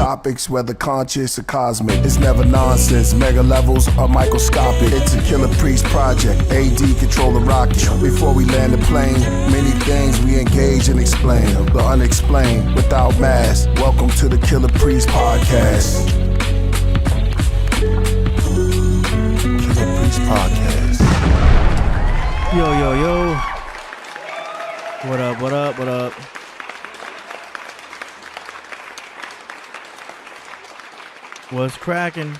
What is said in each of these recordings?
topics, whether conscious or cosmic. It's never nonsense, mega levels or microscopic. It's a Killah Priest project, AD control the rocket. Before we land the plane, many things we engage and explain. The unexplained, without mask. Welcome to the Killah Priest podcast. Killah Priest podcast. Yo, yo, yo. What up, what up, what up? What's cracking?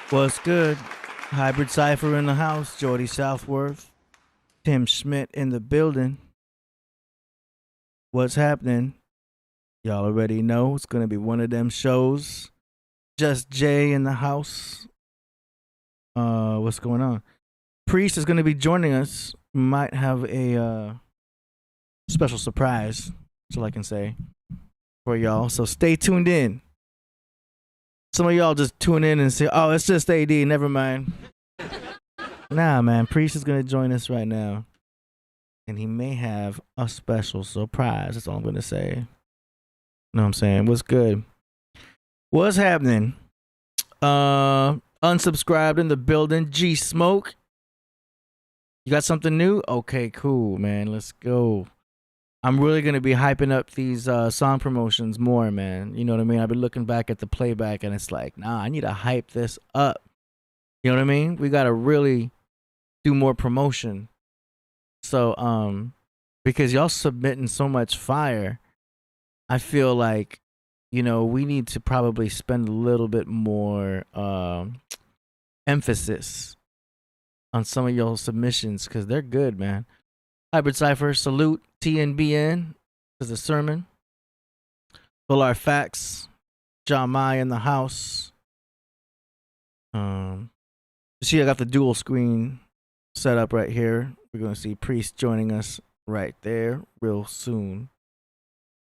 What's good? Hybrid Cypher in the house. Jordy Southworth. Tim Schmidt in the building. What's happening? Y'all already know it's going to be one of them shows. Just Jay in the house. What's going on? Priest is going to be joining us. Might have a special surprise. That's all I can say for y'all. So stay tuned in. Some of y'all just tune in and say, oh, it's just AD, never mind. Nah, man, Priest is going to join us right now. And he may have a special surprise. That's all I'm going to say. You know what I'm saying? What's good? What's happening? Unsubscribed in the building. G Smoke. You got something new? Okay, cool, man. Let's go. I'm really going to be hyping up these song promotions more, man. You know what I mean? I've been looking back at the playback and it's like, nah, I need to hype this up. You know what I mean? We got to really do more promotion. So, because y'all submitting so much fire, I feel like, you know, we need to probably spend a little bit more emphasis on some of y'all submissions because they're good, man. Hybrid Cypher, salute. TNBN is the sermon. Full our facts. John Mai in the house. See, I got the dual screen set up right here. We're going to see Priest joining us right there real soon.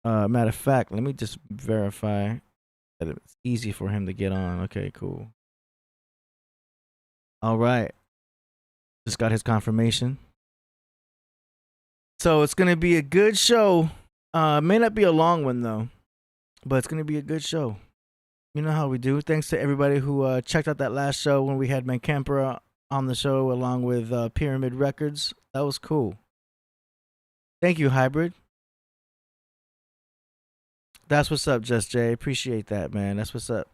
Matter of fact, let me just verify that it's easy for him to get on. Okay, cool. All right. Just got his confirmation. So it's going to be a good show. May not be a long one, though. But it's going to be a good show. You know how we do. Thanks to everybody who checked out that last show when we had Mankempera on the show along with Pyramid Records. That was cool. Thank you, Hybrid. That's what's up, Just Jay. Appreciate that, man. That's what's up.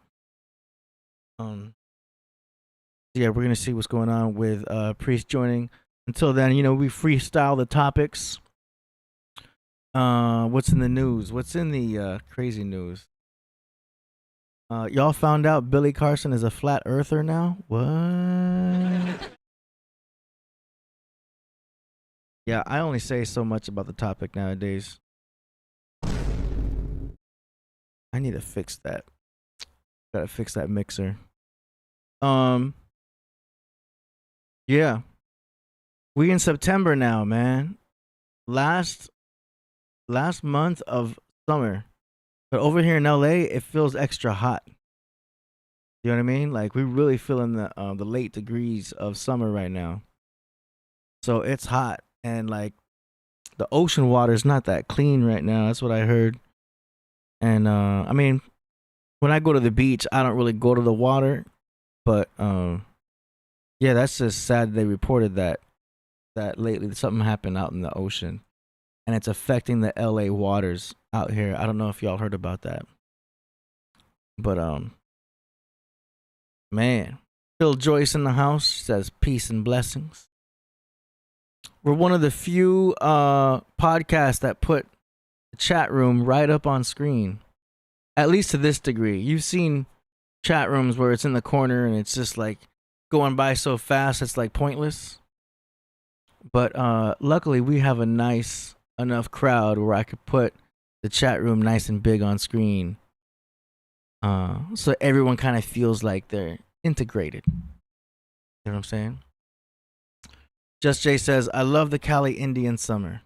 Yeah, we're going to see what's going on with Priest joining. Until then, you know, we freestyle the topics. What's in the news? What's in the crazy news? Y'all found out Billy Carson is a flat earther now? What? Yeah, I only say so much about the topic nowadays. I need to fix that. Gotta fix that mixer. Yeah. We in September now, man. Last month of summer. But over here in LA, it feels extra hot. You know what I mean? Like we really feeling the late degrees of summer right now. So it's hot and like the ocean water is not that clean right now. That's what I heard. And I mean, when I go to the beach, I don't really go to the water, but yeah, that's just sad they reported that lately something happened out in the ocean and it's affecting the LA waters out here. I don't know if y'all heard about that. But man, Phil Joyce in the house says peace and blessings. We're one of the few podcasts that put the chat room right up on screen. At least to this degree. You've seen chat rooms where it's in the corner and it's just like going by so fast it's like pointless. But luckily we have a nice enough crowd where I could put the chat room nice and big on screen. So everyone kind of feels like they're integrated. You know what I'm saying? Just Jay says, I love the Cali Indian summer.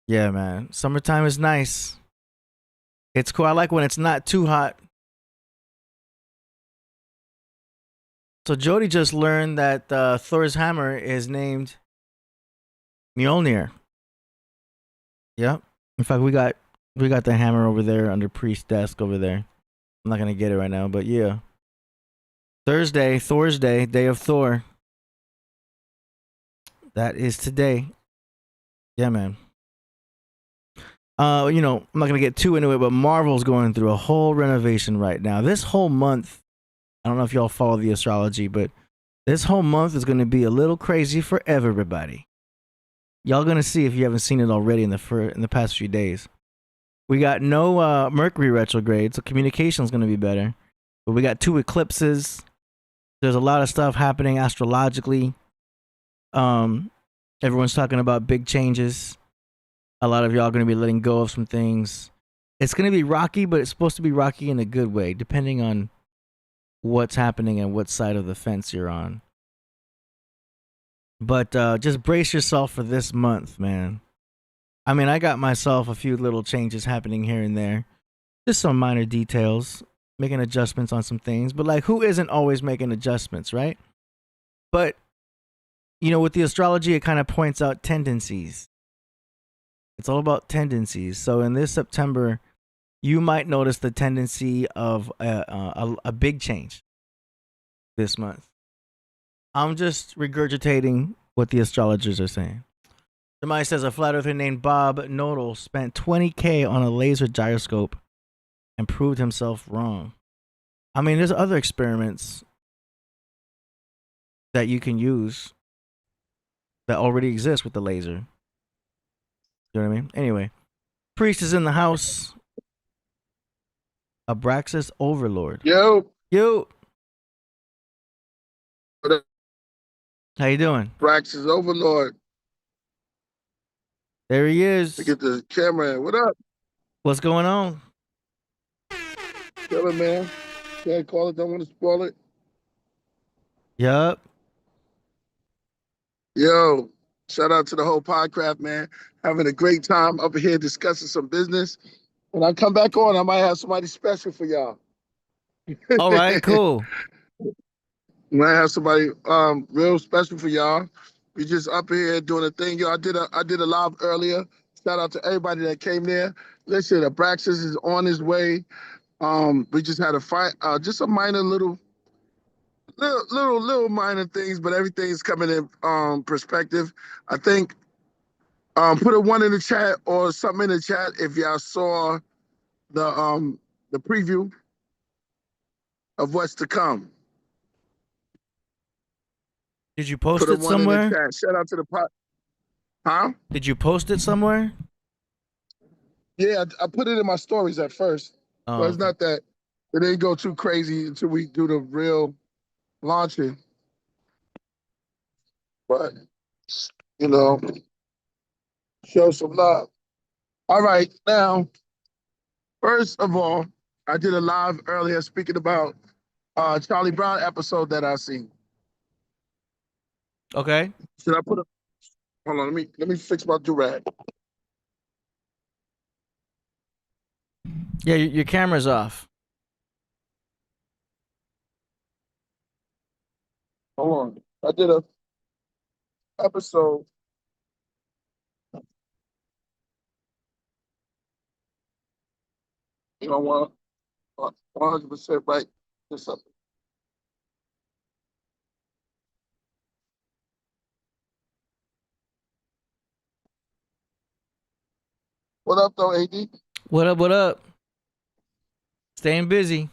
Yeah, man. Summertime is nice. It's cool. I like when it's not too hot. So Jody just learned that Thor's hammer is named Mjolnir. Yep. In fact, we got We got the hammer over there under Priest's desk over there. I'm not gonna get it right now, but yeah. Thursday, Thor's Day, Day of Thor. That is today. Yeah, man. I'm not gonna get too into it, but Marvel's going through a whole renovation right now. This whole month, I don't know if y'all follow the astrology, but this whole month is gonna be a little crazy for everybody. Y'all gonna see if you haven't seen it already in the past few days. We got no Mercury retrograde, so communication's gonna be better. But we got 2 eclipses. There's a lot of stuff happening astrologically. Everyone's talking about big changes. A lot of y'all are going to be letting go of some things. It's going to be rocky, but it's supposed to be rocky in a good way, depending on what's happening and what side of the fence you're on. But just brace yourself for this month, man. I mean, I got myself a few little changes happening here and there. Just some minor details, making adjustments on some things. But like, who isn't always making adjustments, right? But, with the astrology, it kind of points out tendencies. It's all about tendencies. So in this September, you might notice the tendency of a big change this month. I'm just regurgitating what the astrologers are saying. Somebody says a flat earther named Bob Nodal spent $20,000 on a laser gyroscope and proved himself wrong. I mean, there's other experiments that you can use that already exist with the laser. You know what I mean? Anyway, Priest is in the house. Abraxas Overlord. Yo. How you doing? Abraxas Overlord. There he is. Get the camera in. What up? What's going on? Tell it, man. Can't call it. Don't want to spoil it. Yup. Yo. Shout out to the whole Podcraft, man. Having a great time up here discussing some business. When I come back on, I might have somebody special for y'all. All right, cool. Might have somebody real special for y'all. We just up here doing a thing. Yo, I did a live earlier. Shout out to everybody that came there. Listen, Abraxas is on his way. We just had a fight, just a minor little minor things, but everything's coming in perspective. I think put a 1 in the chat or something in the chat if y'all saw the preview of what's to come. Did you post Put a it 1 in the somewhere? chat. Shout out to the pot. Huh? Did you post it somewhere? Yeah, I put it in my stories at first. Oh, But it's not that it didn't go too crazy until we do the real launching. But show some love. All right, now, first of all, I did a live earlier speaking about Charlie Brown episode that I seen. okay. Should I put a hold on, let me fix my do-rag. Yeah, your camera's off. Hold on. I did a episode. You don't want 100% right. This up. What up, though, AD? What up? Staying busy.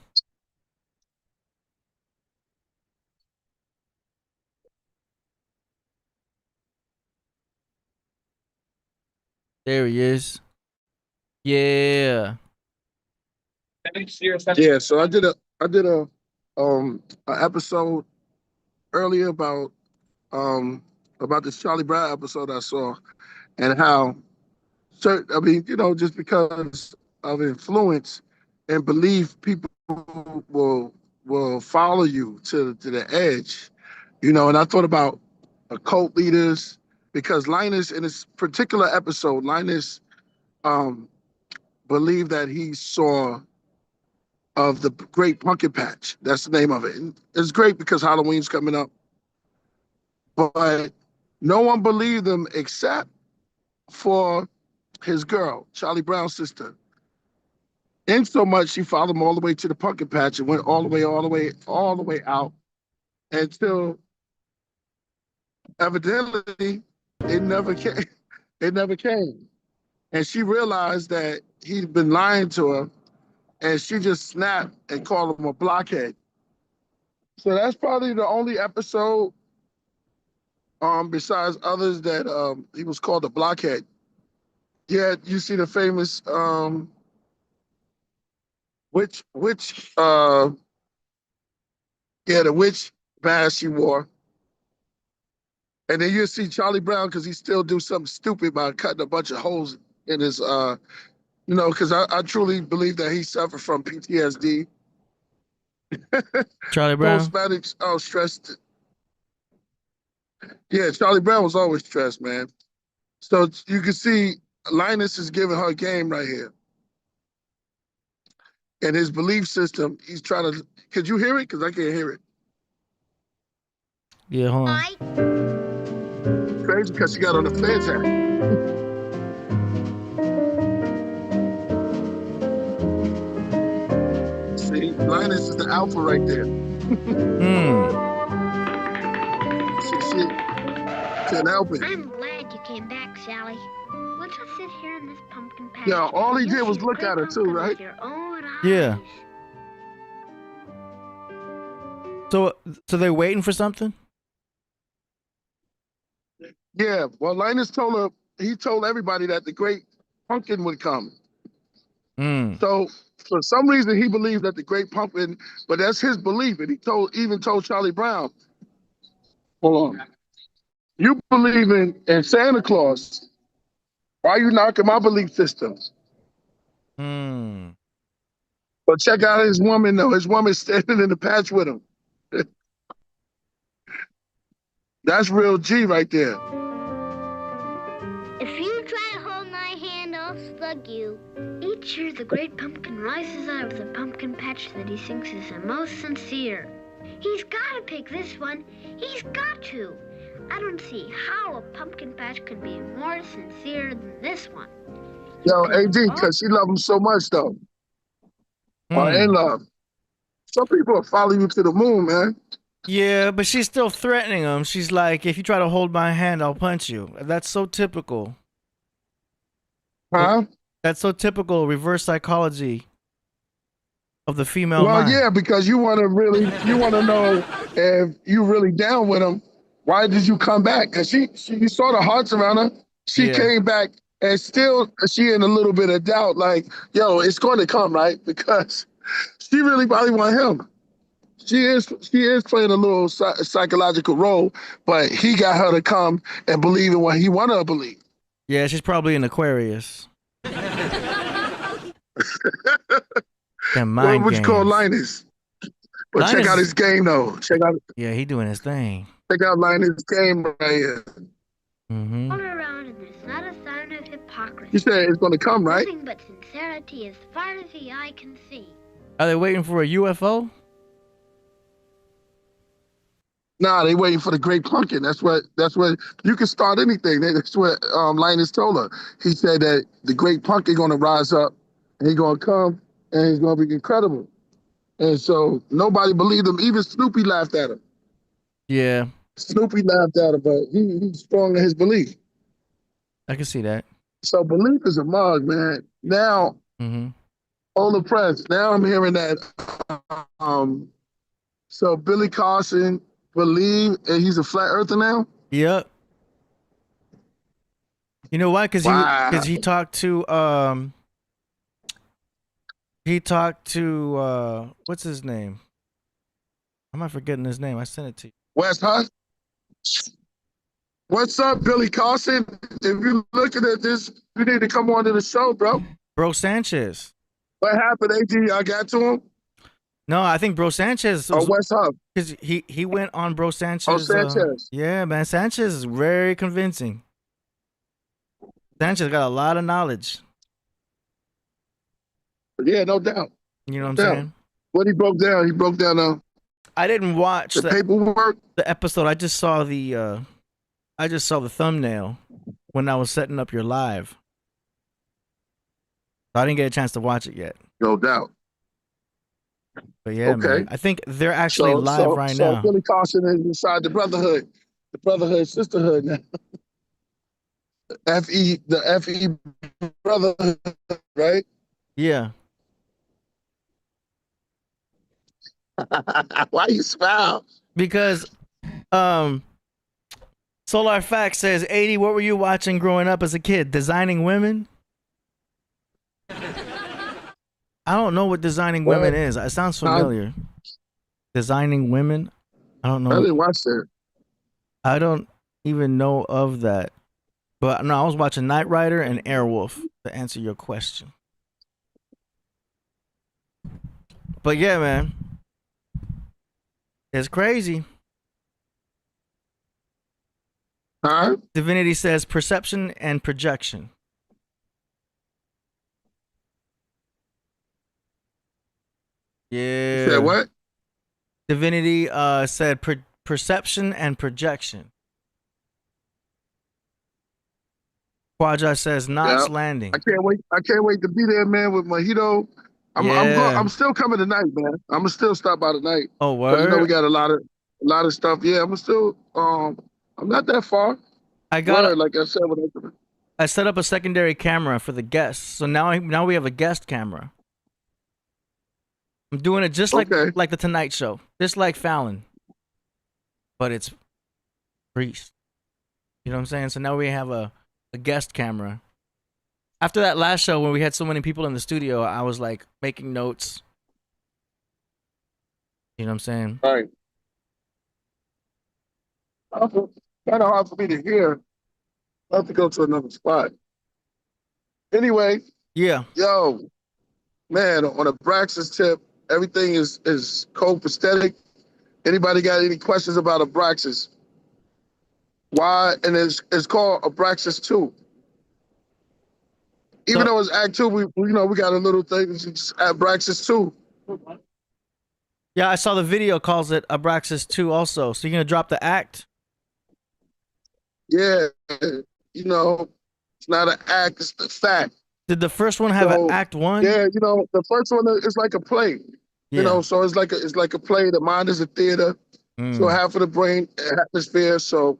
There he is. Yeah. Yeah, so I did a episode earlier about this Charlie Brown episode I saw and how just because of influence and belief, people will follow you to the edge, and I thought about cult leaders because Linus in this particular episode, Linus believed that he saw of the Great Pumpkin Patch. That's the name of it. And it's great because Halloween's coming up. But no one believed him except for his girl, Charlie Brown's sister. In so much, she followed him all the way to the pumpkin patch and went all the way out until evidently it never came. It never came. And she realized that he'd been lying to her, and she just snapped and called him a blockhead. So that's probably the only episode, besides others, that he was called a blockhead. Yeah, you see the famous the witch mask she wore. And then you'll see Charlie Brown, because he still do something stupid by cutting a bunch of holes in his because I truly believe that he suffered from PTSD. Charlie Brown? Post-traumatic stress. Yeah, Charlie Brown was always stressed, man. So you can see Linus is giving her a game right here. And his belief system, he's trying to... Could you hear it? Because I can't hear it. Yeah, hold on. Crazy because she got on the fence hat. See, Linus is the alpha right there. She can't help it. I'm glad you came back, Sally. We'll just sit here in this pumpkin patch. Yeah, all he You'll did was see look great at her too, pumpkin right? with your own eyes. Yeah. So they're waiting for something? Yeah, well, Linus told her, he told everybody that the great pumpkin would come. So for some reason, he believed that the great pumpkin, but that's his belief. And he even told Charlie Brown, hold on, you believe in Santa Claus. Why are you knocking my belief system? But check out his woman, though. His woman's standing in the patch with him. That's real G right there. If you try to hold my hand, I'll slug you. Each year, the great pumpkin rises out of the pumpkin patch that he thinks is the most sincere. He's got to pick this one. He's got to. I don't see how a pumpkin patch could be more sincere than this one. Yo, AD, because she loved him so much, though. Or in love. Some people will follow you to the moon, man. Yeah, but she's still threatening him. She's like, if you try to hold my hand, I'll punch you. That's so typical. Huh? That's so typical reverse psychology of the female Well, mind. yeah, because you want to know if you really down with him. Why did you come back? Because you saw the hearts around her. She came back, and still she in a little bit of doubt, like, yo, it's going to come, right? Because she really probably want him. She is playing a little psychological role, but he got her to come and believe in what he wanted her to believe. Yeah, she's probably an Aquarius. That mind What you call games. Linus? But Linus, check out his game, though. Yeah, he doing his thing. Check out Linus' game right here. All around, and there's not a sign of hypocrisy. You said it's going to come, right? Nothing but sincerity as far as the eye can see. Are they waiting for a UFO? Nah, they waiting for the great pumpkin. That's what you can start anything. That's what Linus told her. He said that the great pumpkin gonna rise up and he's gonna come and he's gonna be incredible. And so nobody believed him. Even Snoopy laughed at him. Yeah. Snoopy laughed at him, but he's strong in his belief. I can see that. So belief is a mug, man. Now on the press, now I'm hearing that so Billy Carson believe and he's a flat earther now? Yep. You know why? Because Wow. he talked to what's his name? Am I forgetting his name? I sent it to you. West Hunt? What's up, Billy Carson? If you're looking at this, you need to come on to the show, bro. Bro Sanchez. What happened, AG? I got to him? No, I think Bro Sanchez. Oh, West Hunt. Because he went on Bro Sanchez. Oh, Sanchez. Yeah, man. Sanchez is very convincing. Sanchez got a lot of knowledge. Yeah, no doubt. You know what I'm saying? What he broke down I didn't watch the paperwork. The episode. I just saw the thumbnail when I was setting up your live. So I didn't get a chance to watch it yet. No doubt. But yeah, Okay. man, I think they're actually live right So now. Billy Carson is inside the brotherhood, sisterhood now. The FE brotherhood, right? Yeah, Why you smile? because Solar Fact says, 80, what were you watching growing up as a kid? Designing Women? I don't know what Designing Women is. It sounds familiar. Designing Women? I don't I know. didn't watch that. I don't even know of that. But no, I was watching Knight Rider and Airwolf to answer your question. But yeah, man. It's crazy. Huh? Divinity says perception and projection. You Yeah. said what? Divinity said perception and projection. Quadra says Knots Yeah. Landing. I can't wait to be there, man, with Mojito. I'm still coming tonight, man. I'm gonna still stop by tonight. Oh, Because you know we word. got a lot of stuff. Yeah, I'm still I'm not that far. I got. Word, like I said, when I set up a secondary camera for the guests, so now we have a guest camera. I'm doing it just like the Tonight Show, just like Fallon, but it's Priest. You know what I'm saying? So now we have a guest camera. After that last show when we had so many people in the studio, I was like making notes. You know what I'm saying? All right. Kind of hard for me to hear. I have to go to another spot. Anyway, Yeah. yo, man, on a Abraxas tip, everything is copacetic. Anybody got any questions about Abraxas? Why? And it's called Abraxas 2. Even though it's Act 2, we got a little thing, it's Abraxas 2. Yeah, I saw the video calls it Abraxas 2 also. So you're going to drop the act? Yeah, it's not an act, it's the fact. Did the first one have an Act 1? Yeah, the first one is like a play. Yeah. So it's like a play. The mind is a theater. So half of the brain atmosphere. So,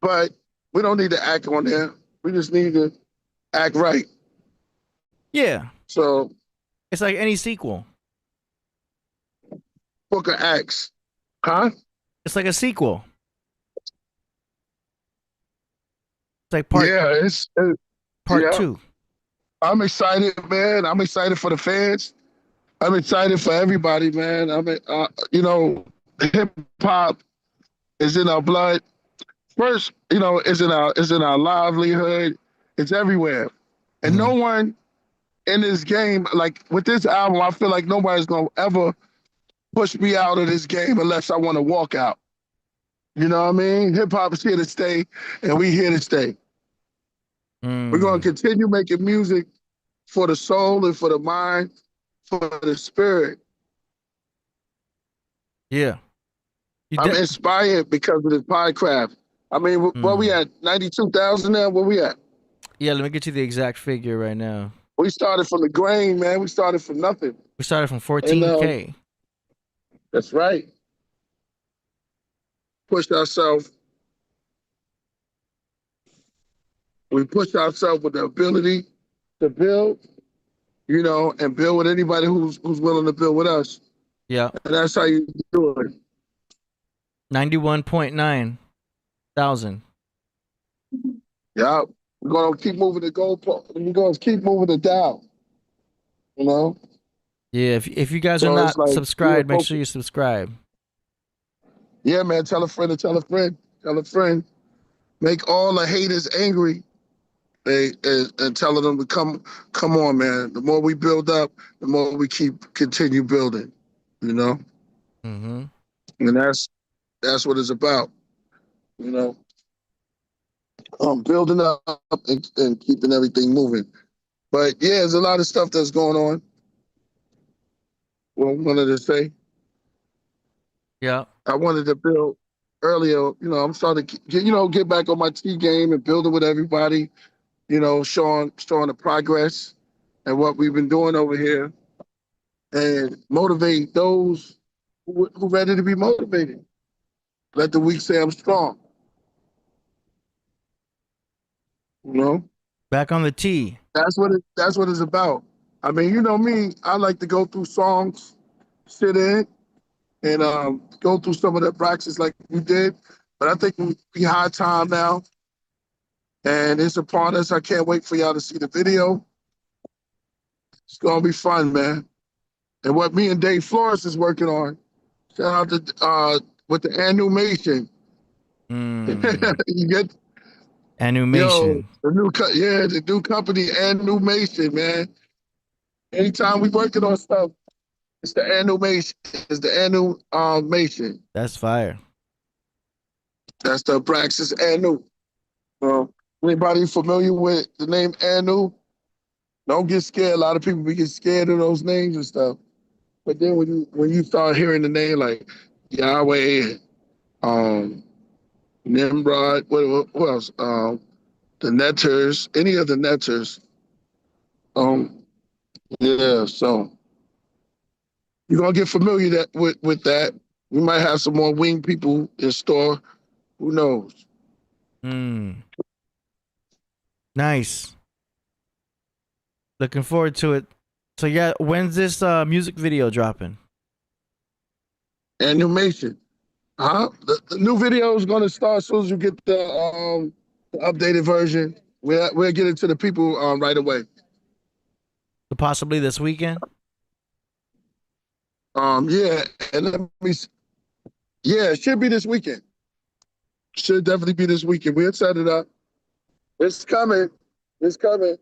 but we don't need to act on there. We just need to act right. Yeah. So it's like any sequel. Book of Acts, huh? It's like a sequel. It's like part. Yeah, it's part 2. I'm excited, man. I'm excited for the fans. I'm excited for everybody, man. Hip hop is in our blood. First, is in our livelihood. It's everywhere, and no one in this game, like with this album, I feel like nobody's gonna ever push me out of this game unless I want to walk out. You know what I mean? Hip hop is here to stay, and we here to stay. We're gonna continue making music for the soul and for the mind, for the spirit. Yeah. I'm inspired because of this Podcraft. I mean, where we at? 92,000 now? Where we at? Yeah, let me get you the exact figure right now. We started from the grain, man. We started from nothing. We started from 14K. That's right. Pushed ourselves. We pushed ourselves with the ability to build, and build with anybody who's willing to build with us. Yeah. And that's how you do it. 91.9 thousand. Yeah. We're gonna keep moving the goalpost. We're gonna keep moving it down. Yeah, if you guys are not subscribed, make sure you subscribe. Yeah, man. Tell a friend to tell a friend. Tell a friend. Make all the haters angry. And telling them to come on, man. The more we build up, the more we continue building. And that's what it's about. Building up and keeping everything moving. But yeah, there's a lot of stuff that's going on. What I wanted to say. Yeah. I wanted to build earlier. I'm starting to get back on my T game and building with everybody. Showing the progress. and what we've been doing over here, and motivate those who ready to be motivated. Let the weak say I'm strong. You know, Back on the tee. that's what it's about. I mean, you know me, I like to go through songs, sit in, and go through some of the practices like we did. But I think we high time now, and it's upon us. I can't wait for y'all to see the video. It's gonna be fun, man. And what me and Dave Flores is working on. Shout out to with the animation. You get Animation. the new company Animation, man. Anytime we working on stuff, it's the animation. It's the animation. That's fire. That's the praxis Anu. Anybody familiar with the name Anu? Don't get scared. A lot of people get scared of those names and stuff. But then when you start hearing the name like Yahweh, Nimrod, what else? The Netters, any of the Netters. Yeah, so you're gonna get familiar with that. We might have some more wing people in store. Who knows? Nice. Looking forward to it. So yeah, when's this music video dropping? Animation. The new video is gonna start as soon as you get the updated version. We'll get it to the people right away. So possibly this weekend? Yeah, and it should be this weekend. Should definitely be this weekend. We'll set it up. It's coming. It's coming.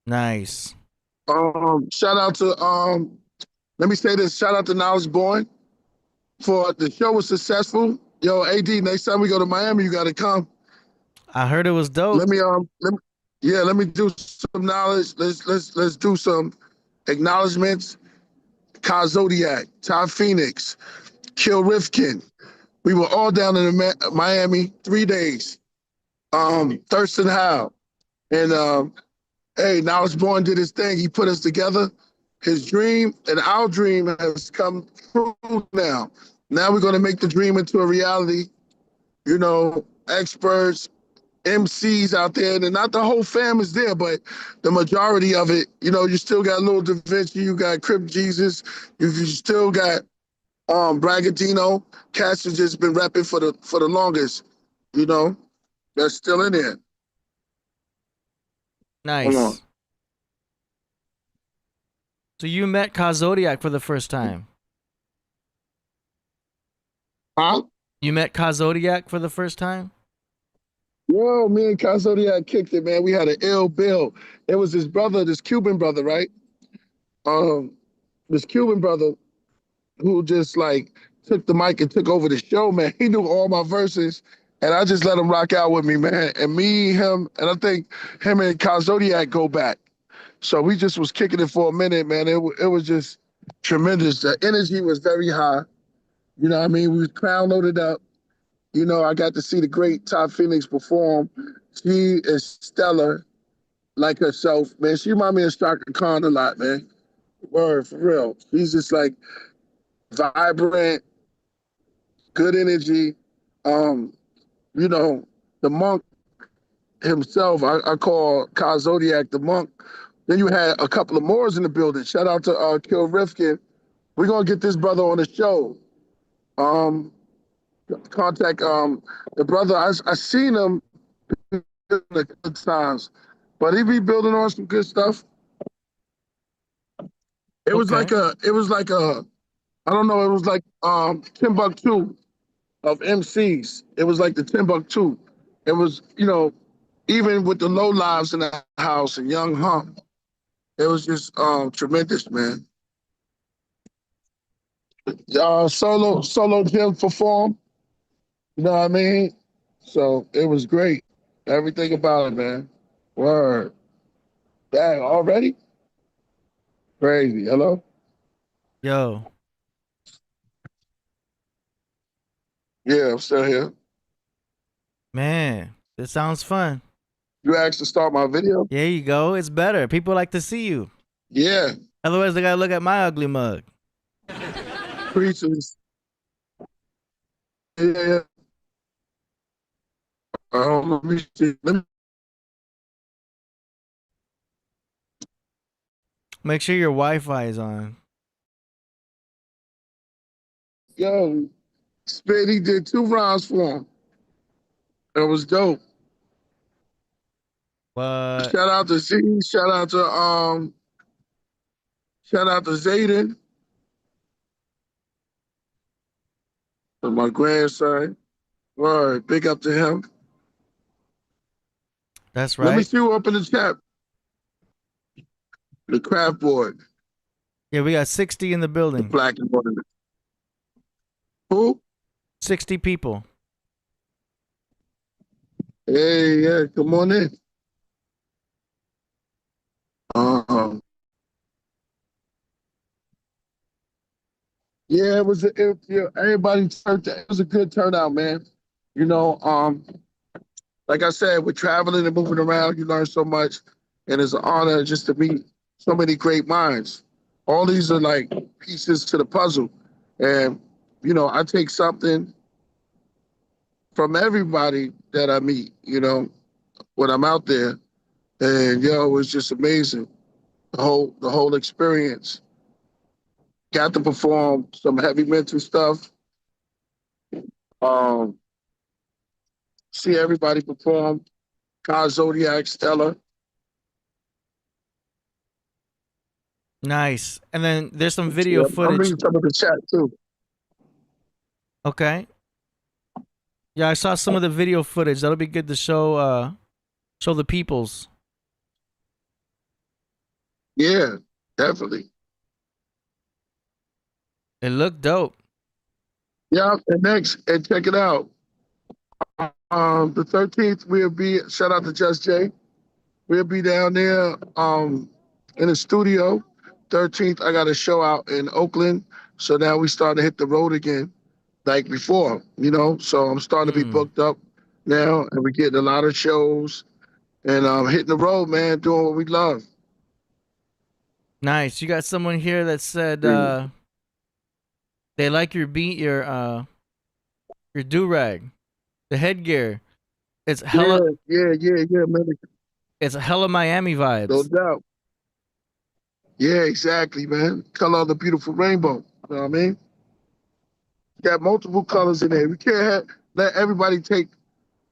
Nice. Shout out to let me say this. Shout out to Knowledge Born for the show was successful. Yo, AD, next time we go to Miami, you gotta come. I heard it was dope. Let me do some knowledge. Let's do some acknowledgments. Zodiac, Ty Phoenix, Kill Rifkin. We were all down in Miami 3 days. Thurston Howe. And hey, Knowledge Born did his thing. He put us together. His dream and our dream has come true now. Now we're gonna make the dream into a reality. You know, experts, MCs out there, and not the whole fam is there, but the majority of it, you know, you still got Lil Da Vinci, you got Crip Jesus, you still got Bragadino. Cass has just been rapping for the longest, you know. That's still in there. Nice. So you met Zodiac for the first time? Huh? You met Zodiac for the first time? Yo, me and Zodiac kicked it, man. We had an ill bill. It was his brother, this Cuban brother, right? This Cuban brother who just like took the mic and took over the show, man. He knew all my verses, and I just let him rock out with me, man. And me, him, and I think him and Zodiac go back. So we just was kicking it for a minute, man. It was just tremendous. The energy was very high. You know what I mean? We was crown loaded up. You know, I got to see the great Ty Phoenix perform. She is stellar, like herself, man. She remind me of Shaka Khan a lot, man. Word, for real. She's just like vibrant, good energy. You know, the monk himself, I call Zodiac the monk. Then you had a couple of Moors in the building. Shout out to Kill Rifkin. We're gonna get this brother on the show. Contact the brother. I seen him in the good times, but he be building on some good stuff. It was like a I don't know, it was like Timbuktu of MCs. It was like the Timbuktu. It was, you know, even with the low lives in the house and Young Hump, it was just tremendous, man. Solo Jim performed. You know what I mean? So it was great. Everything about it, man. Word. Dang, already? Crazy. Hello? Yo. Yeah, I'm still here. Man, this sounds fun. You asked to start my video? There you go. It's better. People like to see you. Yeah, Otherwise, they gotta look at my ugly mug. preachers. Yeah. Let me see. Make sure your Wi-Fi is on. Yo, Spit, he did 2 rounds for him. It was dope. What? Shout out to Z. Shout out to Zayden. And my grandson. Word. Big up to him. That's Let me right. see who up in the chat. The craft board. Yeah, we got 60 in the The building. black and white. Who? 60 people. Hey, yeah, come on in. Yeah, everybody turned. It was a good turnout, man. You know, like I said, with traveling and moving around, you learn so much, and it's an honor just to meet so many great minds. All these are like pieces to the puzzle, and you know, I take something from everybody that I meet. You know, when I'm out there, and yo, it's just amazing. The whole experience. Got to perform some heavy mental stuff. Um, see everybody perform. Zodiac, Stella. Nice. And then there's some Yeah, video I'm footage. reading some of the chat too. Okay. Yeah, I saw some of the video footage. That'll be good to show the peoples. Yeah, definitely. It looked dope. Yeah, and check it out. The 13th, we'll be, shout out to Just Jay. We'll be down there in the studio. 13th, I got a show out in Oakland. So now we start to hit the road again, like before, you know. So I'm starting to be booked up now, and we're getting a lot of shows. And hitting the road, man, doing what we love. Nice. You got someone here that said they like your beat, your do-rag, the headgear. It's hella Yeah, man. it's hella Miami No vibes. doubt. Yeah, exactly, man. Color of the beautiful rainbow. You know what I mean? Got multiple colors in there. We can't let everybody take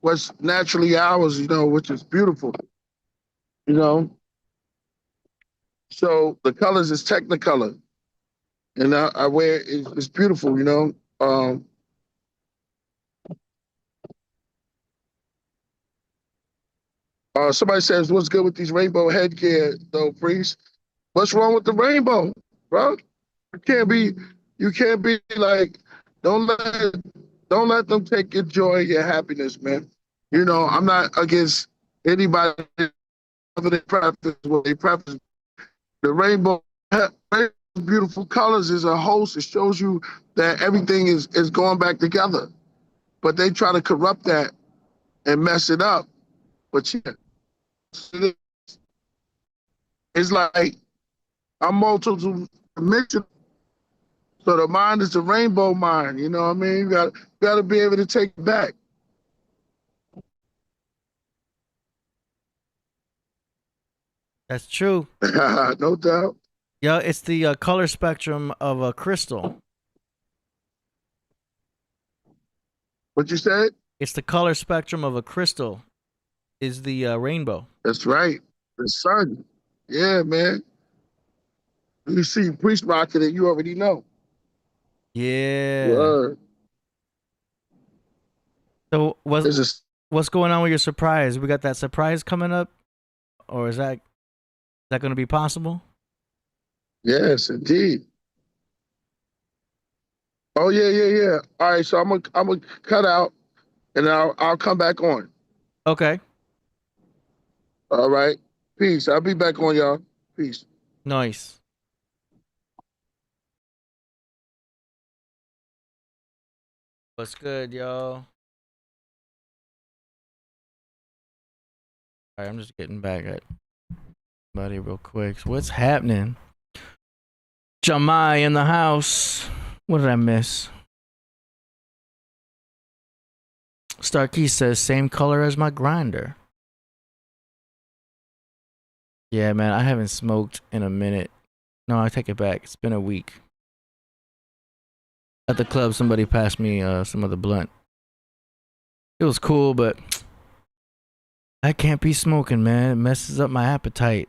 what's naturally ours, you know, which is beautiful, you know. So the colors is Technicolor, and I wear it's beautiful, you know. Somebody says, "What's good with these rainbow headgear, though, Priest? What's wrong with the rainbow, bro? You can't be, you can't be like, don't let, don't let them take your joy, your happiness, man. You know, I'm not against anybody other than practice what they practice. The rainbow, beautiful colors is a host. It shows you that everything is going back together. But they try to corrupt that and mess it up. But yeah, it's like I'm multiple dimensional. So the mind is the rainbow mind. You know what I mean? You got to be able to take it back. That's true. No doubt. Yeah, it's the color spectrum of a crystal. What you said? It's the color spectrum of a crystal. Is the rainbow. That's right. The sun. Yeah, man. You see Priest rocking it, you already know. Yeah. Word. So This what's going on with your surprise? We got that surprise coming up, or is that going to be possible? yes, indeed. Oh yeah. All right, so I'm gonna cut out, and I'll come back on. Okay. All right. Peace. I'll be back on, y'all. Peace. Nice. What's good, y'all? All right, I'm just getting back at Buddy, real quick. What's happening? Jamai in the house. What did I miss? Starkey says same color as my grinder. Yeah, man, I haven't smoked in a minute. No, I take it back. It's been a week. At the club, somebody passed me some of the blunt. It was cool, but I can't be smoking, man. It messes up my appetite.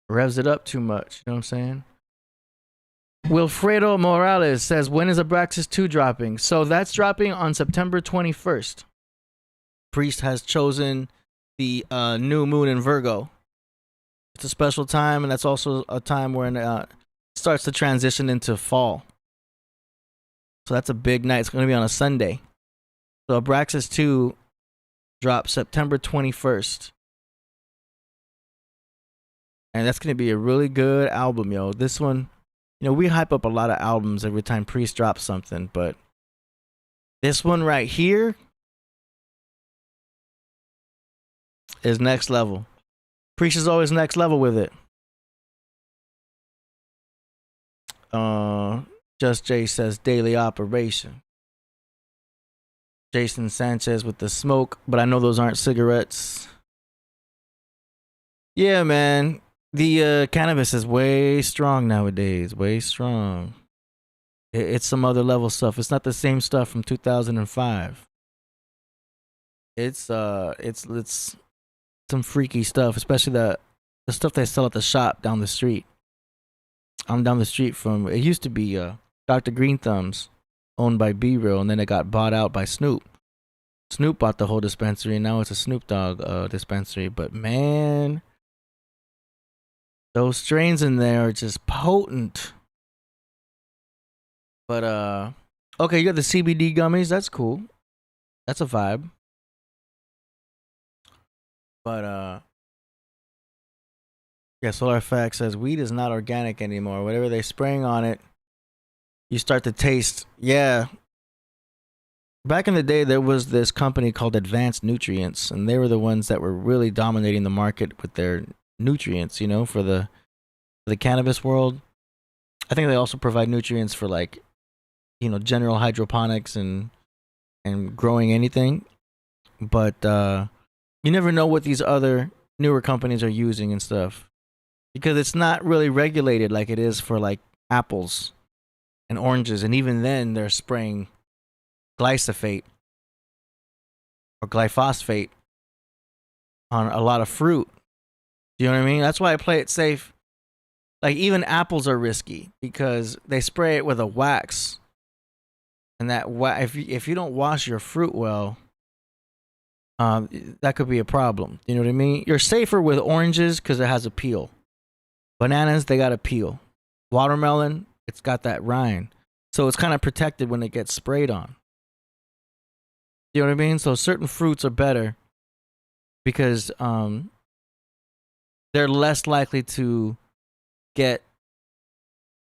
Revs it up too much. You know what I'm saying? Wilfredo Morales says, when is Abraxas 2 dropping? So that's dropping on September 21st. Priest has chosen the new moon in Virgo. It's a special time, and that's also a time when it starts to transition into fall. So that's a big night. It's going to be on a Sunday. So Abraxas 2 drops September 21st. And that's going to be a really good album, yo. This one, you know, we hype up a lot of albums every time Priest drops something, but this one right here is next level. Priest is always next level with it. Just Jay says daily operation. Jason Sanchez with the smoke, but I know those aren't cigarettes. Yeah, man. The cannabis is way strong nowadays. Way strong. It's some other level stuff. It's not the same stuff from 2005. It's some freaky stuff, especially the stuff they sell at the shop down the street. I'm down the street from, it used to be Dr. Green Thumbs, owned by B-Real, and then it got bought out by Snoop. Snoop bought the whole dispensary, and now it's a Snoop Dogg dispensary. But man, those strains in there are just potent. But okay, you got the CBD gummies. That's cool. That's a vibe. But yeah, Solar Fact says weed is not organic anymore. Whatever they're spraying on it, you start to taste. Yeah. Back in the day, there was this company called Advanced Nutrients, and they were the ones that were really dominating the market with their nutrients, you know, for the cannabis world. I think they also provide nutrients for, like, you know, general hydroponics and growing anything. But you never know what these other newer companies are using and stuff, because it's not really regulated like it is for, like, apples and oranges. And even then, they're spraying glyphosate or glyphosate on a lot of fruit. You know what I mean? That's why I play it safe. Like, even apples are risky because they spray it with a wax, and that if you don't wash your fruit well, that could be a problem. You know what I mean? You're safer with oranges because it has a peel. Bananas, they got a peel. Watermelon, it's got that rind, so it's kind of protected when it gets sprayed on. You know what I mean? So certain fruits are better because they're less likely to get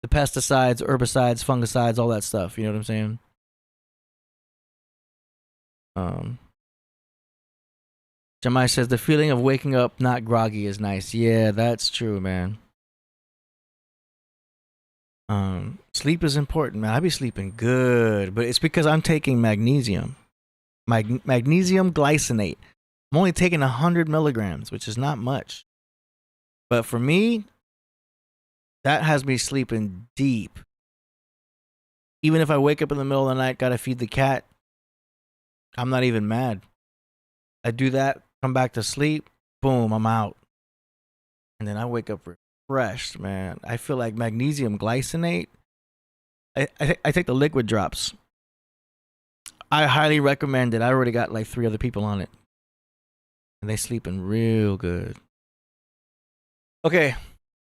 the pesticides, herbicides, fungicides, all that stuff. You know what I'm saying? Jamai says the feeling of waking up not groggy is nice. Yeah, that's true, man. Sleep is important, man. I be sleeping good, but it's because I'm taking magnesium. Magnesium glycinate. I'm only taking 100 milligrams, which is not much. But for me, that has me sleeping deep. Even if I wake up in the middle of the night, gotta feed the cat, I'm not even mad. I do that, come back to sleep, boom, I'm out. And then I wake up refreshed, man. I feel like magnesium glycinate. I take the liquid drops. I highly recommend it. I already got like 3 other people on it, and they sleeping real good. Okay.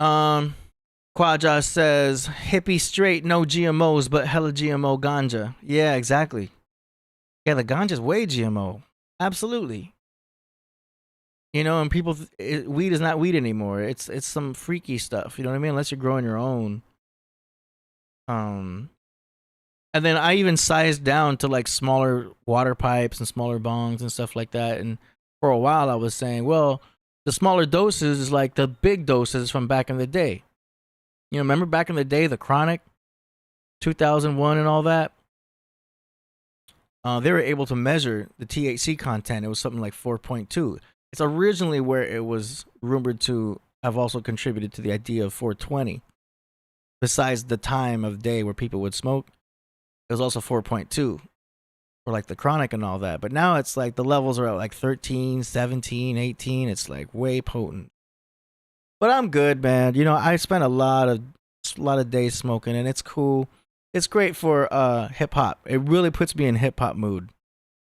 Quadja says hippie straight, no GMOs, but hella GMO ganja. Yeah, exactly. Yeah, the ganja's way GMO. Absolutely. You know, and people, weed is not weed anymore. It's some freaky stuff. You know what I mean? Unless you're growing your own. And then I even sized down to like smaller water pipes and smaller bongs and stuff like that. And for a while I was saying, well, The smaller doses is like the big doses from back in the day. You know, remember back in the day, the Chronic, 2001 and all that? They were able to measure the THC content. It was something like 4.2. It's originally where it was rumored to have also contributed to the idea of 420. Besides the time of day where people would smoke, it was also 4.2 for like the Chronic and all that. But now it's like the levels are at like 13, 17, 18. It's like way potent. But I'm good, man. You know, I spent a lot of days smoking, and it's cool. It's great for hip hop. It really puts me in hip hop mood,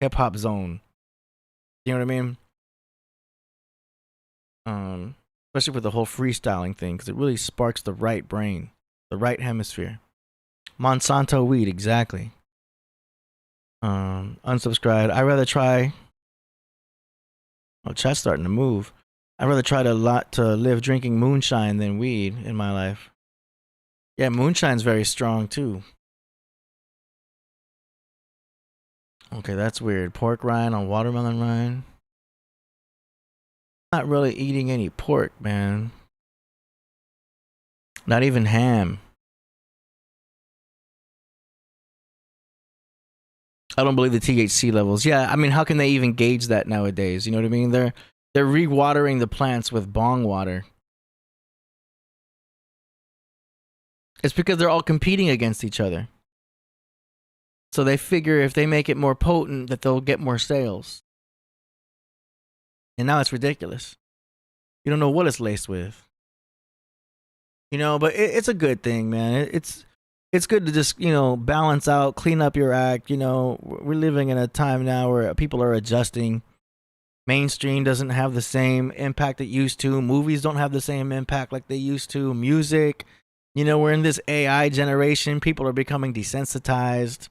hip hop zone. You know what I mean? Especially with the whole freestyling thing, because it really sparks the right brain, the right hemisphere. Monsanto weed, exactly. Unsubscribed. I'd rather try. Oh, chat's starting to move. I'd rather try to live drinking moonshine than weed in my life. Yeah, moonshine's very strong too. Okay, that's weird. Pork rind on watermelon rind. Not really eating any pork, man. Not even ham. I don't believe the THC levels. Yeah, I mean, how can they even gauge that nowadays? You know what I mean? They're re-watering the plants with bong water. It's because they're all competing against each other. So they figure if they make it more potent, that they'll get more sales. And now it's ridiculous. You don't know what it's laced with. You know, but it's a good thing, man. It's good to just, you know, balance out, clean up your act. You know, we're living in a time now where people are adjusting. Mainstream doesn't have the same impact it used to. Movies don't have the same impact like they used to. Music, you know, we're in this AI generation. People are becoming desensitized.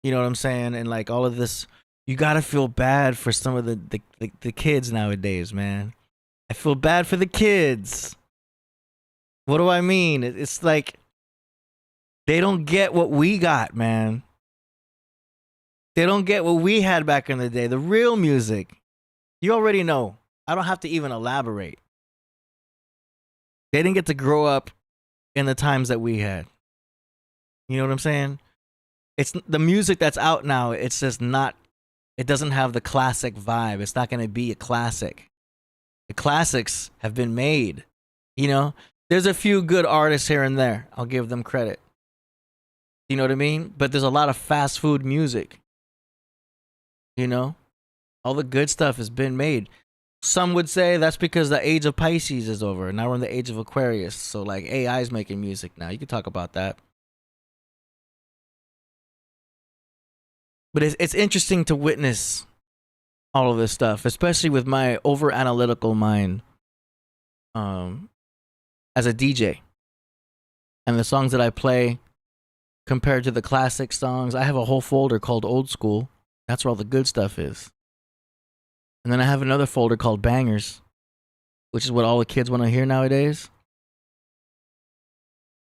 You know what I'm saying? And like all of this, you gotta feel bad for some of the kids nowadays, man. I feel bad for the kids. What do I mean? It's like they don't get what we got, man. They don't get what we had back in the day. The real music. You already know. I don't have to even elaborate. They didn't get to grow up in the times that we had. You know what I'm saying? It's the music that's out now. It's just not, it doesn't have the classic vibe. It's not going to be a classic. The classics have been made. You know, there's a few good artists here and there. I'll give them credit. You know what I mean? But there's a lot of fast food music. You know, all the good stuff has been made. Some would say that's because the age of Pisces is over. Now we're in the age of Aquarius. So like AI is making music now. You can talk about that. But it's interesting to witness all of this stuff, especially with my over analytical mind as a DJ. And the songs that I play compared to the classic songs, I have a whole folder called Old School. That's where all the good stuff is. And then I have another folder called Bangers, which is what all the kids want to hear nowadays.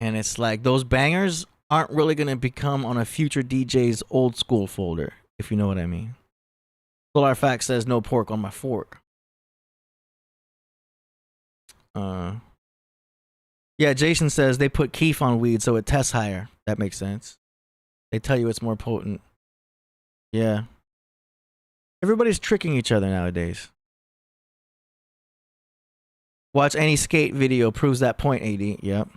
And it's like those bangers aren't really going to become on a future DJ's old school folder, if you know what I mean. Solar Fact says no pork on my fork. Yeah, Jason says they put keef on weed so it tests higher. That makes sense. They tell you it's more potent. Yeah. Everybody's tricking each other nowadays. Watch any skate video proves that point, AD. Yep.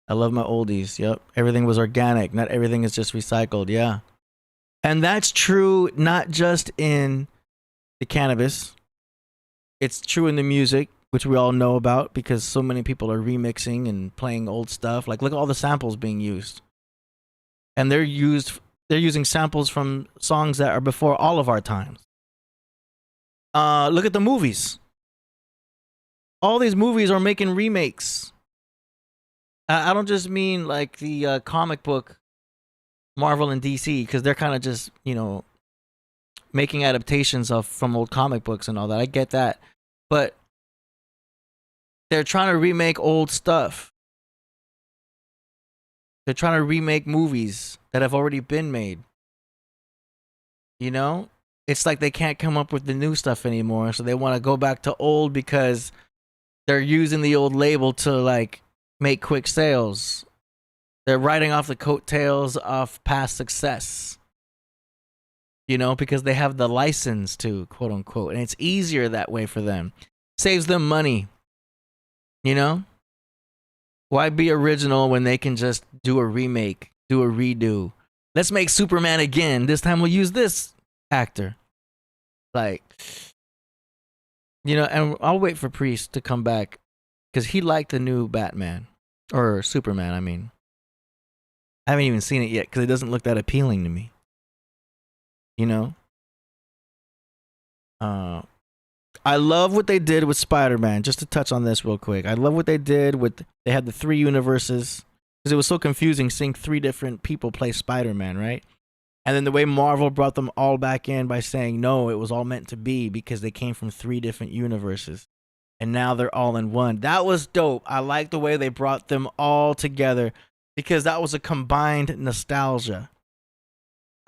I love my oldies. Yep. Everything was organic. Not everything is just recycled. Yeah. And that's true not just in the cannabis. It's true in the music, which we all know about because so many people are remixing and playing old stuff. Like, look at all the samples being used. And they're using samples from songs that are before all of our times. Look at the movies. All these movies are making remakes. I don't just mean like the comic book Marvel and DC, because they're kind of just, you know, making adaptations from old comic books and all that. I get that. But they're trying to remake old stuff. They're trying to remake movies that have already been made. You know? it's like they can't come up with the new stuff anymore, so they want to go back to old because they're using the old label to like make quick sales. They're riding off the coattails of past success, you know, because they have the license to, quote unquote, and it's easier that way for them. Saves them money, you know? Why be original when they can just do a remake, do a redo? Let's make Superman again. This time we'll use this actor. Like, you know, and I'll wait for Priest to come back because he liked the new Batman or Superman. I mean, I haven't even seen it yet because it doesn't look that appealing to me. You know, I love what they did with Spider-Man. Just to touch on this real quick, I love what they did with. They had the 3 universes because it was so confusing seeing 3 different people play Spider-Man, right? And then the way Marvel brought them all back in by saying, no, it was all meant to be because they came from 3 different universes. And now they're all in one. That was dope. I like the way they brought them all together because that was a combined nostalgia.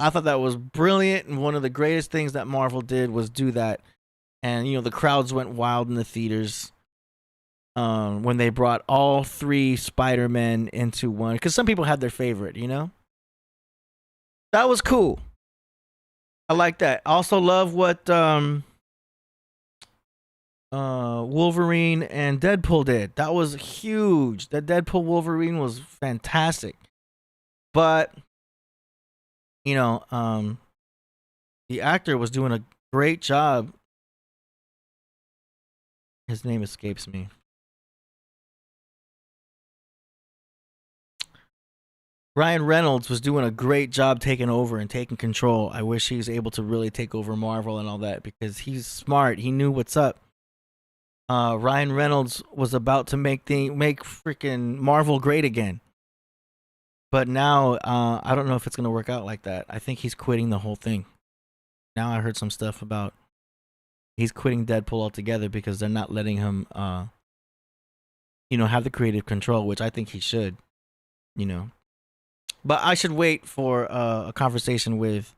I thought that was brilliant. And one of the greatest things that Marvel did was do that. And, you know, the crowds went wild in the theaters when they brought all 3 Spider-Men into one. Because some people had their favorite, you know? That was cool. I like that. I also love what Wolverine and Deadpool did. That was huge. That Deadpool Wolverine was fantastic. But you know, the actor was doing a great job. His name escapes me. Ryan Reynolds was doing a great job taking over and taking control. I wish he was able to really take over Marvel and all that because he's smart. He knew what's up. Ryan Reynolds was about to make freaking Marvel great again. But now, I don't know if it's going to work out like that. I think he's quitting the whole thing. Now I heard some stuff about he's quitting Deadpool altogether because they're not letting him, you know, have the creative control, which I think he should, you know. But I should wait for a conversation with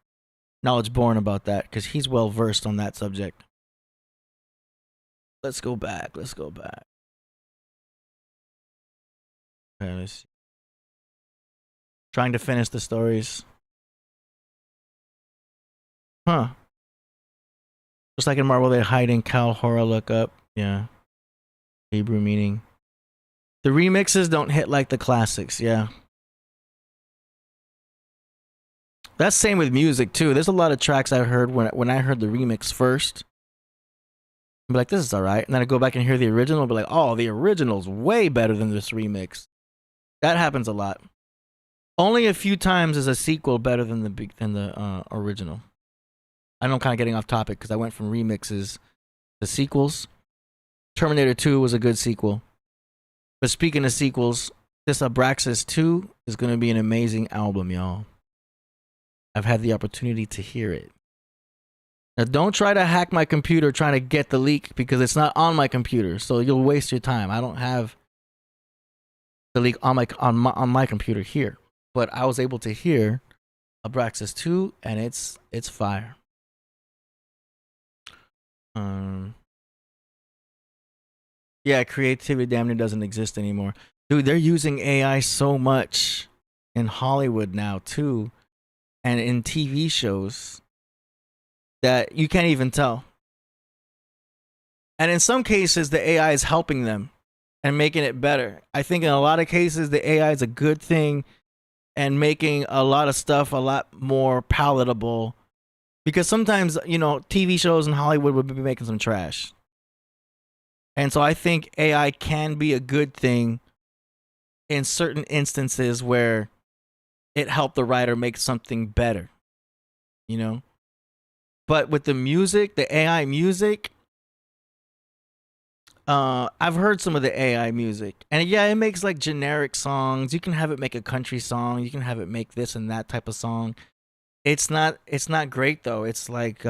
Knowledge Born about that because he's well versed on that subject. Let's go back. Okay, let's see. Trying to finish the stories. Huh. Just like in Marvel, they hiding Kal Hora look up. Yeah. Hebrew meaning. The remixes don't hit like the classics. Yeah. That's same with music too. There's a lot of tracks I heard when I heard the remix first. I'd be like, this is alright. And then I go back and hear the original and be like, oh, the original's way better than this remix. That happens a lot. Only a few times is a sequel better than the original. I know I'm kind of getting off topic because I went from remixes to sequels. Terminator 2 was a good sequel. But speaking of sequels, this Abraxas 2 is going to be an amazing album, y'all. I've had the opportunity to hear it. Now, don't try to hack my computer trying to get the leak because it's not on my computer, so you'll waste your time. I don't have the leak on my computer here, but I was able to hear Abraxas 2, and it's fire. Yeah, creativity damn near doesn't exist anymore, dude. They're using AI so much in Hollywood now too. And in TV shows that you can't even tell. And in some cases, the AI is helping them and making it better. I think in a lot of cases, the AI is a good thing and making a lot of stuff a lot more palatable. Because sometimes, you know, TV shows in Hollywood would be making some trash. And so I think AI can be a good thing in certain instances where it helped the writer make something better, you know? But with the music, the AI music, I've heard some of the AI music. And yeah, it makes like generic songs. You can have it make a country song. You can have it make this and that type of song. It's not great though. It's like,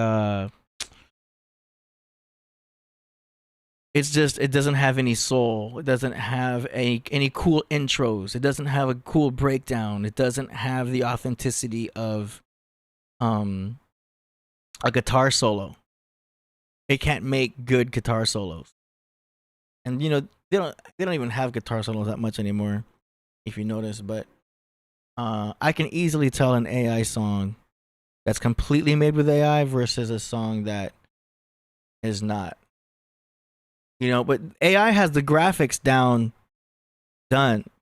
it's just, it doesn't have any soul. It doesn't have any cool intros. It doesn't have a cool breakdown. It doesn't have the authenticity of a guitar solo. It can't make good guitar solos. And you know, they don't even have guitar solos that much anymore, if you notice, but I can easily tell an AI song that's completely made with AI versus a song that is not. You know, but AI has the graphics done.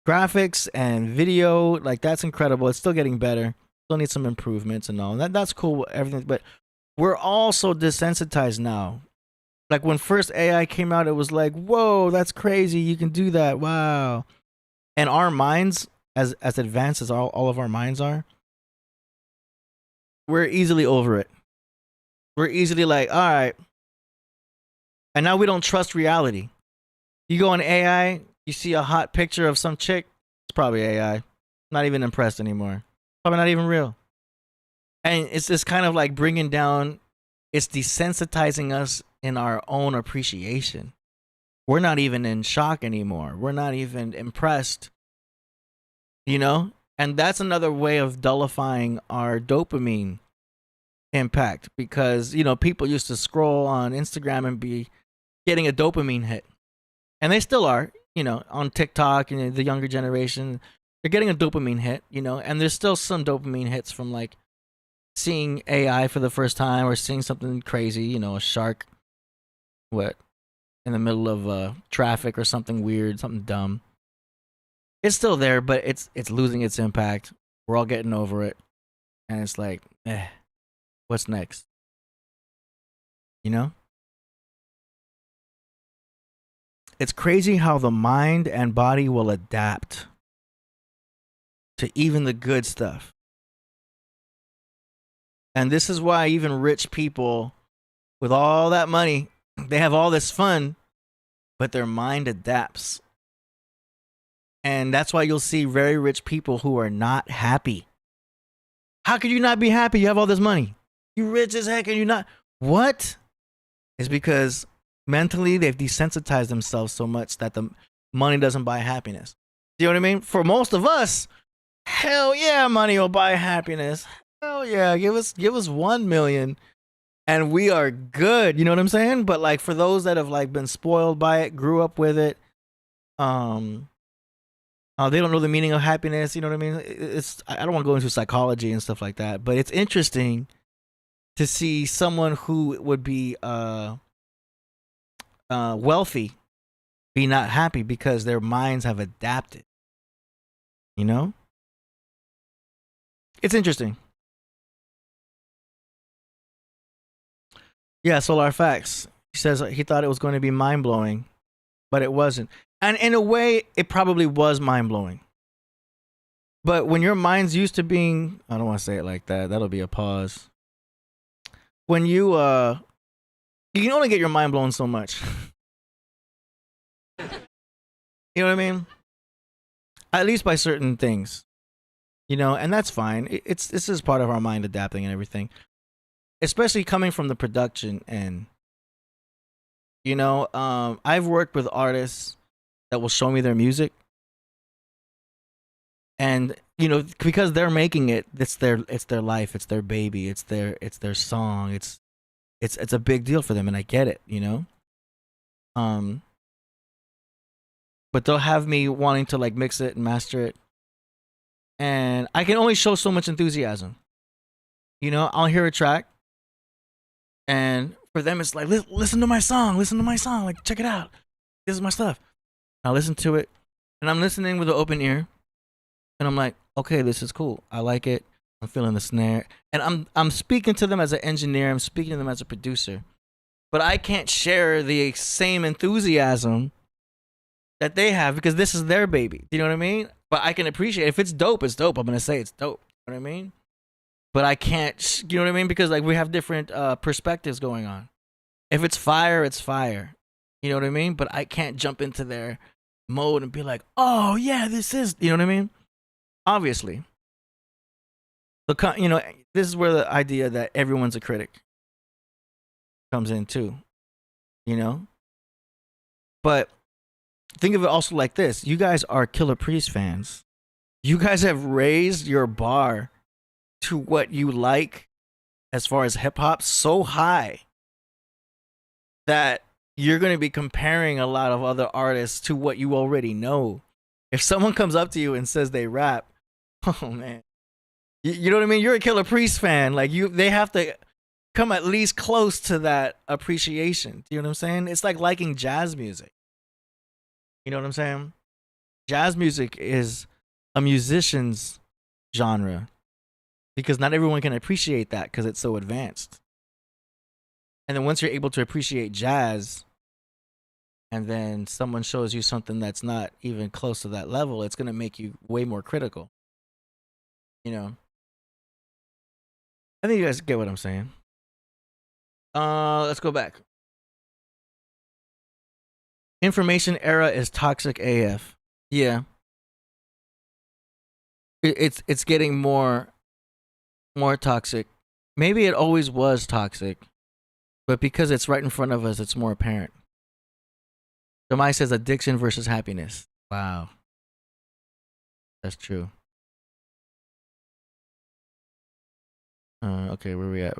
Graphics and video, like that's incredible. It's still getting better. Still need some improvements and all. That's cool, everything, but we're all so desensitized now. Like when first AI came out, it was like, whoa, that's crazy. You can do that. Wow. And our minds, as advanced as all of our minds are, we're easily over it. We're easily like, all right. And now we don't trust reality. You go on AI, you see a hot picture of some chick, it's probably AI. Not even impressed anymore. Probably not even real. And it's just kind of like bringing down, it's desensitizing us in our own appreciation. We're not even in shock anymore. We're not even impressed. You know? And that's another way of dullifying our dopamine impact, because, you know, people used to scroll on Instagram and be getting a dopamine hit. And they still are, you know, on TikTok, and the younger generation, they're getting a dopamine hit, you know, and there's still some dopamine hits from like seeing AI for the first time or seeing something crazy, you know, a shark, in the middle of traffic or something weird, something dumb. It's still there, but it's losing its impact. We're all getting over it. And it's like, what's next? You know? It's crazy how the mind and body will adapt to even the good stuff. And this is why even rich people with all that money, they have all this fun, but their mind adapts. And that's why you'll see very rich people who are not happy. How could you not be happy? You have all this money. You rich as heck and you're not. What? It's because mentally they've desensitized themselves so much that the money doesn't buy happiness. Do you know what I mean? For most of us, hell yeah, money will buy happiness. Hell yeah, give us 1 million and we are good. You know what I'm saying? But like for those that have like been spoiled by it, grew up with it, they don't know the meaning of happiness. You know what I mean? I don't want to go into psychology and stuff like that, but it's interesting to see someone who would be wealthy be not happy because their minds have adapted. You know? It's interesting. Yeah, Solar Facts. He says he thought it was going to be mind-blowing, but it wasn't. And in a way, it probably was mind-blowing. But when your mind's used to being... I don't want to say it like that. That'll be a pause. When you can only get your mind blown so much. You know what I mean? At least by certain things. You know, and that's fine. This is part of our mind adapting and everything. Especially coming from the production end. You know, I've worked with artists that will show me their music. And, you know, because they're making it, it's their life, it's their baby, it's their song, it's a big deal for them, and I get it, you know. But they'll have me wanting to like mix it and master it, and I can only show so much enthusiasm. You know, I'll hear a track, and for them it's like, listen to my song, like check it out, this is my stuff. I'll listen to it, and I'm listening with an open ear, and I'm like, okay, this is cool, I like it. I'm feeling the snare, and I'm speaking to them as an engineer. I'm speaking to them as a producer, but I can't share the same enthusiasm that they have because this is their baby. Do you know what I mean? But I can appreciate if it's dope. It's dope. I'm gonna say it's dope. You know what I mean? But I can't. You know what I mean? Because like we have different perspectives going on. If it's fire, it's fire. You know what I mean? But I can't jump into their mode and be like, oh yeah, this is. You know what I mean? Obviously. You know, this is where the idea that everyone's a critic comes in too, you know? But think of it also like this. You guys are Killah Priest fans. You guys have raised your bar to what you like as far as hip hop so high that you're going to be comparing a lot of other artists to what you already know. If someone comes up to you and says they rap, oh man, you know what I mean? You're a Killah Priest fan. Like they have to come at least close to that appreciation. Do you know what I'm saying? It's like liking jazz music. You know what I'm saying? Jazz music is a musician's genre because not everyone can appreciate that because it's so advanced. And then once you're able to appreciate jazz and then someone shows you something that's not even close to that level, it's going to make you way more critical. You know? I think you guys get what I'm saying. Let's go back. Information era is toxic AF. Yeah. It's getting more toxic. Maybe it always was toxic, but because it's right in front of us, it's more apparent. Somebody says addiction versus happiness. Wow. That's true. Okay, where we at?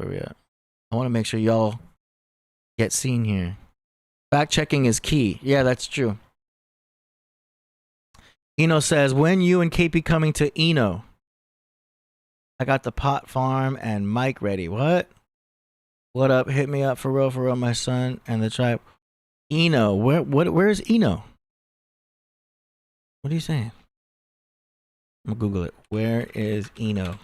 I want to make sure y'all get seen here. Fact checking is key. Yeah, that's true. Eno says, when you and KP coming to Eno? I got the pot farm and mic ready. What up? Hit me up for real, my son and the tribe. Eno, where is Eno? What are you saying? I'm gonna Google it. Where is Eno?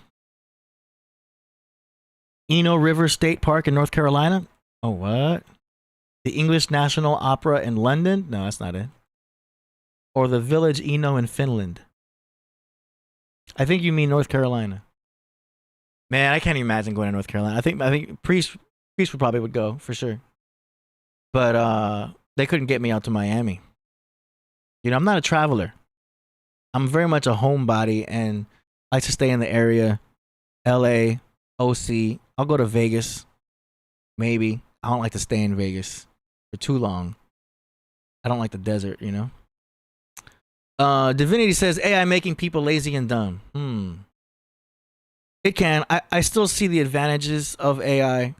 Eno River State Park in North Carolina? Oh, what? The English National Opera in London? No, that's not it. Or the Village Eno in Finland. I think you mean North Carolina. Man, I can't imagine going to North Carolina. I think Priest would go for sure. But they couldn't get me out to Miami. You know, I'm not a traveler. I'm very much a homebody and I like to stay in the area. LA, OC. I'll go to Vegas. Maybe. I don't like to stay in Vegas for too long. I don't like the desert, you know? Divinity says AI making people lazy and dumb. It can. I still see the advantages of AI.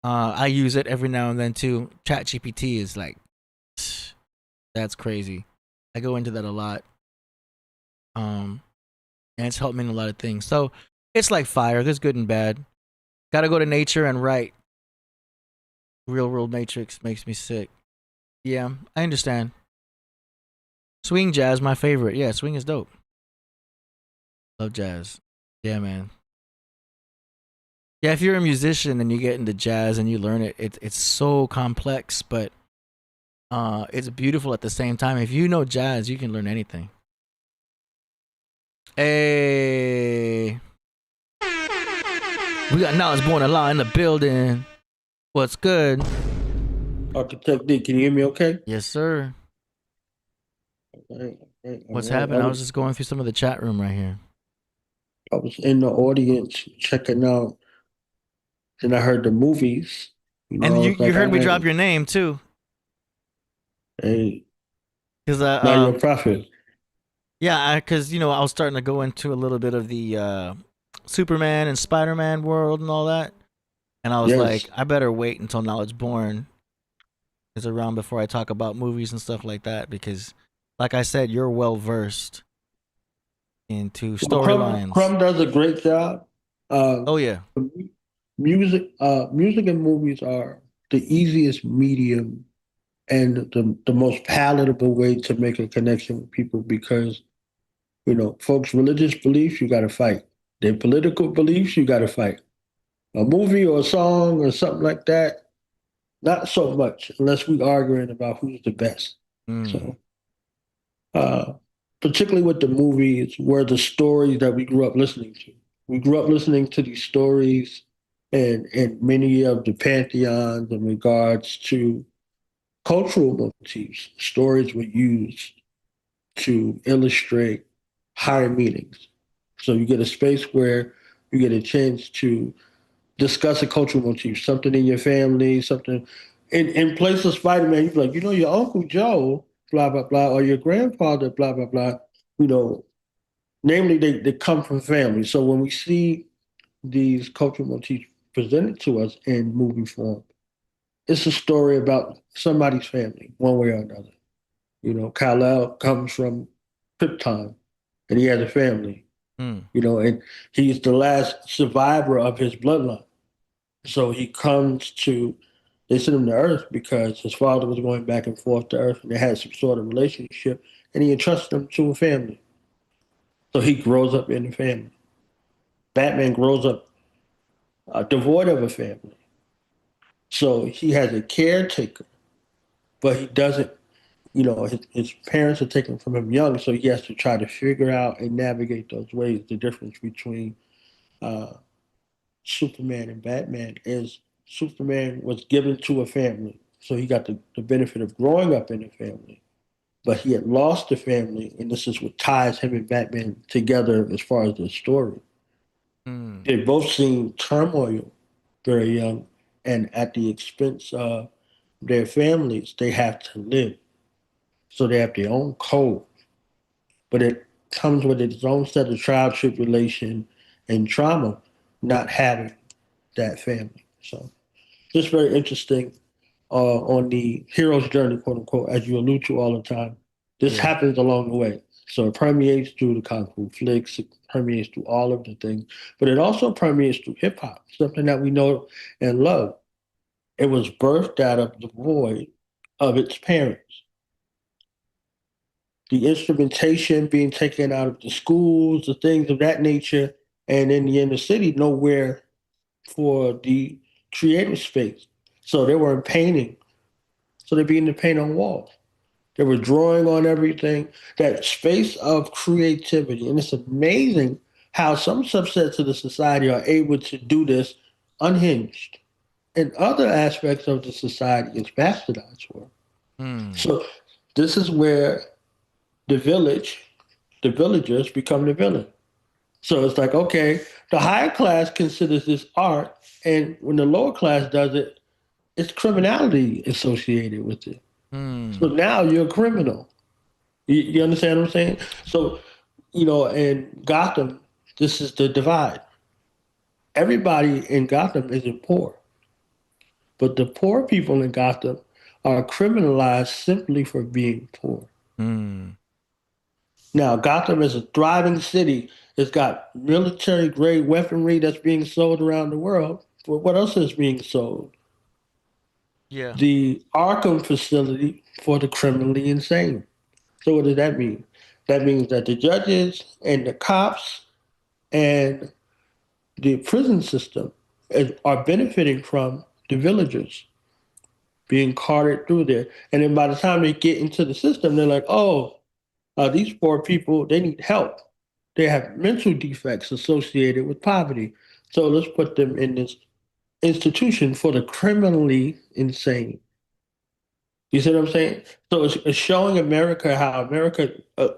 I use it every now and then too. ChatGPT is like, that's crazy. I go into that a lot. And it's helped me in a lot of things. So it's like fire. There's good and bad. Gotta go to nature and write. Real world matrix makes me sick. Yeah, I understand. Swing jazz, my favorite. Yeah, swing is dope. Love jazz. Yeah, man. Yeah, if you're a musician and you get into jazz and you learn it, it's so complex, but it's beautiful at the same time. If you know jazz, you can learn anything. Hey. We got Knowledge Born a Law in the building. What's good? Architect D, can you hear me okay? Yes, sir. Okay. What's happening? I was just going through some of the chat room right here. I was in the audience checking out, and I heard the movies. And you heard me drop your name too. Hey, because now you're a prophet. Yeah, because I was starting to go into a little bit of the Superman and Spider-Man world and all that, and I was like, I better wait until Knowledge Born is around before I talk about movies and stuff like that, because, like I said, you're well versed into storylines. Crumb does a great job. Oh yeah. Music and movies are the easiest medium and the most palatable way to make a connection with people, because folks' religious beliefs, you got to fight. Their political beliefs, you got to fight. A movie or a song or something like that, not so much, unless we're arguing about who's the best. So, particularly with the movies, were the stories that we grew up listening to. We grew up listening to these stories and many of the pantheons in regards to cultural motifs. Stories were used to illustrate higher meanings. So you get a space where you get a chance to discuss a cultural motif, something in your family, something in place of Spider-Man. You're like, your Uncle Joe, blah, blah, blah, or your grandfather, blah, blah, blah. Namely, they come from family. So when we see these cultural motifs presented to us in movie form. It's a story about somebody's family, one way or another. You know, Kal-El comes from Krypton, and he has a family. You know, and he's the last survivor of his bloodline. So he comes to, they sent him to Earth because his father was going back and forth to Earth, and they had some sort of relationship, and he entrusted him to a family. So he grows up in the family. Batman grows up devoid of a family. So he has a caretaker, but he doesn't, you know, his parents are taken from him young, so he has to try to figure out and navigate those ways. The difference between Superman and Batman is Superman was given to a family, so he got the benefit of growing up in a family, but he had lost the family, and this is what ties him and Batman together as far as the story. They've both seen turmoil very young, and at the expense of their families, they have to live. So they have their own code, but it comes with its own set of trial, tribulation, and trauma, not having that family. So just very interesting on the hero's journey, quote unquote, as you allude to all the time. This happens along the way. So it permeates through the kung fu flicks, it permeates through all of the things, but it also permeates through hip hop, something that we know and love. It was birthed out of the void of its parents. The instrumentation being taken out of the schools, the things of that nature, and in the inner city, nowhere for the creative space. So they weren't painting. So they began to paint on walls. They were drawing on everything, that space of creativity. And it's amazing how some subsets of the society are able to do this unhinged. And other aspects of the society, it's bastardized for. So this is where the villagers become the villain. So it's like, okay, the higher class considers this art, and when the lower class does it, it's criminality associated with it. So now you're a criminal. You understand what I'm saying? So, you know, in Gotham, this is the divide. Everybody in Gotham isn't poor, but the poor people in Gotham are criminalized simply for being poor. Now, Gotham is a thriving city. It's got military-grade weaponry that's being sold around the world. But what else is being sold? Yeah. The Arkham facility for the criminally insane. So what does that mean? That means that the judges and the cops and the prison system are benefiting from the villagers being carted through there. And then by the time they get into the system, they're like, oh, these poor people, they need help. They have mental defects associated with poverty. So let's put them in this institution for the criminally insane. You see what I'm saying? So it's showing America how America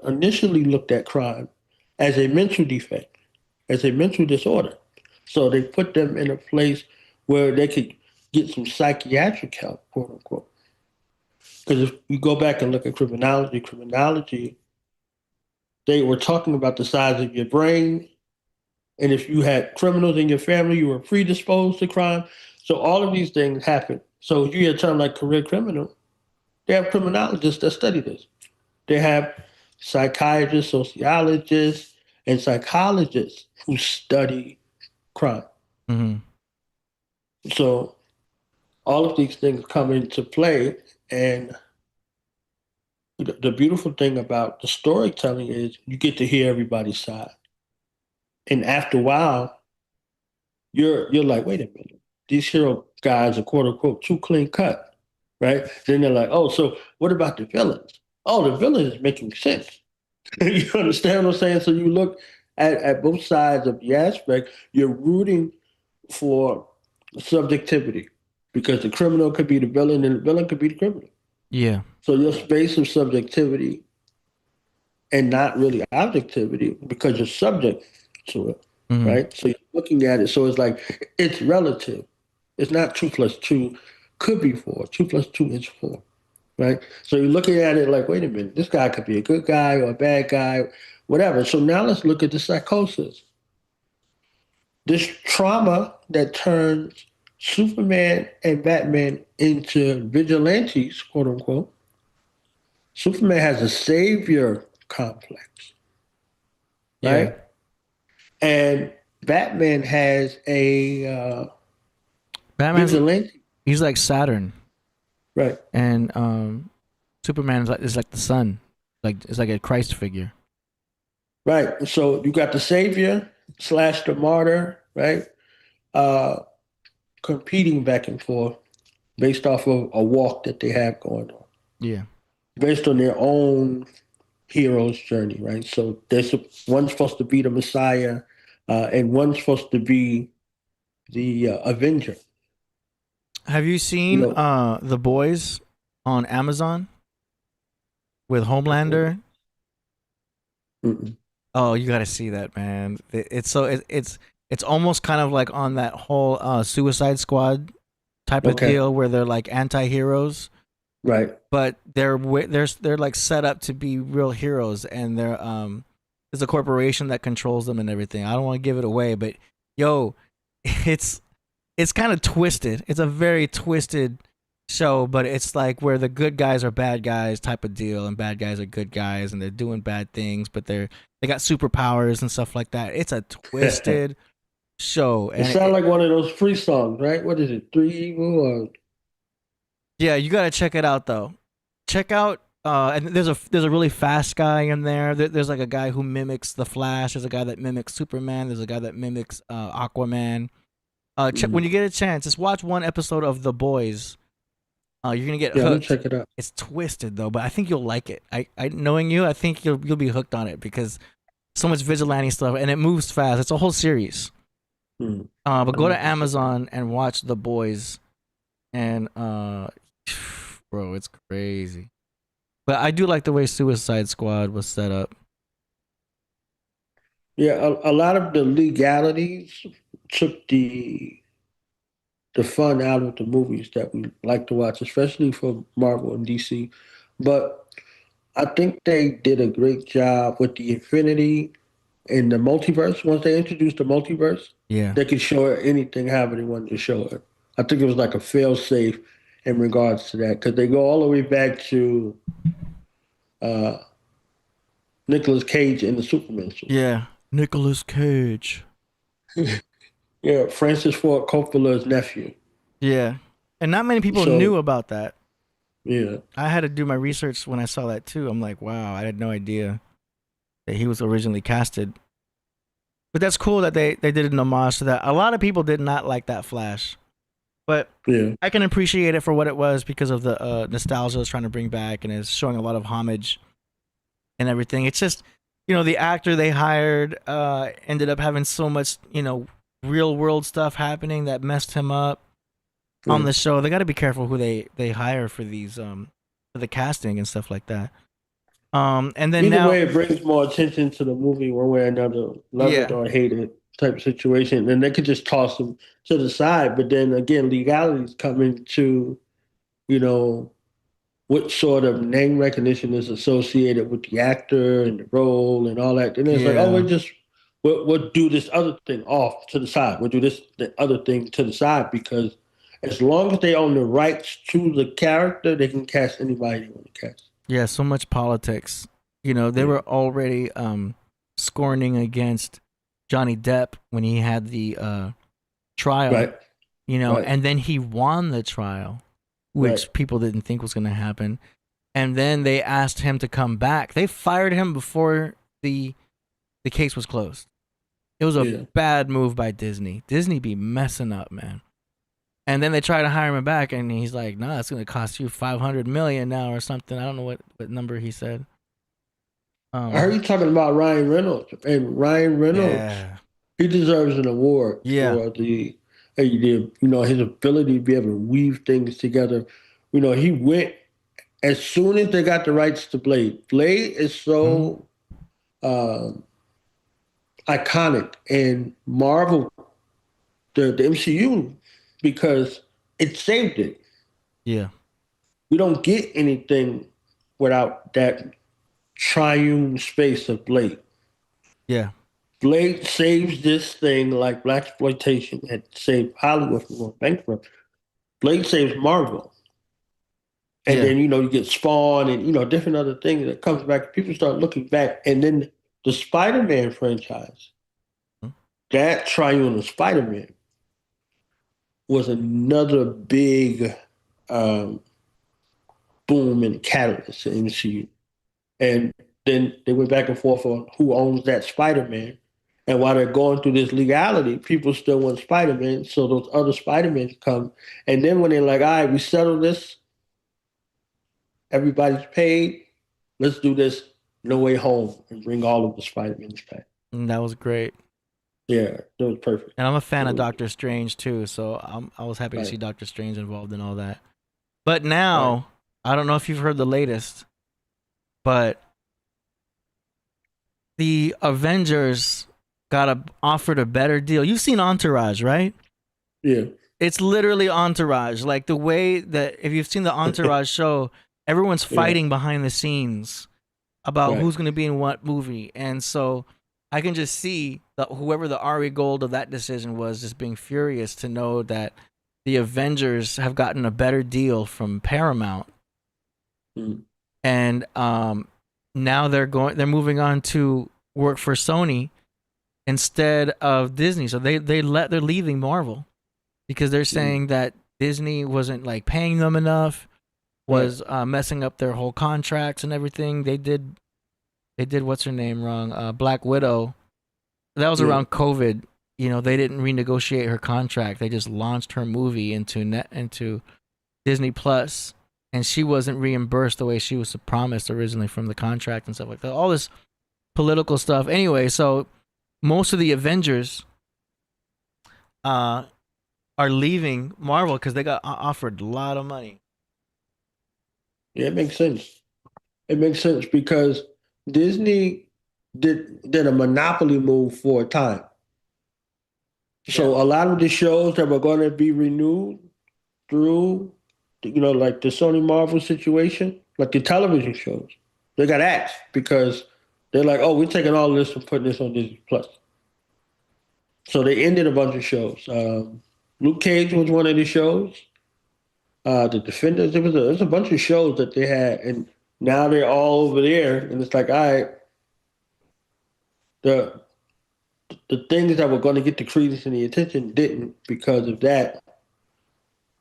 initially looked at crime as a mental defect, as a mental disorder. So they put them in a place where they could get some psychiatric help, quote unquote. Because if you go back and look at criminology, they were talking about the size of your brain. And if you had criminals in your family, you were predisposed to crime. So all of these things happen. So you hear a term like career criminal, they have criminologists that study this. They have psychiatrists, sociologists, and psychologists who study crime. So all of these things come into play. And the beautiful thing about the storytelling is you get to hear everybody's side. And after a while, you're like, wait a minute, these hero guys are quote unquote too clean cut, right? Then they're like, oh, so what about the villains? Oh, the villain is making sense. You understand what I'm saying? So you look at both sides of the aspect, you're rooting for subjectivity because the criminal could be the villain and the villain could be the criminal. Yeah. So your space of subjectivity and not really objectivity because you're subject to it, right? So you're looking at it. So it's like, it's relative. It's not 2 + 2 could be 4. 2 + 2 is 4, right? So you're looking at it like, wait a minute, this guy could be a good guy or a bad guy, whatever. So now let's look at the psychosis. this trauma that turns Superman and Batman into vigilantes, quote unquote. Superman has a savior complex, right? Yeah. And Batman has a Batman's vigilante, he's like Saturn, right? and Superman is like the sun, like it's like a Christ figure. Right. So you got the savior slash the martyr, right? Uh, competing back and forth based off of a walk that they have going on, Yeah. based on their own hero's journey, right? So there's one's supposed to be the Messiah, and one's supposed to be the Avenger. Have you You seen know, The Boys on Amazon with Homelander? mm-mm. Oh, you got to see that, man. It's almost kind of like on that whole Suicide Squad type of Okay, deal where they're like anti-heroes, right. but they're like set up to be real heroes, and there's a corporation that controls them and everything. I don't want to give it away, but yo, it's it's kind of twisted. It's a very twisted show, but it's like where the good guys are bad guys type of deal, and bad guys are good guys, and they're doing bad things, but they got superpowers and stuff like that. It's a twisted show, It and sounds like one of those free songs, right? What is it? Three Evil or yeah, you gotta check it out though. Check out. And there's a really fast guy in there. There's like a guy who mimics the Flash. There's a guy that mimics Superman. There's a guy that mimics Aquaman. When you get a chance, just watch one episode of The Boys. You're gonna get yeah, let me hooked. check it out. It's twisted though, but I think you'll like it. I knowing you, I think you'll be hooked on it because so much vigilante stuff and it moves fast. It's a whole series. Hmm. But go I'm to gonna check it Amazon and watch The Boys, and bro, it's crazy. But I do like the way Suicide Squad was set up. Yeah, a lot of the legalities took the fun out of the movies that we like to watch, especially for Marvel and DC. But I think they did a great job with the Infinity and the multiverse. Once they introduced the multiverse, Yeah. they could show it anything however they wanted to show it. I think it was like a fail safe in regards to that because they go all the way back to uh, Nicolas Cage in the Superman suit. Yeah. Nicolas Cage. Yeah, Francis Ford Coppola's nephew. Yeah. And not many people So knew about that. yeah, I had to do my research when I saw that too. I'm like, wow, I had no idea that he was originally casted. But that's cool that they did an homage to that. A lot of people did not like that Flash. But yeah, I can appreciate it for what it was because of the nostalgia it's trying to bring back and is showing a lot of homage and everything. It's just, the actor they hired ended up having so much, real world stuff happening that messed him up on the show. They got to be careful who they hire for these for the casting and stuff like that. And then either now, way, it brings more attention to the movie one way or another, love it yeah, or hate it type of situation. And they could just toss them to the side. But then again, legalities come into, what sort of name recognition is associated with the actor and the role and all that. And it's like, oh, yeah, we'll do this other thing off to the side. We'll do the other thing to the side because as long as they own the rights to the character, they can cast anybody they want to cast. yeah. So much politics. They were already scorning against Johnny Depp when he had the trial. Right. Right. And then he won the trial, which Right. people didn't think was going to happen. And then they asked him to come back. They fired him before the case was closed. It was a Yeah. bad move by Disney. Disney be messing up, man. And then they try to hire him back, and he's like, "No, it's going to cost you $500 million now or something." I don't know what number he said. I heard you talking about Ryan Reynolds, and Ryan Reynolds, Yeah, he deserves an award yeah, for his ability to be able to weave things together. He went as soon as they got the rights to Blade. Blade is so iconic in Marvel, the MCU, because it saved it. yeah, We don't get anything without that triune space of Blade. yeah. Blade saves this thing like black exploitation had saved Hollywood from going bankrupt. Blade saves Marvel. And Yeah. then, you get Spawn and, different other things that comes back. People start looking back. And then the Spider-Man franchise, that triune of Spider-Man was another big boom and catalyst in the MCU. And then they went back and forth on who owns that Spider-Man. And while they're going through this legality, people still want Spider-Man. So those other Spider-Mans come. And then when they're like, all right, we settled this, everybody's paid, let's do this No Way Home and bring all of the Spider-Mans back. And that was great. Yeah, that was perfect. And I'm a fan of Doctor Strange too, so I was happy to see Doctor Strange involved in all that. But now, I don't know if you've heard the latest, but the Avengers got offered a better deal. You've seen Entourage, right? Yeah. It's literally Entourage. Like the way that, if you've seen the Entourage show, everyone's fighting behind the scenes about who's going to be in what movie. And so I can just see that whoever the Ari Gold of that decision was just being furious to know that the Avengers have gotten a better deal from Paramount. And now they're moving on to work for Sony instead of Disney. So they're leaving Marvel because they're saying that Disney wasn't like paying them enough, was messing up their whole contracts and everything. They did what's her name wrong? Black Widow. That was around COVID. They didn't renegotiate her contract. They just launched her movie into Disney Plus, and she wasn't reimbursed the way she was promised originally from the contract and stuff like that. All this political stuff. Anyway, so most of the Avengers are leaving Marvel because they got offered a lot of money. Yeah, it makes sense. It makes sense because Disney did a monopoly move for a time. So a lot of the shows that were going to be renewed through, like the Sony Marvel situation, like the television shows, they got axed because they're like, oh, we're taking all this and putting this on Disney Plus. So they ended a bunch of shows. Luke Cage was one of the shows. The Defenders, there was a bunch of shows that they had, and now they're all over there, and it's like, all right, the things that were going to get the credence and the attention didn't because of that.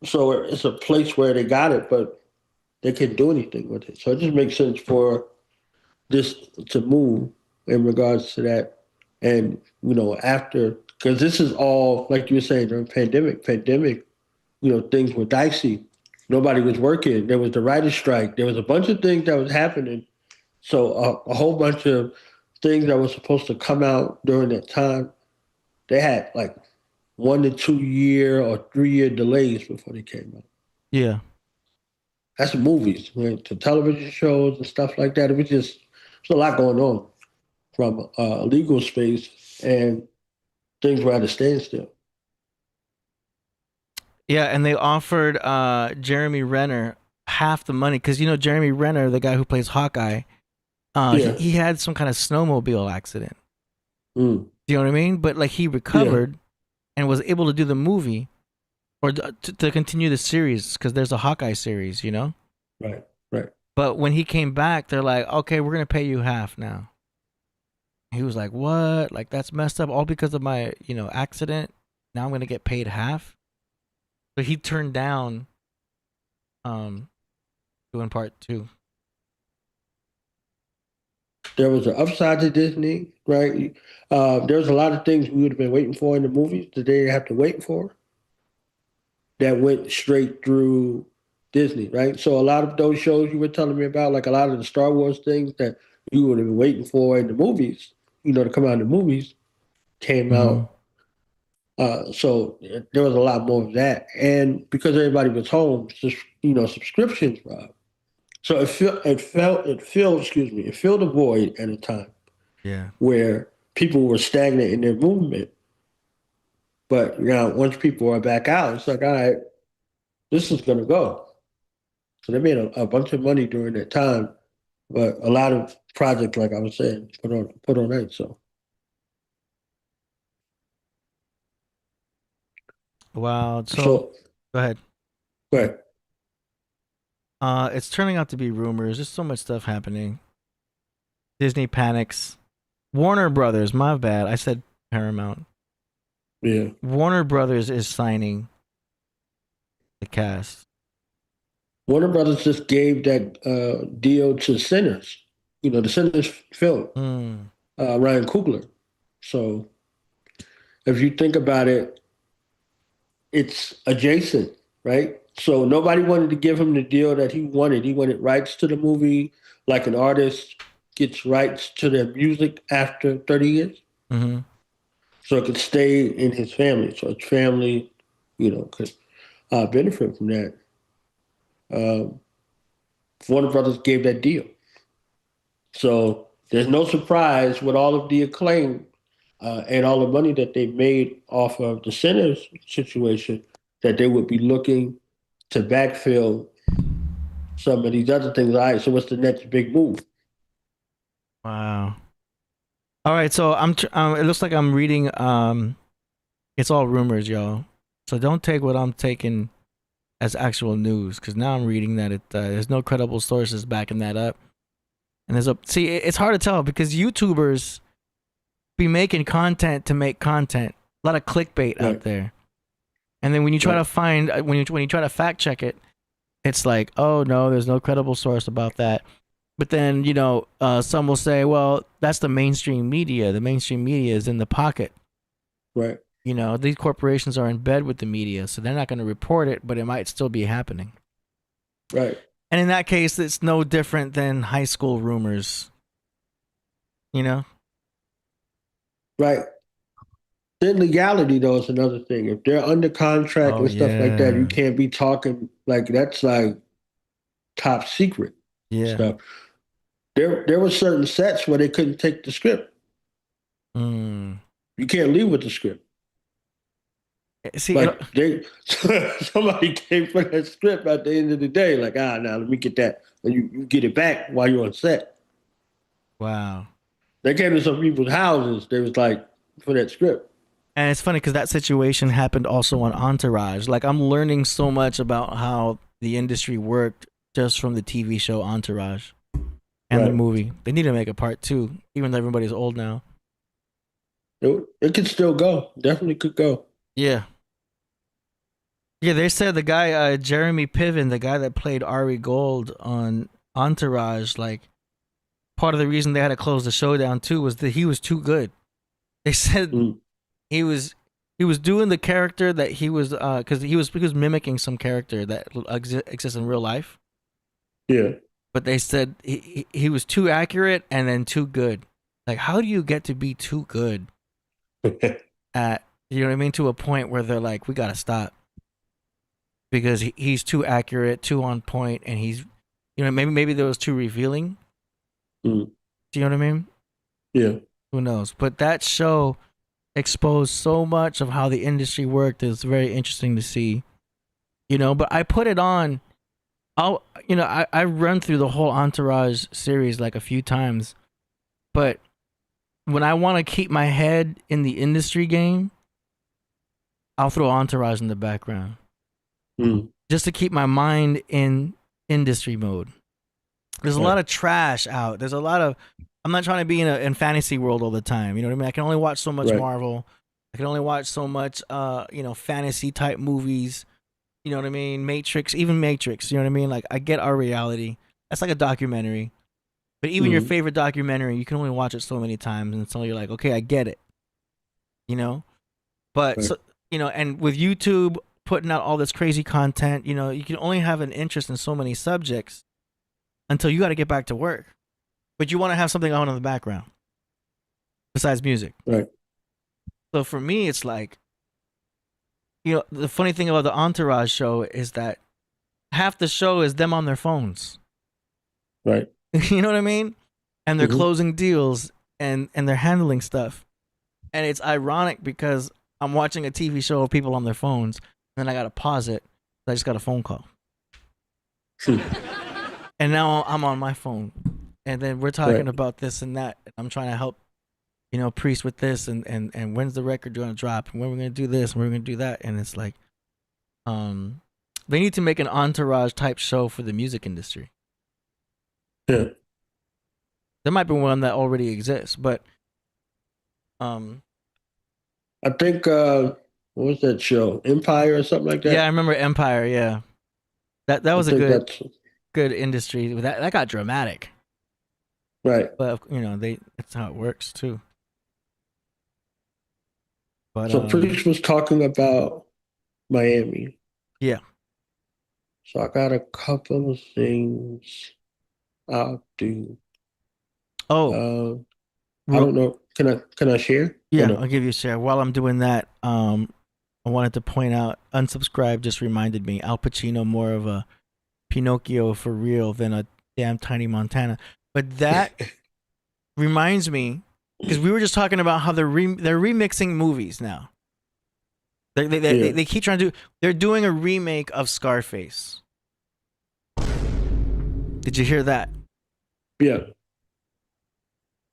So it's a place where they got it, but they couldn't do anything with it. So it just makes sense for this to move in regards to that. And, after, because this is all, like you were saying, during pandemic, things were dicey. Nobody was working. There was the writer's strike. There was a bunch of things that was happening. So a whole bunch of things that were supposed to come out during that time, they had like 1 to 2 year or 3 year delays before they came out. Yeah. That's movies, right? To television shows and stuff like that. There's a lot going on from a legal space, and things were at a standstill. Yeah, and they offered Jeremy Renner half the money because Jeremy Renner, the guy who plays Hawkeye, he had some kind of snowmobile accident. Do you know what I mean? But like he recovered and was able to do the movie or to continue the series because there's a Hawkeye series, Right. But when he came back, they're like, okay, we're gonna pay you half now. He was like, what? Like that's messed up, all because of my accident. Now I'm gonna get paid half. But he turned down doing part 2. There was an upside to Disney, right? There's a lot of things we would have been waiting for in the movies that they didn't have to wait for that went straight through Disney, right? So a lot of those shows you were telling me about, like a lot of the Star Wars things that you would have been waiting for in the movies, to come out in the movies, came out. So there was a lot more of that. And because everybody was home, subscriptions were up. So it filled a void at a time where people were stagnant in their movement. But now once people are back out, it's like, all right, this is going to go. So they made a bunch of money during that time, but a lot of projects, like I was saying, put on ice. So Wow. So Go ahead. go ahead. It's turning out to be rumors. There's so much stuff happening. Disney panics. Warner Brothers, my bad. I said Paramount. Yeah. Warner Brothers is signing the cast. Warner Brothers just gave that deal to Sinners. The Sinners film, Ryan Coogler. So if you think about it, it's adjacent, right? So nobody wanted to give him the deal that he wanted. He wanted rights to the movie, like an artist gets rights to their music after 30 years. Mm-hmm. So it could stay in his family. So his family, could benefit from that. Warner Brothers gave that deal. So there's no surprise with all of the acclaim and all the money that they made off of the Sinners situation that they would be looking to backfill some of these other things. All right, so what's the next big move? Wow. All right, so it looks like I'm reading. It's all rumors, y'all. So don't take what I'm taking as actual news, because now I'm reading that there's no credible sources backing that up. And it's hard to tell because YouTubers be making content to make content. A lot of clickbait out there. And then when you try to find when you try to fact check it, it's like, oh no, there's no credible source about that. But then some will say, well, that's the mainstream media. The mainstream media is in the pocket. Right. These corporations are in bed with the media, so they're not going to report it, but it might still be happening. Right. And in that case, it's no different than high school rumors. Right. Then legality, though, is another thing. If they're under contract and stuff like that, you can't be talking that's like top secret stuff. There were certain sets where they couldn't take the script. You can't leave with the script. See, somebody came for that script at the end of the day, like, now let me get that, and you get it back while you're on set. Wow. They came to some people's houses. They was like, for that script. And it's funny because that situation happened also on Entourage. Like, I'm learning so much about how the industry worked just from the TV show Entourage and the movie. They need to make a part 2, even though everybody's old now. It could still go. Definitely could go. Yeah. Yeah, they said the guy, Jeremy Piven, the guy that played Ari Gold on Entourage, like, part of the reason they had to close the show down too was that he was too good. They said he was doing the character that he was, because he was mimicking some character that exists in real life. Yeah. But they said he was too accurate and then too good. Like, how do you get to be too good at, you know what I mean, to a point where they're like, we gotta stop because he's too accurate, too on point, and he's, maybe that was too revealing. Do you know what I mean? Yeah. Who knows? But that show exposed so much of how the industry worked. It's very interesting to see. But I put it on. I run through the whole Entourage series like a few times, but when I want to keep my head in the industry game, I'll throw Entourage in the background just to keep my mind in industry mode. There's a lot of trash out. There's a lot of. I'm not trying to be in fantasy world all the time. You know what I mean? I can only watch so much Marvel. I can only watch so much, fantasy type movies. You know what I mean? Matrix, even Matrix. You know what I mean? Like, I get our reality. That's like a documentary. But even your favorite documentary, you can only watch it so many times until you're like, okay, I get it. But so, and with YouTube putting out all this crazy content, you can only have an interest in so many subjects until you got to get back to work. But you want to have something on in the background besides music. Right. So for me, it's like, the funny thing about the Entourage show is that half the show is them on their phones. Right. You know what I mean? And they're closing deals and they're handling stuff. And it's ironic because I'm watching a TV show of people on their phones, and then I got to pause it. I just got a phone call. And now I'm on my phone. And then we're talking about this and that. I'm trying to help, Priest with this and when's the record going to drop and when we're going to do this and when we're going to do that. And it's like, They need to make an entourage type show for the music industry. Yeah. There might be one that already exists, but I think what was that show? Empire or something like that? yeah, I remember Empire. Yeah, that was I a think good that's good industry. That got dramatic, right. but that's how it works too. But So Priest was talking about Miami. yeah. So I got a couple of things I'll do. Oh, I don't know. Can I share? Or yeah, no? I'll give you a share. While I'm doing that, I wanted to point out, unsubscribe just reminded me, Al Pacino more of a Pinocchio for real than a damn Tiny Montana. But that reminds me, because we were just talking about how they're remixing movies now. They keep trying to do. They're doing a remake of Scarface. Did you hear that? Yeah.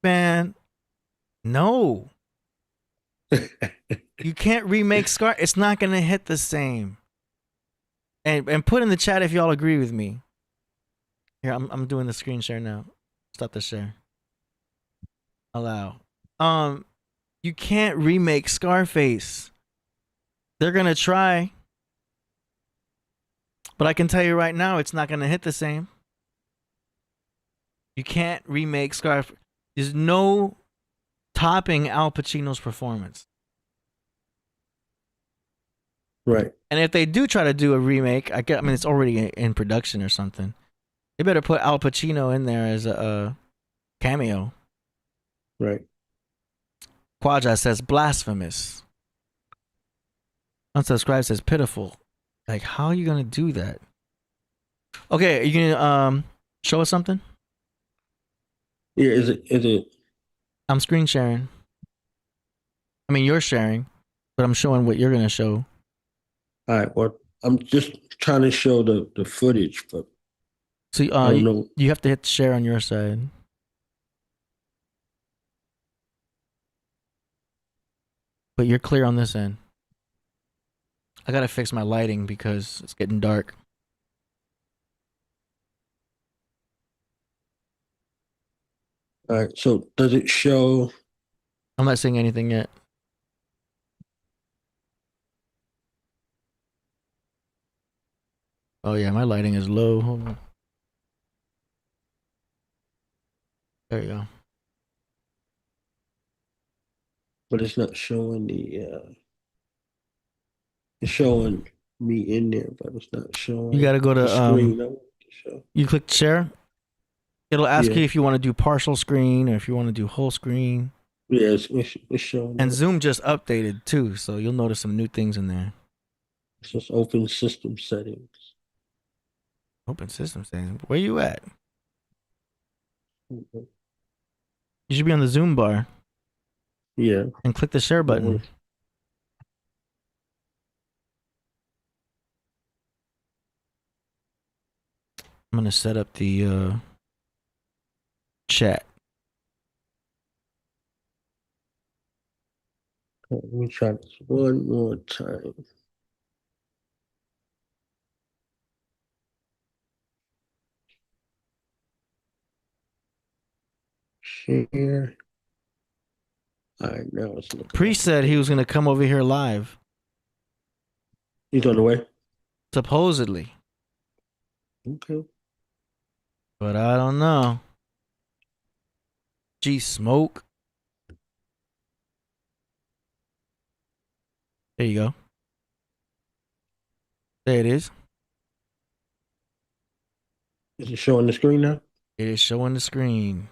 Man, no. You can't remake Scar. It's not gonna hit the same. And put in the chat if y'all agree with me. Here, I'm doing the screen share now. Stop the share. Allow. You can't remake Scarface. They're gonna try, but I can tell you right now, it's not gonna hit the same. You can't remake Scarface. There's no topping Al Pacino's performance. Right. And if they do try to do a remake, I mean, it's already in production or something. They better put Al Pacino in there as a cameo. Right. Quadra says blasphemous. Unsubscribe says pitiful. Like, how are you gonna do that? Okay, are you gonna show us something? Yeah. Is it? I'm screen sharing. I mean, you're sharing, but I'm showing what you're gonna show. All right. Well, I'm just trying to show the footage, but So I don't know. you have to hit share on your side. But you're clear on this end. I gotta fix my lighting because it's getting dark. All right. So does it show? I'm not seeing anything yet. Oh yeah, my lighting is low. Hold on. There you go. But it's not showing the. It's showing me in there, but it's not showing. You gotta go to the screen. I want to show. You click share. It'll ask Yeah. you if you want to do partial screen or if you want to do whole screen. Yeah, it's showing. And that. Zoom just updated too, so you'll notice some new things in there. It's just open system settings. Open system settings. Where you at? Mhm. You should be on the Zoom bar Yeah. and click the share button. I'm gonna set up the chat. Let me try this one more time. Share. All right, now it's looking. Priest said he was gonna come over here live. He's on the way. Supposedly. Okay. But I don't know. G Smoke. There you go. There it is. Is it showing the screen now? It is showing the screen.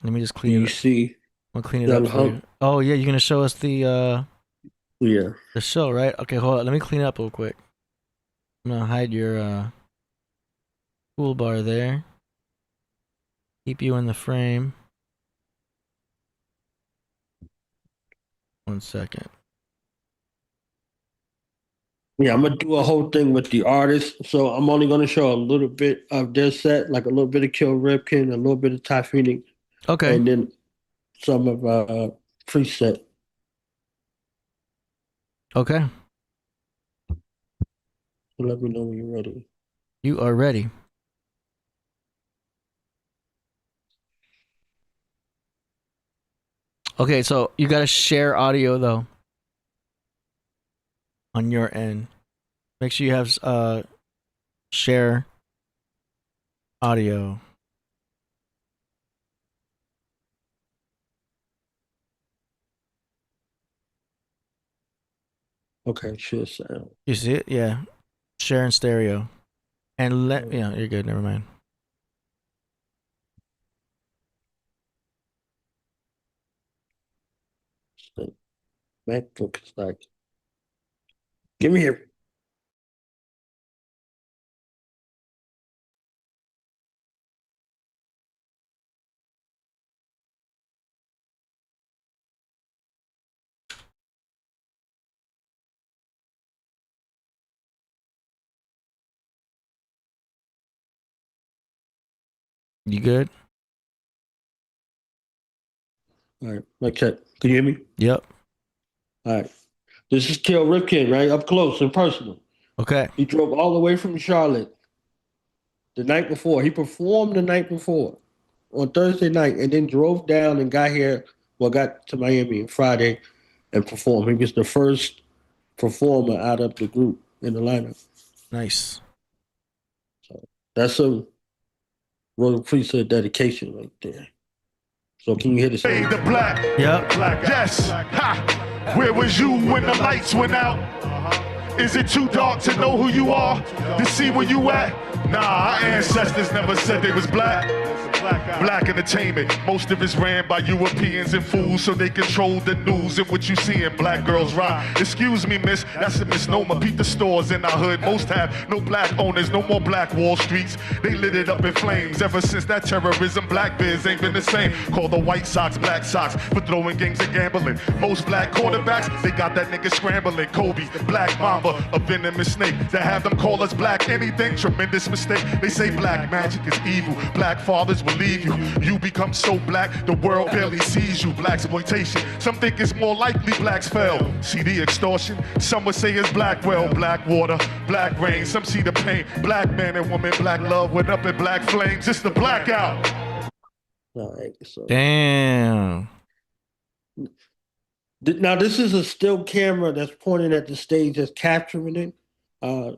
Let me just Do clean you it up. see? I'm gonna clean it Yeah, up for you. Oh yeah, you're gonna show us the Yeah. show, right? Okay, hold on. Let me clean it up real quick. I'm gonna hide your toolbar there. Keep you in the frame. 1 second. Yeah, I'm gonna do a whole thing with the artist. So I'm only gonna show a little bit of their set, like a little bit of Kill Ripken, a little bit of Ty Phoenix, Okay. and then some of preset. Okay. Let me know when you're ready. You are ready. Okay, so you gotta share audio though. On your end. Make sure you have share audio. Okay, sure sound. You see it? Yeah. Share in stereo. And you're good, never mind. The MacBook is like, give me here. You good? All right, mic check. Can you hear me? Yep. All right. This is Kel Ripken, right? Up close and personal. Okay. He drove all the way from Charlotte the night before. He performed the night before on Thursday night and then drove down and got to Miami on Friday and performed. He was the first performer out of the group in the lineup. Nice. So that's a Royal Priesthood dedication right there. So can you hear the Fade song? the black. Yep. Yes. Ha. Where was you when the lights went out? Is it too dark to know who you are? To see where you at? Nah, our ancestors never said they was black. Black entertainment, most of it's ran by Europeans and fools, so they control the news and what you see in black girls rock. Excuse me, miss, that's a misnomer. Peep the stores in our hood, most have no black owners, no more black Wall Streets. They lit it up in flames. Ever since that terrorism, black biz ain't been the same. Call the White Sox black socks for throwing games and gambling. Most black quarterbacks, they got that nigga scrambling. Kobe, Black Mamba, a venomous snake. To have them call us black anything, tremendous mistake. They say black magic is evil. Black fathers will leave you. You become so black, the world barely sees you. Black exploitation, some think it's more likely blacks fell. See the extortion, some would say it's black well, black water, black rain. Some see the pain, black man and woman, black love went up in black flames. It's the blackout. All right, so. Damn. Now this is a still camera that's pointing at the stage that's capturing it. The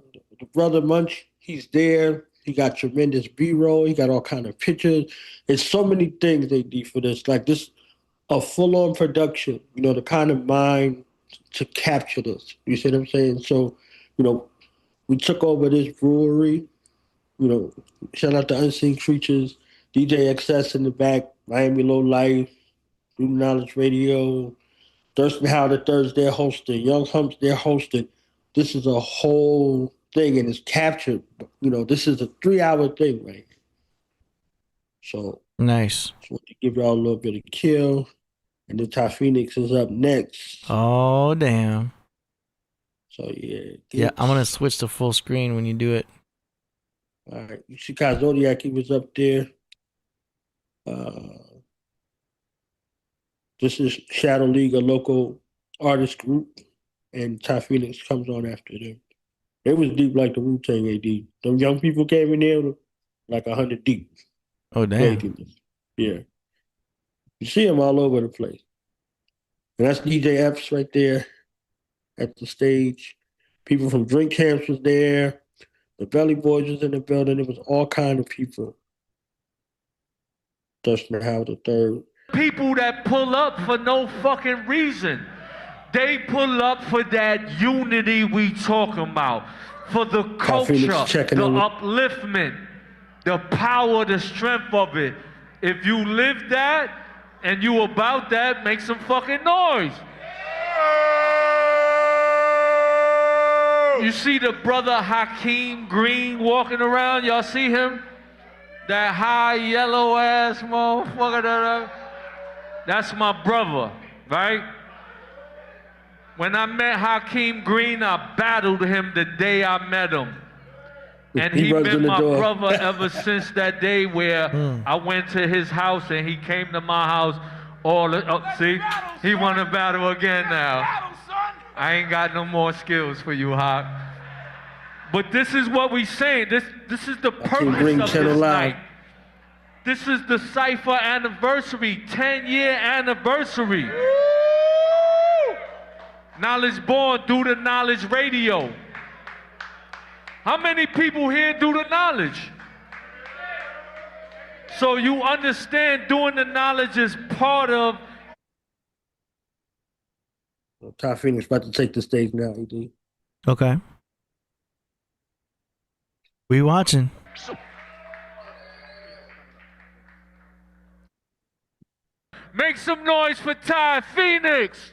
brother Munch, he's there. He got tremendous B-roll. He got all kind of pictures. There's so many things they do for this. Like this, a full-on production. You know, the kind of mind to capture this. You see what I'm saying? So, you know, we took over this brewery. You know, shout out to Unseen Creatures, DJ XS in the back, Miami Low Life, New Knowledge Radio, Thurston Howard III, they're hosting. Young Humps, they're hosting. This is a whole thing, and it's captured. You know, this is a 3-hour thing, right? So Nice. just want to give y'all a little bit of kill, and then Ty Phoenix is up next. Oh damn. So yeah. Yeah, I'm gonna switch to full screen when you do it. All right, you see, Kai Zodiac, he was up there. This is Shadow League, a local artist group, and Ty Phoenix comes on after them. It was deep like the Wu-Tang AD. Them young people came in there like 100 deep. Oh damn. Yeah. You see them all over the place. And that's DJ Epps right there at the stage. People from Drink Camps was there. The Belly Boys was in the building. It was all kind of people. Dustin Howard III. People that pull up for no fucking reason. They pull up for that unity we talking about, for the culture, the upliftment, the power, the strength of it. If you live that and you about that, make some fucking noise. You see the brother Hakeem Green walking around? Y'all see him? That high yellow ass motherfucker. That's my brother, right? When I met Hakeem Green, I battled him the day I met him. And he been my brother ever since that day where I went to his house and he came to my house. See, he want to battle again now. I ain't got no more skills for you, Hawk. But this is what we saying. This is the purpose of Channel this Live. night. This is the Cypher anniversary, 10-year anniversary. Woo! Knowledge born through the Knowledge Radio. How many people here do the knowledge? So you understand doing the knowledge is part of. Ty Phoenix about to take the stage now, ED. Okay. We watching. Make some noise for Ty Phoenix.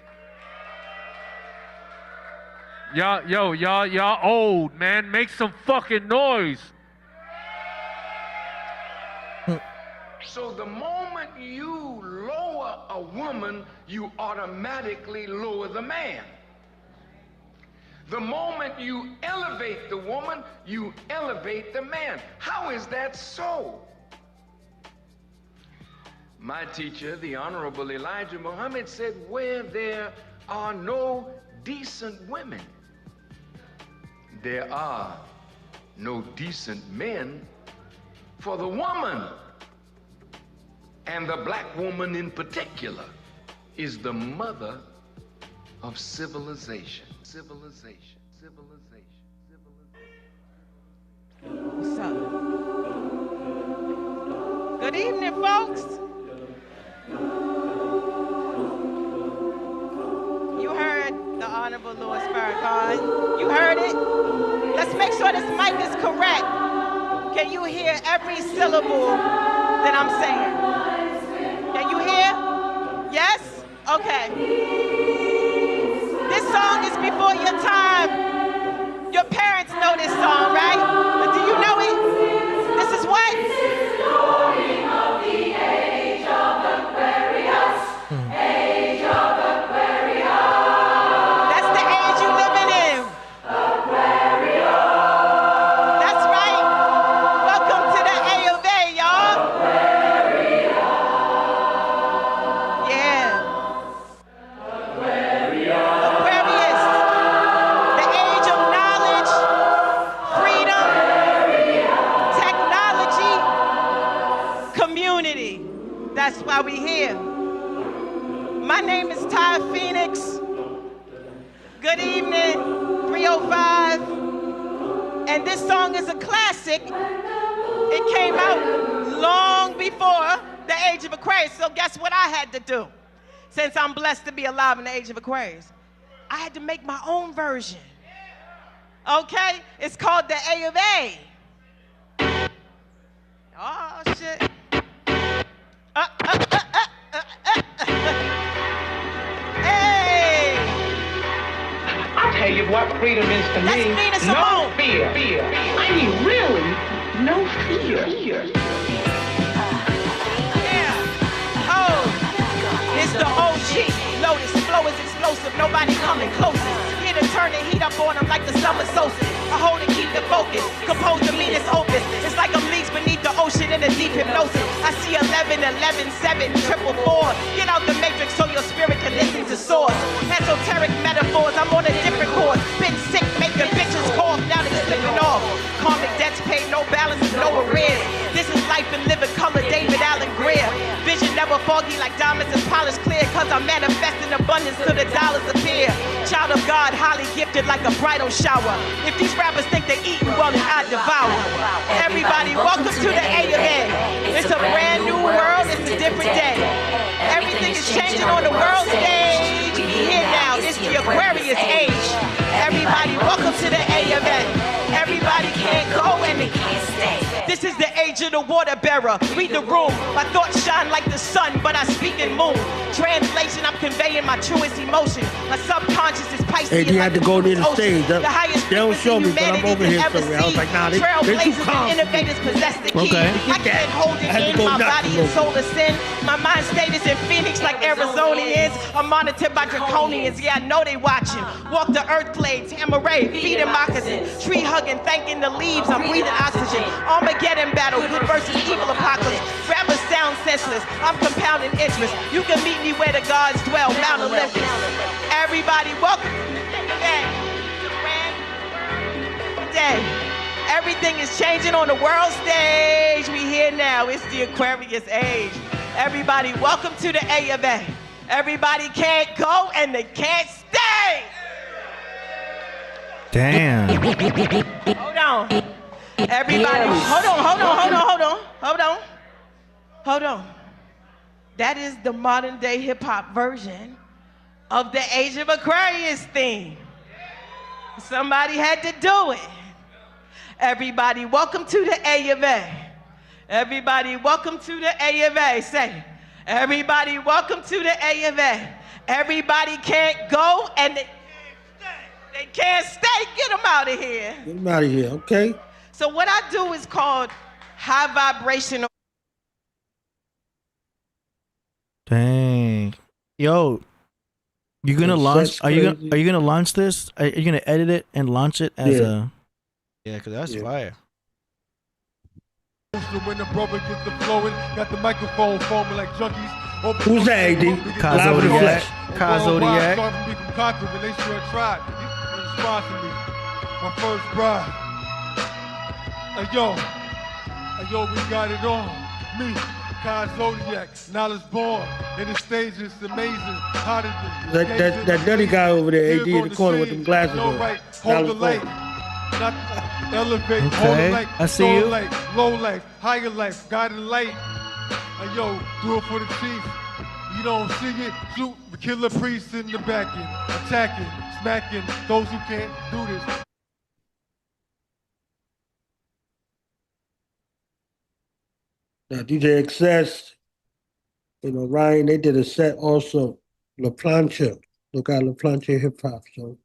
Y'all old, man. Make some fucking noise. So the moment you lower a woman, you automatically lower the man. The moment you elevate the woman, you elevate the man. How is that so? My teacher, the Honorable Elijah Muhammad, said, where there are no decent women, there are no decent men for the woman. And the black woman in particular is the mother of civilization. Civilization. What's up? Good evening, folks. You heard the Honorable Louis Farrakhan. You heard it. Let's make sure this mic is correct. Can you hear every syllable that I'm saying? Can you hear? Yes? Okay. This song is before your time. Your parents know this song, right? But do you know it? This is what? Story of the age of Aquarius. Age of Aquarius. That's the age you living in. Aquarius. That's right. Welcome to the A of A, y'all. Aquarius. Yeah. Aquarius. The age of knowledge, freedom, technology, community. That's why we here. My name is Ty Phoenix. Good evening, 305. And this song is a classic. It came out long before the age of Aquarius. So guess what I had to do? Since I'm blessed to be alive in the age of Aquarius, I had to make my own version. Okay? It's called the A of A. Oh, shit. Hey! I'll tell you what freedom is to That's me. Nina No Simone. fear. I mean, really, no fear. Yeah. Oh, it's the OG. Lotus flow is explosive. Nobody coming closest. Here to turn the heat up on them like the summer solstice. I hold and keep the focus. Compose the meanest opus. It's like I'm leagues beneath the ocean in a deep hypnosis. I see 11, 11, 7, 444. Get out the matrix so your spirit can listen to source. Esoteric metaphors. I'm on a different course. Been sick, making bitches cough. Now they slipping off. Karmic debts paid, no balances, no arrears. This is life in living color, David Allen Greer. Vision never foggy like diamonds and polished clear. Cause I manifest in abundance till the dollars appear. Child of God, highly gifted like a bridal shower. If these rappers think they eat well, then I devour. Everybody, welcome to the A of A. It's a brand new world, it's a different day. Everything is changing on the world stage. Here now, it's the Aquarius age. Everybody, welcome to the A of A. Everybody can't go and they can't stay. This is the age of the water bearer. Read the room. My thoughts shine like the sun, but I speak in moon. Translation, I'm conveying my truest emotion. My subconscious is Pisces. Hey, you had to go near the stage. The highest They don't show me, but I'm over here ever somewhere. I was see. like, nah, they too Trailblazers calm. and innovators possess the key. Okay. I can't hold it I had to in. go My nuts body a and little soul is sin. My mind state is in Phoenix like Arizonians. I'm monitored by draconians. Yeah, I know they watching. Walk the earth blades, hammer ray, feeding moccasin. Tree hugging, thanking the leaves. I'm breathing oxygen. Armageddon battle, good versus evil apocalypse. Rappers sound senseless. I'm compounding interest. You can meet me where the gods dwell, Mount Olympus. Everybody, welcome to the day. Hey, everything is changing on the world stage. We here now. It's the Aquarius age. Everybody, welcome to the A of A. Everybody can't go and they can't stay. Damn. Hold on. Everybody, hold on. That is the modern day hip hop version of the Age of Aquarius theme. Somebody had to do it. Everybody, welcome to the A of A. Everybody, welcome to the A of A. Say, everybody, welcome to the A of A. Everybody can't go and they can't stay. Get them out of here. Get them out of here, okay? So what I do is called high vibrational. Dang. Yo, you gonna launch? Are you gonna launch this? Are you gonna edit it and launch it as a? Yeah, cause that's fire. When the brother gets the flowing, got the microphone foaming like junkies. Who's that, AD? Zodiac. Zodiac. They sure tried. Respond to me. My first bride. Hey yo, we got it on. Me, Zodiac, knowledge born. In the stage, it's amazing. Hotter than that dirty guy over there, AD, in the corner with them glasses on. Right, hold the light. Not elevate, okay. hold the light. I see you. Light, low life, higher life, guiding light. Hey yo, do it for the chief. You don't see it, shoot the Killah Priest in the back end, attacking, smacking those who can't do this. Now, DJ Excess, Ryan, they did a set also. La Plancha. Look out, La Plancha hip hop. So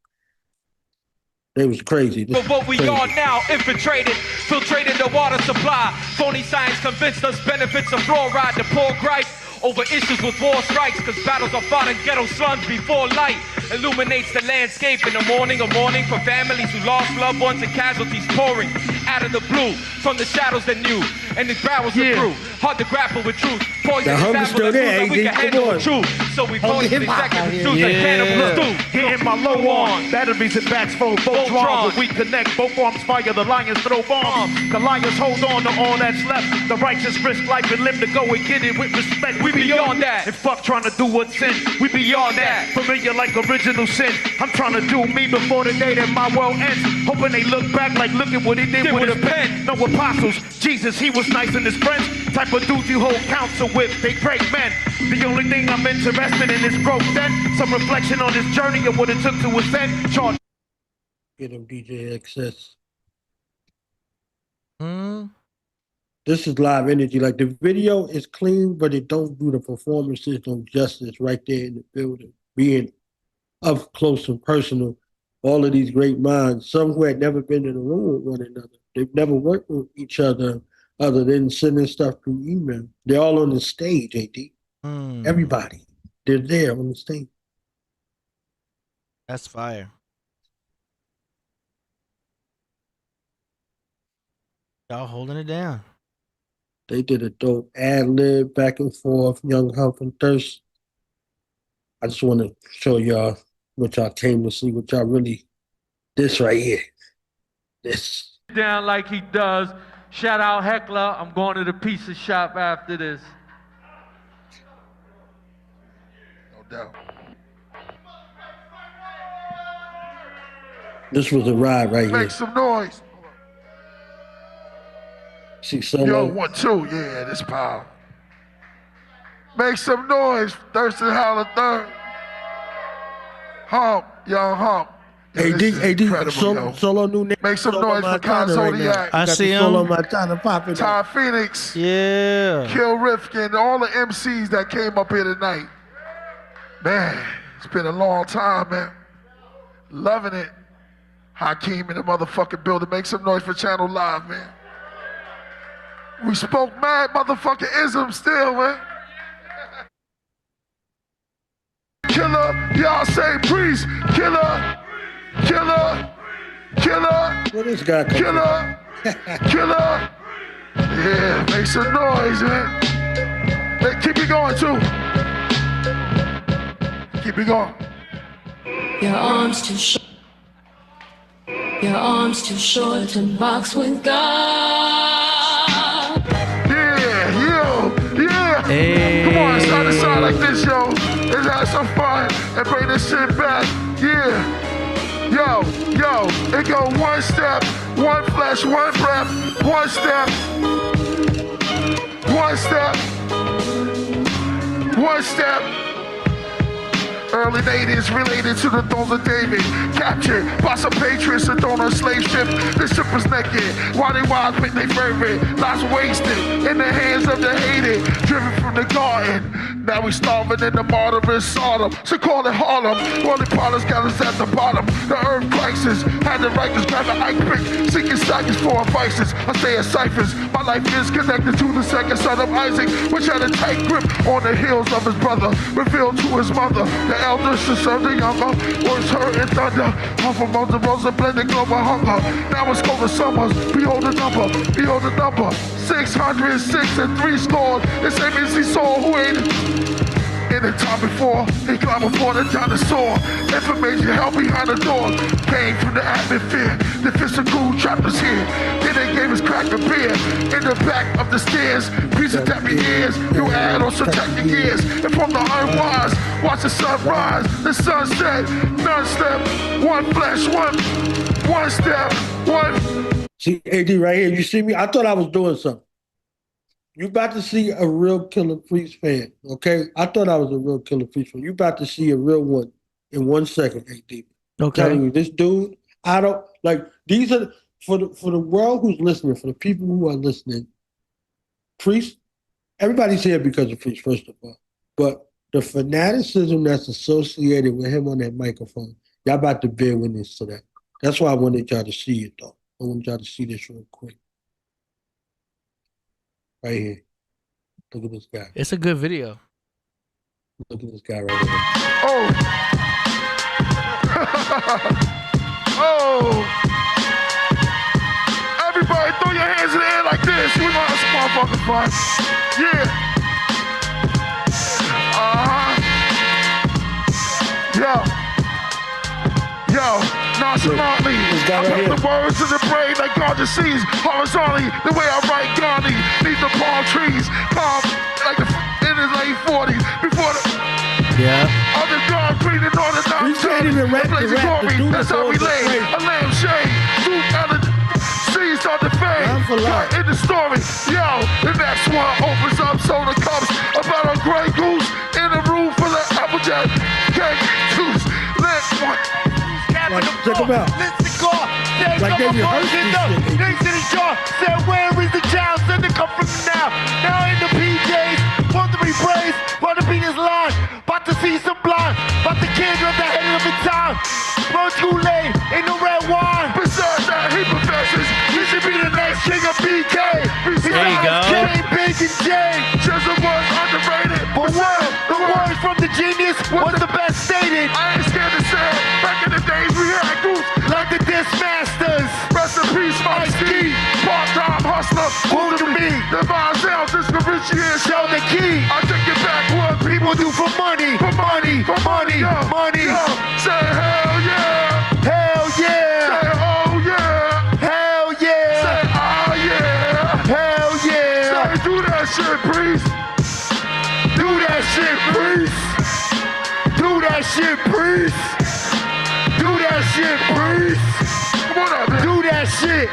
they was crazy. But what we are now, infiltrated, filtrated the water supply. Phony science convinced us benefits of fluoride. The poor gripe over issues with war strikes, cause battles are fought in ghetto slums before light illuminates the landscape in the morning. A mourning for families who lost loved ones and casualties pouring out of the blue from the shadows that knew. And the barrels are through, hard to grapple with truth. Poison is apple that we can handle the truth. So we poison executive truth like cannibals do. Hitting my low on, batteries and backs full, both drawn. When we connect, both arms fire, the lions throw bombs. The lions hold on to all that's left. The righteous risk life and limb to go and get it with respect. We beyond that. And fuck trying to do what's in. We beyond that. Familiar like original sin. I'm trying to do me before the day that my world ends. Hoping they look back like look at what he did with his pen. No apostles. Jesus, he was nice and his friends. Type of dudes you hold counsel with. They great men. The only thing I'm interested in is growth then. Some reflection on this journey of what it took to ascend. Charge. Get him, DJ Excess. This is live energy. Like the video is clean, but it don't do the performances no justice right there in the building. Being up close and personal. All of these great minds, some who had never been in a room with one another. They've never worked with each other than sending stuff through email. They're all on the stage, AD. Everybody. They're there on the stage. That's fire. Y'all holding it down. They did a dope ad-lib back and forth, Young Hump and Thirst. I just want to show y'all what y'all came to see, what y'all really, this right here. This. Down like he does. Shout out Heckler. I'm going to the pizza shop after this. No doubt. This was a ride right here. Make some noise. See, Solo. Yo, 1, 2, yeah, this power. Make some noise, Thurston Howler third. Hump, Young Hump. AD, solo new name. Make some noise for Zodiac. I see him. Solo Montana popping. Ty Phoenix. Yeah. Kill Rifkin, all the MCs that came up here tonight. Man, it's been a long time, man. Loving it. Hakeem in the motherfucking building. Make some noise for Channel Live, man. We spoke mad motherfucking ism still, man. Killah, y'all say Priest. Killah, Killah, Killah. Where this guy come Killah, Killah. Yeah, make some noise, man. Hey, keep it going, too. Keep it going. Your arms too short. Your arms too short to box with God. Yeah, yeah. Hey. Come on, side to side like this, yo. Let's have some fun and bring this shit back. Yeah. Yo, it go one step, one flesh, one breath, one step, one step, one step. Early 80s related to the throne of David. Captured by some patriots and thrown on a slave ship. The ship was naked. While they wild pick they fervent. Lives wasted in the hands of the hated. Driven from the garden. Now we starving in the martyrs Sodom. So call it Harlem. Rolling pilots got us at the bottom. The earth crisis. Had the righteous grab an ike pick. Seeking seconds for vices. I stay in ciphers. My life is connected to the second son of Isaac, which had a tight grip on the heels of his brother. Revealed to his mother. The elders to serve the younger, words heard in thunder. Half among the rose and blended global hunger. Now it's cold summers. Behold the number. 606 and 3 scored. The same as he saw who ain't in the time before. He climbed aboard a dinosaur. Information held behind the door. Came from the atmosphere. The physical trapped us here. Then they gave us crack a beer. In the back of the stairs. Please attack me ears. You add or subtract the years. And from the unwise, watch the sun rise. The sun set. None step. One flesh. One step. One. See, AD right here. You see me? I thought I was doing something. You about to see a real Killah Priest fan, okay? I thought I was a real Killah Priest fan. You about to see a real one in 1 second, AD. Okay. I'm telling you, this dude, I don't, like, these are, for the world who's listening, for the people who are listening, Priest, everybody's here because of Priest, first of all. But the fanaticism that's associated with him on that microphone, y'all about to bear witness to that. That's why I wanted y'all to see it, though. I wanted y'all to see this real quick. Right here. Look at this guy. It's a good video. Look at this guy right here. Oh. Oh. Everybody throw your hands in the air like this. We gonna have some motherfucking fun. Yeah. Yo, nonchalantly, I put the words in the brain like God just sees. Horizontally, the way I write Gandhi, neath the palm trees, calm like in his late 40s, before the other God breathing on the We can't even rap the rap. That's how we lay. A lamb shade, Luke Ellen, seized on the fame. In the story, yo, the next one opens up soda cups about a gray goose in a room full of applejack cake juice. Let one. Check him out. Listen, God, say Like they come rehearsed in this the shit. things in the jar. Said, where is the child? Send it come from now. Now in the PJs, want to be brave, want to beat his line. About to see some blind, about to kid of the head of the time. Run too late, in the red wine. Besides that, he professes he should be the next king of BK. There you go. King, Big and J. Just was underrated. But what? The words from the genius was the best stated. I ain't scared to say it. Back in the days we had goose like the Dismasters. Rest in peace, my ski. Part-time hustler. Who to me? Divine sounds, this Caribbean Show the key. I take it back what People do for money. For money. For money. Yo, Money. yo, say hell yeah. Hell yeah. Say oh yeah. Hell yeah. Say oh yeah. Hell yeah. Say do that shit, priest. Do that shit, priest. Do that shit, priest. Do that shit, priest. Come on up, man. Do that shit.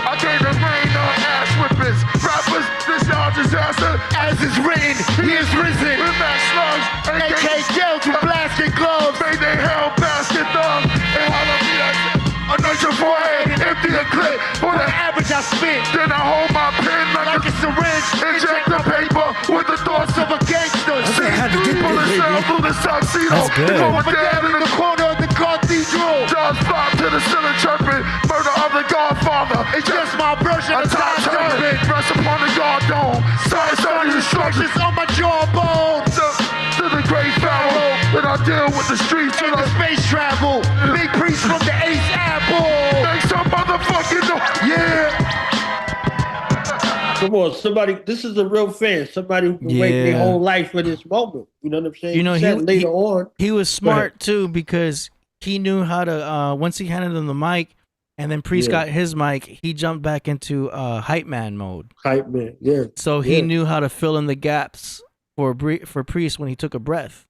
I came to rain on ass whippers. Rappers, this y'all disaster. As is written, he is risen. With that slugs, AK gels with blasted gloves. Made they hell basket thugs. And holla me that shit. Anoint your forehead, empty a clip. For For the the average I spit. then I hold my pen Like like a syringe. inject the paper with the thoughts of of a gangster. See, pull the cell through the tuxedo. That's good. Going Over down there in the corner of the cathedral. Just fly to the ceiling chirping. Murder of the Godfather. It's just my version a of time time turpin. Rest upon the guard dome. Science study instructions. Instructions on my jawbone. To the great pharaoh. Then I deal with the streets. And the space travel. Big priest from the Ace Apple. Make some motherfucking noise. Yeah. Come on, somebody. This is a real fan. Somebody who can wait their Yeah. whole life for this moment. You know what I'm saying? You know, said later on. he was smart too because he knew how to. Once he handed him the mic, and then Priest got his mic, he jumped back into hype man mode. Hype man, yeah. So he knew how to fill in the gaps for Priest when he took a breath.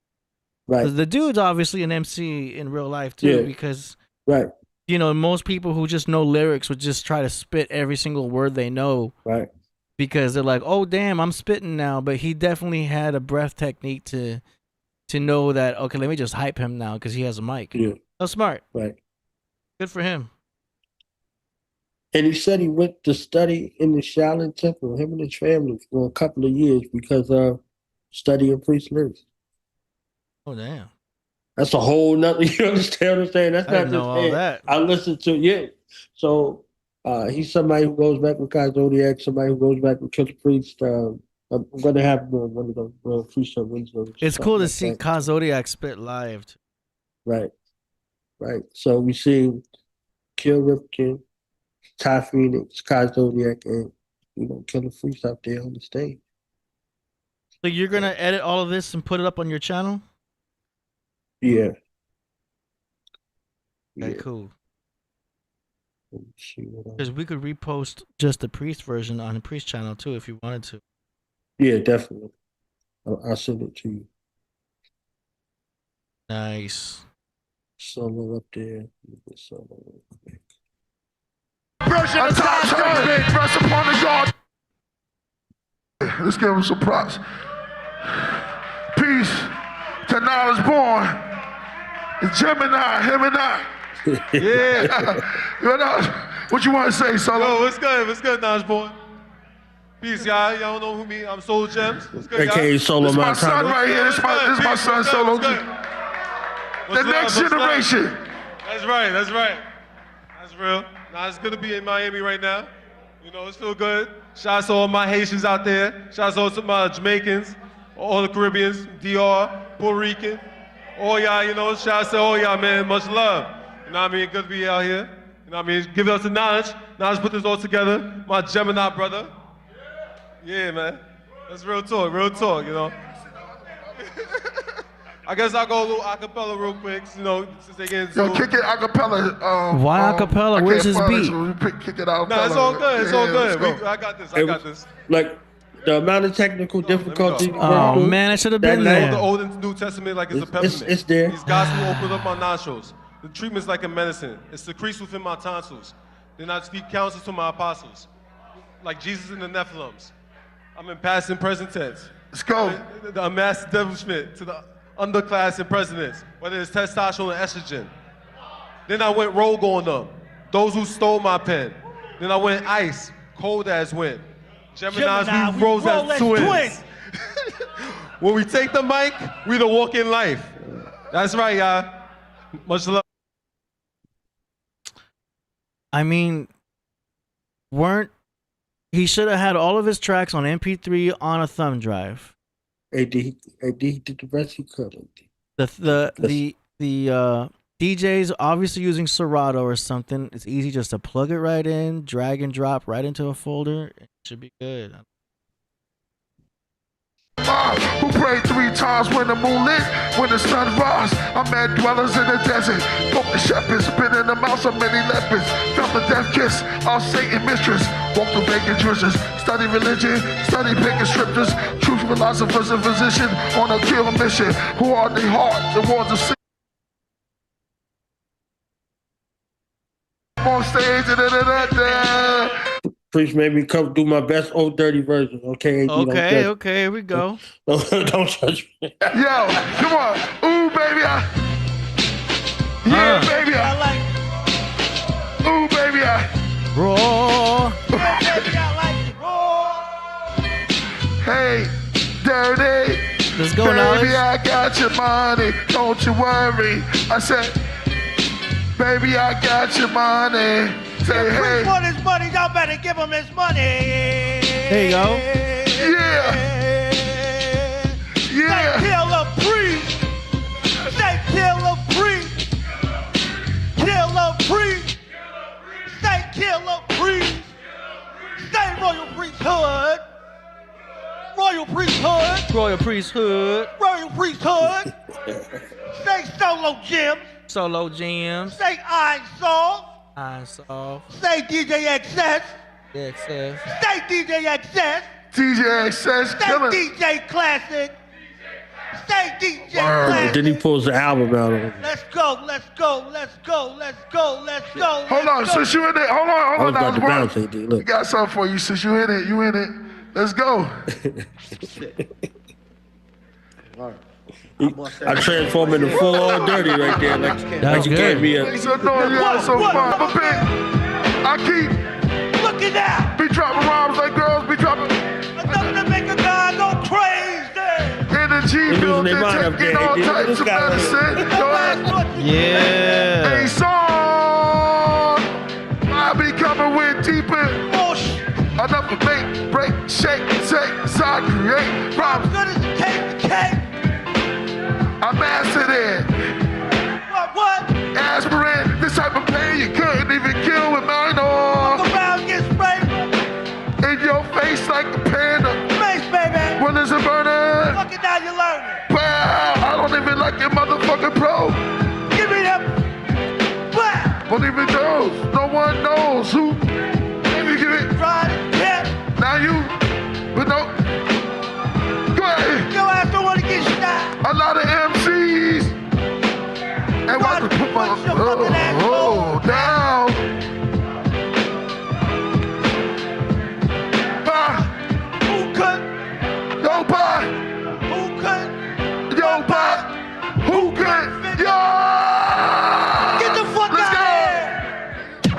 Right. The dude's obviously an MC in real life too, because you know, most people who just know lyrics would just try to spit every single word they know. Right. Because they're like, oh damn, I'm spitting now. But he definitely had a breath technique to know that, okay, let me just hype him now because he has a mic. Yeah. That's smart. Right. Good for him. And he said he went to study in the Shaolin Temple, him and his family, for a couple of years because of studying Priest lyrics. Oh damn. That's a whole nother, you understand what I'm saying? That's I not didn't know just all that. I listened to, So he's somebody who goes back with Zodiac, somebody who goes back with Killah Priest. I'm going to have him on one of those freestyle Wednesdays. It's cool to see Zodiac spit live. Right. Right. So we see Kill Ripken, Ty Phoenix, Zodiac, and Killah Priest out there on the stage. So you're gonna edit all of this and put it up on your channel? Yeah. Okay, cool. Because we could repost just the Priest version on the Priest channel too if you wanted to. Yeah, definitely. I'll send it to you. Nice. Solo up there. Solo. Version of time press upon the God. Let's give him some props. Peace to knowledge born. It's Gemini, him and I. Yeah. What you want to say, Solo? Yo, what's good? What's good, knowledge born? Peace, y'all. Y'all don't know who me? I'm Soul Gems. What's good, y'all? AKA Solo This my Montana. son right here. This my son, Solo. The next generation. That's right. That's right. That's real. Nah, it's good to be in Miami right now. You know, it's feel good. Shout out to all my Haitians out there. Shout out to my Jamaicans, all the Caribbeans, DR, Puerto Rican, all y'all, shout out to all y'all, man. Much love. You know what I mean? Good to be out here. You know what I mean? Give it up to Naj. Naj put this all together. My Gemini brother. Yeah, man. That's real talk, I guess I'll go a little acapella real quick, since they get into Yo, kick it acapella. Why acapella? Where's his beat? Kick it out. No, it's all good. It's all good. I got this. Like the amount of technical difficulty. Oh man, I should have been there. The Old and New Testament like it's a peppermint. It's there. These gospel open up my nostrils. The treatment's like a medicine. It secretes within my tonsils. Then I speak counsel to my apostles, like Jesus in the Nephilims. I'm in past and present tense. Let's go. The amassed devilment to the underclass and presidents, whether it's testosterone or estrogen. Then I went rogue on them, those who stole my pen. Then I went ice, cold as wind. Geminis, we rose as twins. When we take the mic, we the walk in life. That's right, y'all. Much love. I mean, he should have had all of his tracks on MP3 on a thumb drive. He did the best he could. The DJ's obviously using Serato or something. It's easy just to plug it right in, drag and drop right into a folder. It should be good. Who prayed 3 times when the moon lit, when the sun rise. I met dwellers in the desert, spoke the shepherds, been in the mouths of many leopards, felt the death kiss of Satan mistress, walked the vacant churches, study religion, study pagan scriptures, truth philosophers and physicians on a kill mission, who are the heart, the ones of sin. On stage, Priest made me come do my best old dirty version. Okay. Okay. Here we go. Don't judge me. Yo, come on. Ooh, baby. Yeah, baby. I like Ooh, baby. Raw. Yeah, baby, I like it. Raw. Hey, dirty. Let's go, baby, Knowledge. I got your money. Don't you worry. I said, baby, I got your money. Say, If hey. Priest want his money, y'all better give him his money. There you go. Yeah. Yeah. Say Killah Priest. Say Killah Priest. Killah Priest. Say Killah Priest. Say Royal Priesthood. Royal Priesthood. Royal Priesthood. Royal Priesthood. Say Solo Gems. Solo GMs. Say I Soul. I saw. Say DJ XS. XS. Say DJ XS. DJ XS, Say killing. DJ Classic. Say DJ And Classic. then he pulls the album out of it. Let's go, let's go, let's go, let's go, let's go. Hold on, since you in it, hold I on, was hold about on. to bounce, AD. We Look. got something for you since you in it, you in it. Let's go. I transform into full on dirty right there. Like you gave me a. Make some noise, yeah, so fun. But big, I keep Look at that. be dropping rhymes like girls be dropping. Enough to make a guy go crazy. Energy, They losing their mind up taking there, all AD. Look at types this of guy right medicine. Go ahead. Yeah. A song. I be coming with deeper. Enough to make, break, shake, take, side, create. Rhymes good as a cake to cake. I mastered it. What? Aspirin, this type of pain you couldn't even kill with mine on. Walk around, get sprayed. In your face like a panda. Face, baby. When there's a burner. Look at that, you learning. Wow, I don't even like your motherfucking pro. Give me that. Wow. Won't even knows. No one knows who. Maybe give it. Right, yeah. Now you, but no. Go ahead. Your ass don't want to get shot. A lot of MCs. And watch me put my down. Who could? Yo, bye. Who could? Yo, bye. Who could? Yo! Get the fuck Let's out go.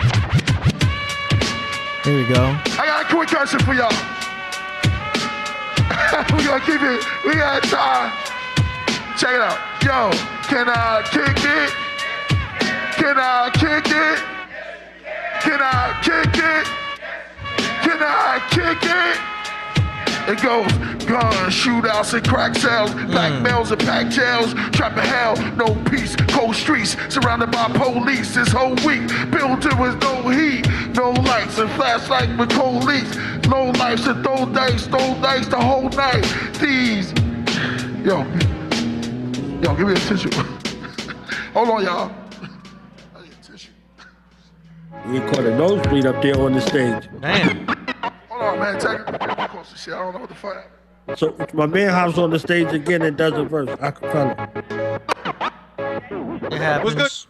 Here we go. I got a quick question for y'all. We gonna keep it. We got time. Check it out. Yo, can I kick it? Can I kick it? Can I kick it? Can I kick it? It goes guns, shootouts, and crack sales, black males and pack jails, trapping hell, no peace, cold streets, surrounded by police. This whole week, building with no heat, no lights and flashlight with cold leaks, no lights and throw dice the whole night. These, yo, give me a tissue. Hold on, y'all. I need a tissue. You caught a nosebleed up there on the stage. Damn. Hold on, man. Check it. Close to shit. I don't know what the fuck happened. So my man hops on the stage again and does a verse. Acapella. It happens. What's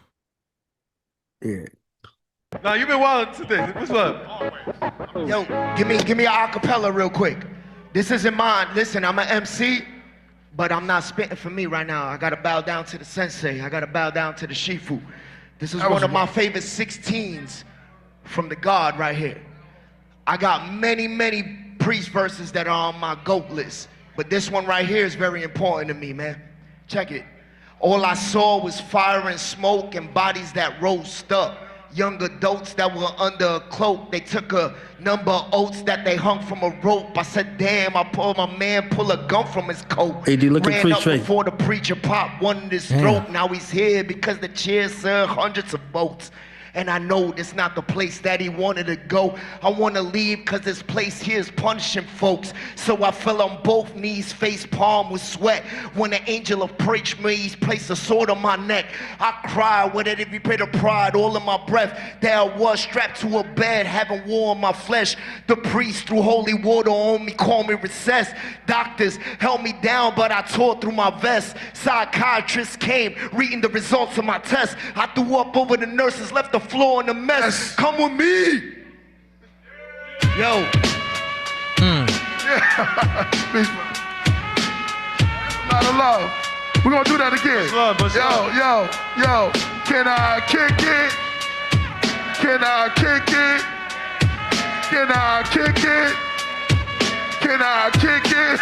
Yeah. Nah, you been wilding today. What's up? Yo, give me an acapella real quick. This isn't mine. Listen, I'm an MC, but I'm not spitting for me right now. I gotta bow down to the sensei. I gotta bow down to the Shifu. This is one of my favorite 16s from the God right here. I got many priest verses that are on my GOAT list, but this one right here is very important to me, man. Check it. All I saw was fire and smoke and bodies that roast up. Young adults that were under a cloak. They took a number of oaths that they hung from a rope. I said, damn, I pulled my man pull a gun from his coat. AD, look at Ran Priest up straight. before the preacher popped one in his throat. Now he's here because the cheers served hundreds of votes. And I know it's not the place that he wanted to go. I want to leave because this place here is punishing folks. So I fell on both knees, face palm with sweat. When the angel approached me, he placed a sword on my neck. I cried with it every bit of pride, all in my breath. There I was strapped to a bed, having war on my flesh. The priest threw holy water on me, called me recess. Doctors held me down, but I tore through my vest. Psychiatrists came, reading the results of my test. I threw up over the nurses, left the floor in a mess. Come with me. Yo. Peace, man. A lot of love. We're gonna do that again. Yo. Can I kick it? Can I kick it? Can I kick it? Can I kick it?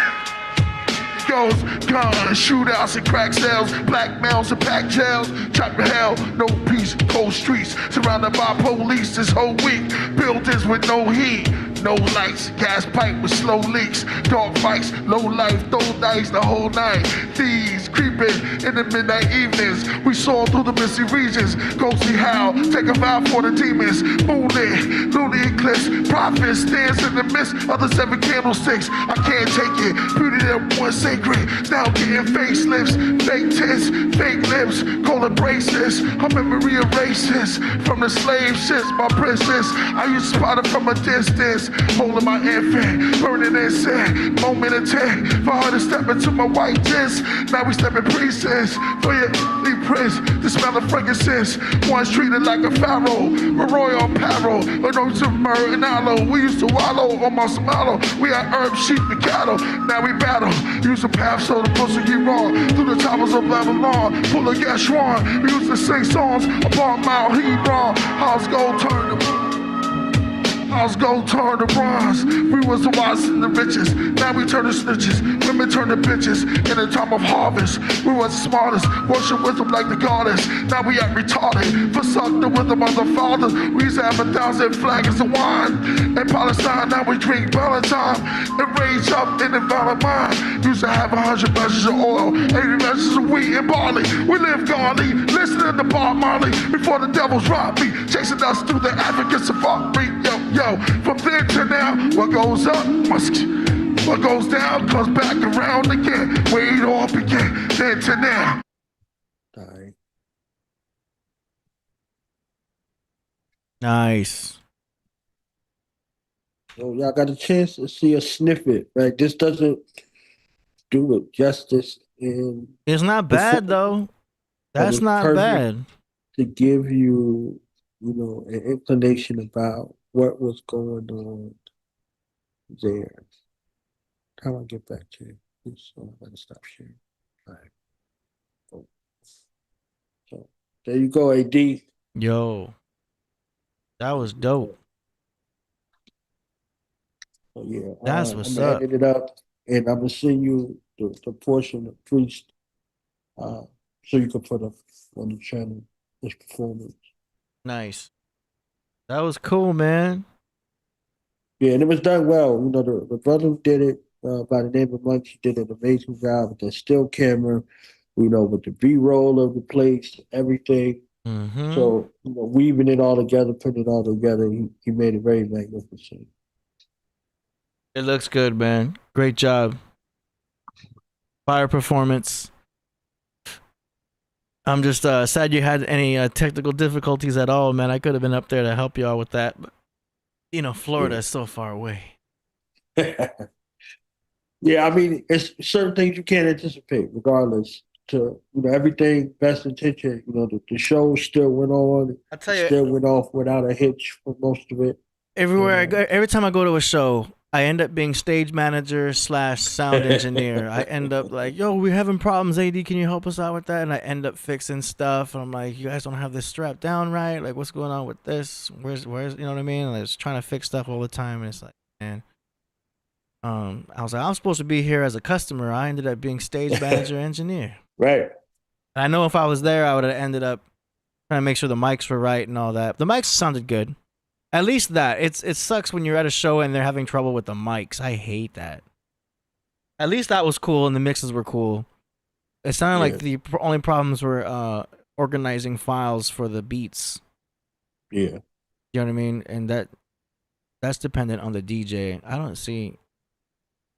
Goes guns, shootouts and crack sales, black males and pack jails, trapping hell, no peace, cold streets, surrounded by police this whole week, buildings with no heat, No lights, gas pipe with slow leaks, dog fights, low life, throw dice the whole night. Thieves creeping in the midnight evenings. We saw through the misty regions. Ghostly howl, take a vow for the demons. Moonlit, lunar eclipse, prophets dance in the midst of the 7 candlesticks. I can't take it, beauty that once sacred, now getting facelifts, fake tits, fake lips, color bracelets. Her memory erases from the slave ships, my princess. I used to spot her from a distance, holding my infant, burning incense. Moment of 10 for her to step into my white disc. Now we stepping precincts for your prince. The smell of frankincense. Once treated like a pharaoh, with royal apparel, but no to myrrh and aloe. We used to wallow on my mallow. We had herbs, sheep, and cattle. Now we battle. Use the path so the pussy get wrong. Through the towers of Babylon, full of Gashwan. We used to sing songs upon Mount Hebron. House gold turn to House gold turn to bronze. We was the wise and the richest. Now we turn to snitches. Women turn to bitches. In the time of harvest, we was the smartest. Worship with them like the goddess. Now we act retarded. Forsuck the wisdom of the fathers. We used to have 1,000 flagons of wine. In Palestine, now we drink Valentine. And rage up in the valid mind. Used to have 100 measures of oil, 80 measures of wheat and barley. We live godly, listening to Bob Marley before the devils robbed me, chasing us through the African safari. Yo, from then to now, what goes up must, what goes down comes back around again. Where it all began, then to now. Sorry. Nice. So y'all got a chance to see a snippet, right? This doesn't do it justice in. It's not bad though. That's not bad. To give you, an inclination about what was going on there. How do I get back to you? So I'm gonna stop sharing. All right. Cool. So there you go, AD. Yo, that was dope. So yeah, that's what's I'm up. gonna edit it up, and I'm gonna send you the portion of Priest, so you can put up on the channel this performance. Nice. That was cool, man. Yeah, and it was done well. The brother who did it, by the name of Mike, he did an amazing job with the still camera, with the B-roll of the place, everything. Mm-hmm. So, weaving it all together, putting it all together, he made it very magnificent. It looks good, man. Great job. Fire performance. I'm just sad you had any technical difficulties at all, man. I could have been up there to help you all with that, but Florida is so far away. Yeah, I mean, it's certain things you can't anticipate, regardless. To everything, best intention. The show still went on. I tell you, still went off without a hitch for most of it. Everywhere I go, every time I go to a show, I end up being stage manager / sound engineer. I end up like, yo, we're having problems, AD, can you help us out with that? And I end up fixing stuff. And I'm like, you guys don't have this strapped down right? Like, what's going on with this? Where's you know what I mean? And I was trying to fix stuff all the time. And it's like, man. I was like, I'm supposed to be here as a customer. I ended up being stage manager engineer. Right. And I know if I was there, I would have ended up trying to make sure the mics were right and all that. The mics sounded good. At least that. It sucks when you're at a show and they're having trouble with the mics. I hate that. At least that was cool and the mixes were cool. It sounded like the only problems were organizing files for the beats. Yeah. You know what I mean? And that's dependent on the DJ. I don't see,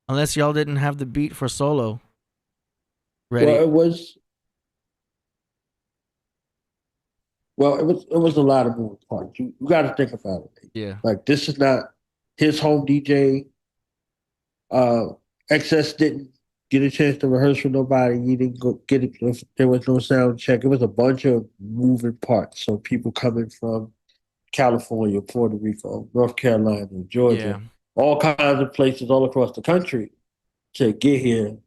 unless y'all didn't have the beat for solo ready. Well, it was a lot of moving parts. You got to think about it. Yeah. Like, this is not his home DJ. XS didn't get a chance to rehearse with nobody. He didn't go get it. There was no sound check. It was a bunch of moving parts. So people coming from California, Puerto Rico, North Carolina, Georgia, all kinds of places all across the country to get here.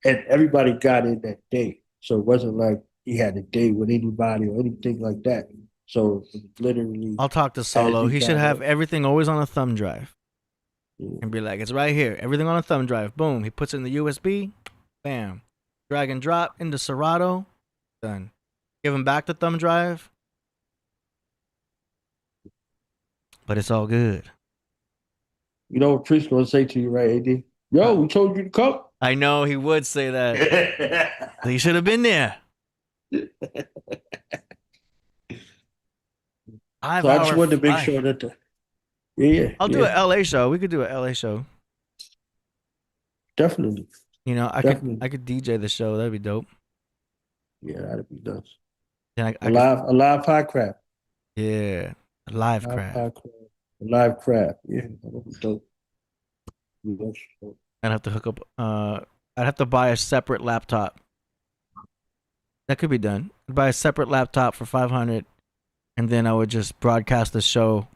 And everybody got in that day. So it wasn't like he had a date with anybody or anything like that. So it was literally. I'll talk to Solo. He should have everything always on a thumb drive. And be like, it's right here. Everything on a thumb drive. Boom. He puts it in the USB. Bam. Drag and drop into Serato. Done. Give him back the thumb drive. But it's all good. You know what Priest gonna say to you, right, AD? Yo, we told you to come. I know he would say that. He should have been there. So I just wanted to make sure that I'll do an LA show. We could do an LA show. Definitely. You know, I could DJ the show. That'd be dope. Yeah, that'd be nuts. Then a live Podcraft. Yeah, a live craft. Live craft. Yeah, that'd be dope. I'd have to hook up. I'd have to buy a separate laptop. That could be done. I'd buy a separate laptop for $500, and then I would just broadcast the show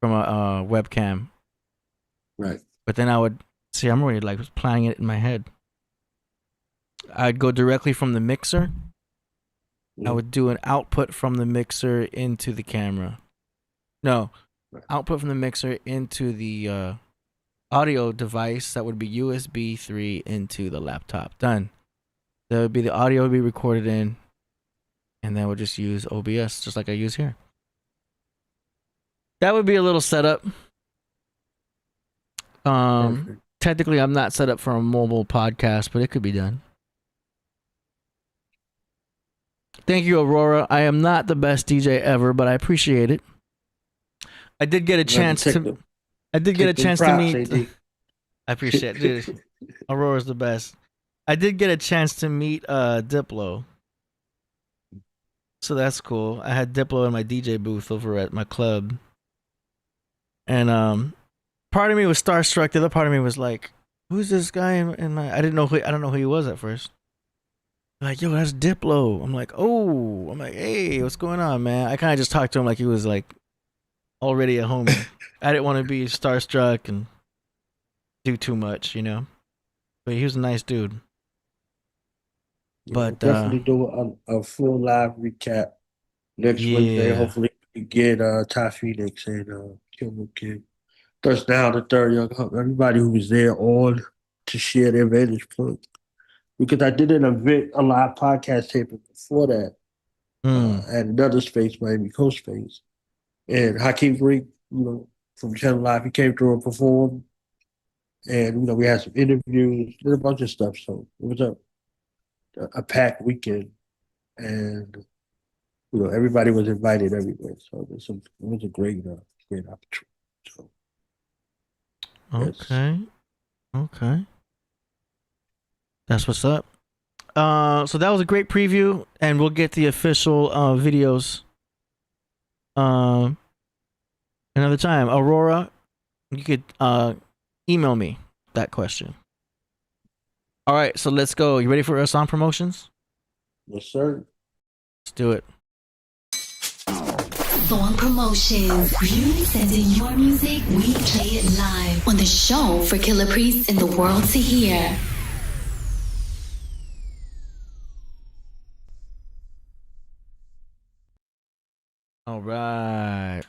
from a webcam. Right. But then I would see. I'm already like planning it in my head. I'd go directly from the mixer. I would do an output from the mixer into the camera. No, output from the mixer into the audio device. That would be USB 3 into the laptop. Done. That would be the audio would be recorded in, and then we'll just use OBS just like I use here. That would be a little setup. Technically, I'm not set up for a mobile podcast, but it could be done. Thank you, Aurora. I am not the best DJ ever, but I appreciate it. I did get a chance to. I did get a chance to meet. I appreciate it, dude. Aurora's the best. I did get a chance to meet Diplo, so that's cool. I had Diplo in my DJ booth over at my club, and part of me was starstruck. The other part of me was like, "Who's this guy?" In my, I don't know who he was at first. Like, yo, that's Diplo. I'm like, oh, I'm like, hey, what's going on, man? I kind of just talked to him like he was like already a homie. I didn't want to be starstruck and do too much, you know. But he was a nice dude. Yeah, but we'll definitely do a full live recap next Wednesday. Hopefully, we get Ty Phoenix and Kilmer Kid. Touchdown the third young Hump. Everybody who was there on to share their vantage point. Because I did a live podcast taping before that at another space, Miami Coast space. And Hakeem Green, from Channel Live, he came through and performed. And, we had some interviews, did a bunch of stuff. So it was a packed weekend. And, everybody was invited everywhere. So it was a great opportunity. So, okay. Yes. Okay. That's what's up. So that was a great preview, and we'll get the official videos another time. Aurora, you could email me that question. All right, so let's go. You ready for us on promotions? Yes, sir. Let's do it. Song promotions. You send in your music, we play it live on the show for Killah Priest and the world to hear. All right.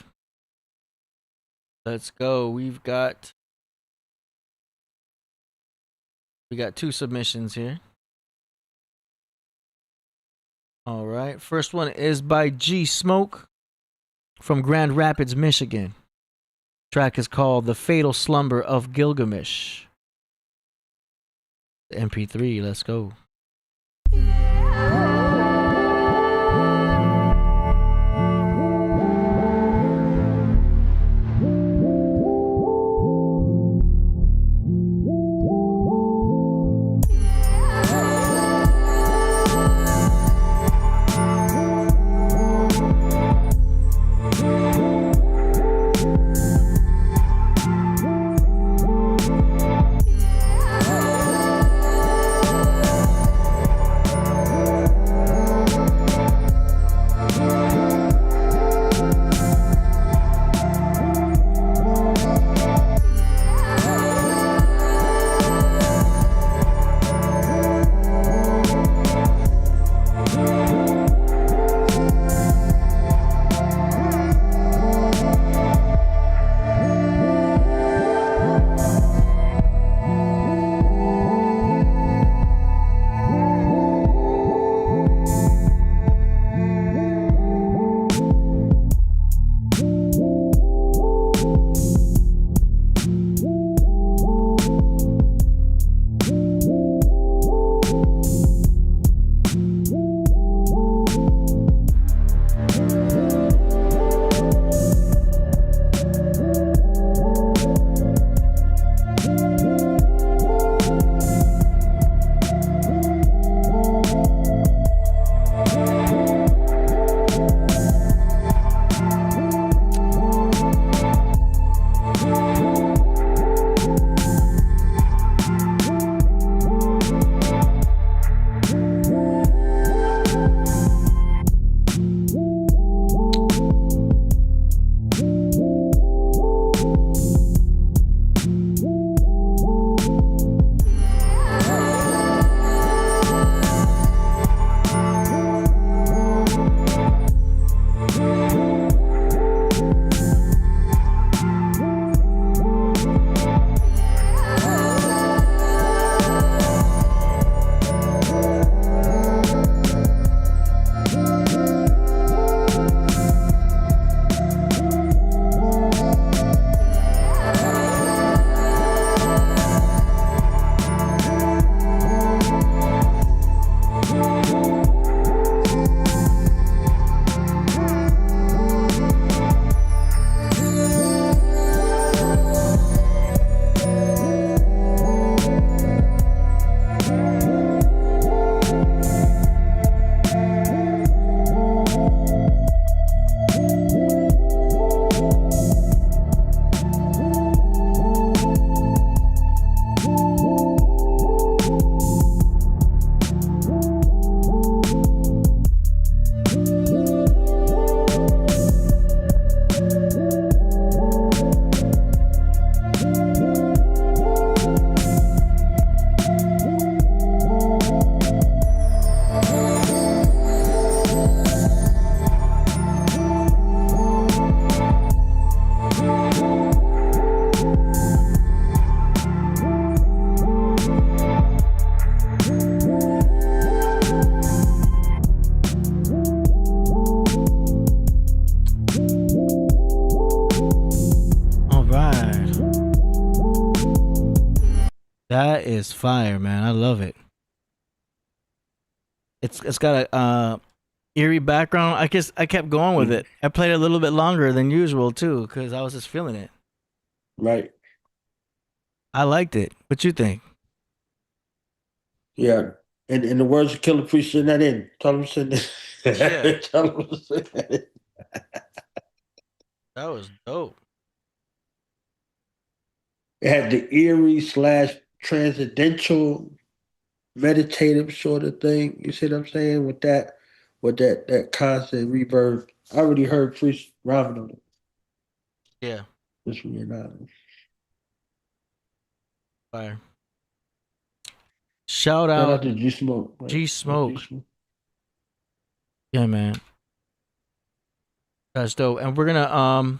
Let's go. We got 2 submissions here. All right. First one is by G Smoke from Grand Rapids, Michigan. Track is called The Fatal Slumber of Gilgamesh. The MP3, let's go. That is fire, man. I love it. It's got a eerie background. I guess I kept going with it. I played it a little bit longer than usual too, because I was just feeling it. Right. I liked it. What you think? Yeah. And in the words of Killah Priest, send that in. Tell him to send it. Yeah. Tell him to send that in. That was dope. It had the eerie / transcendental, meditative sort of thing. You see what I'm saying? With that constant reverb. I already heard Priest rhyming on it. Yeah. Just from your knowledge. Fire. Shout Shout out out to G Smoke. Right? G Smoke. Yeah, man. That's dope. And we're gonna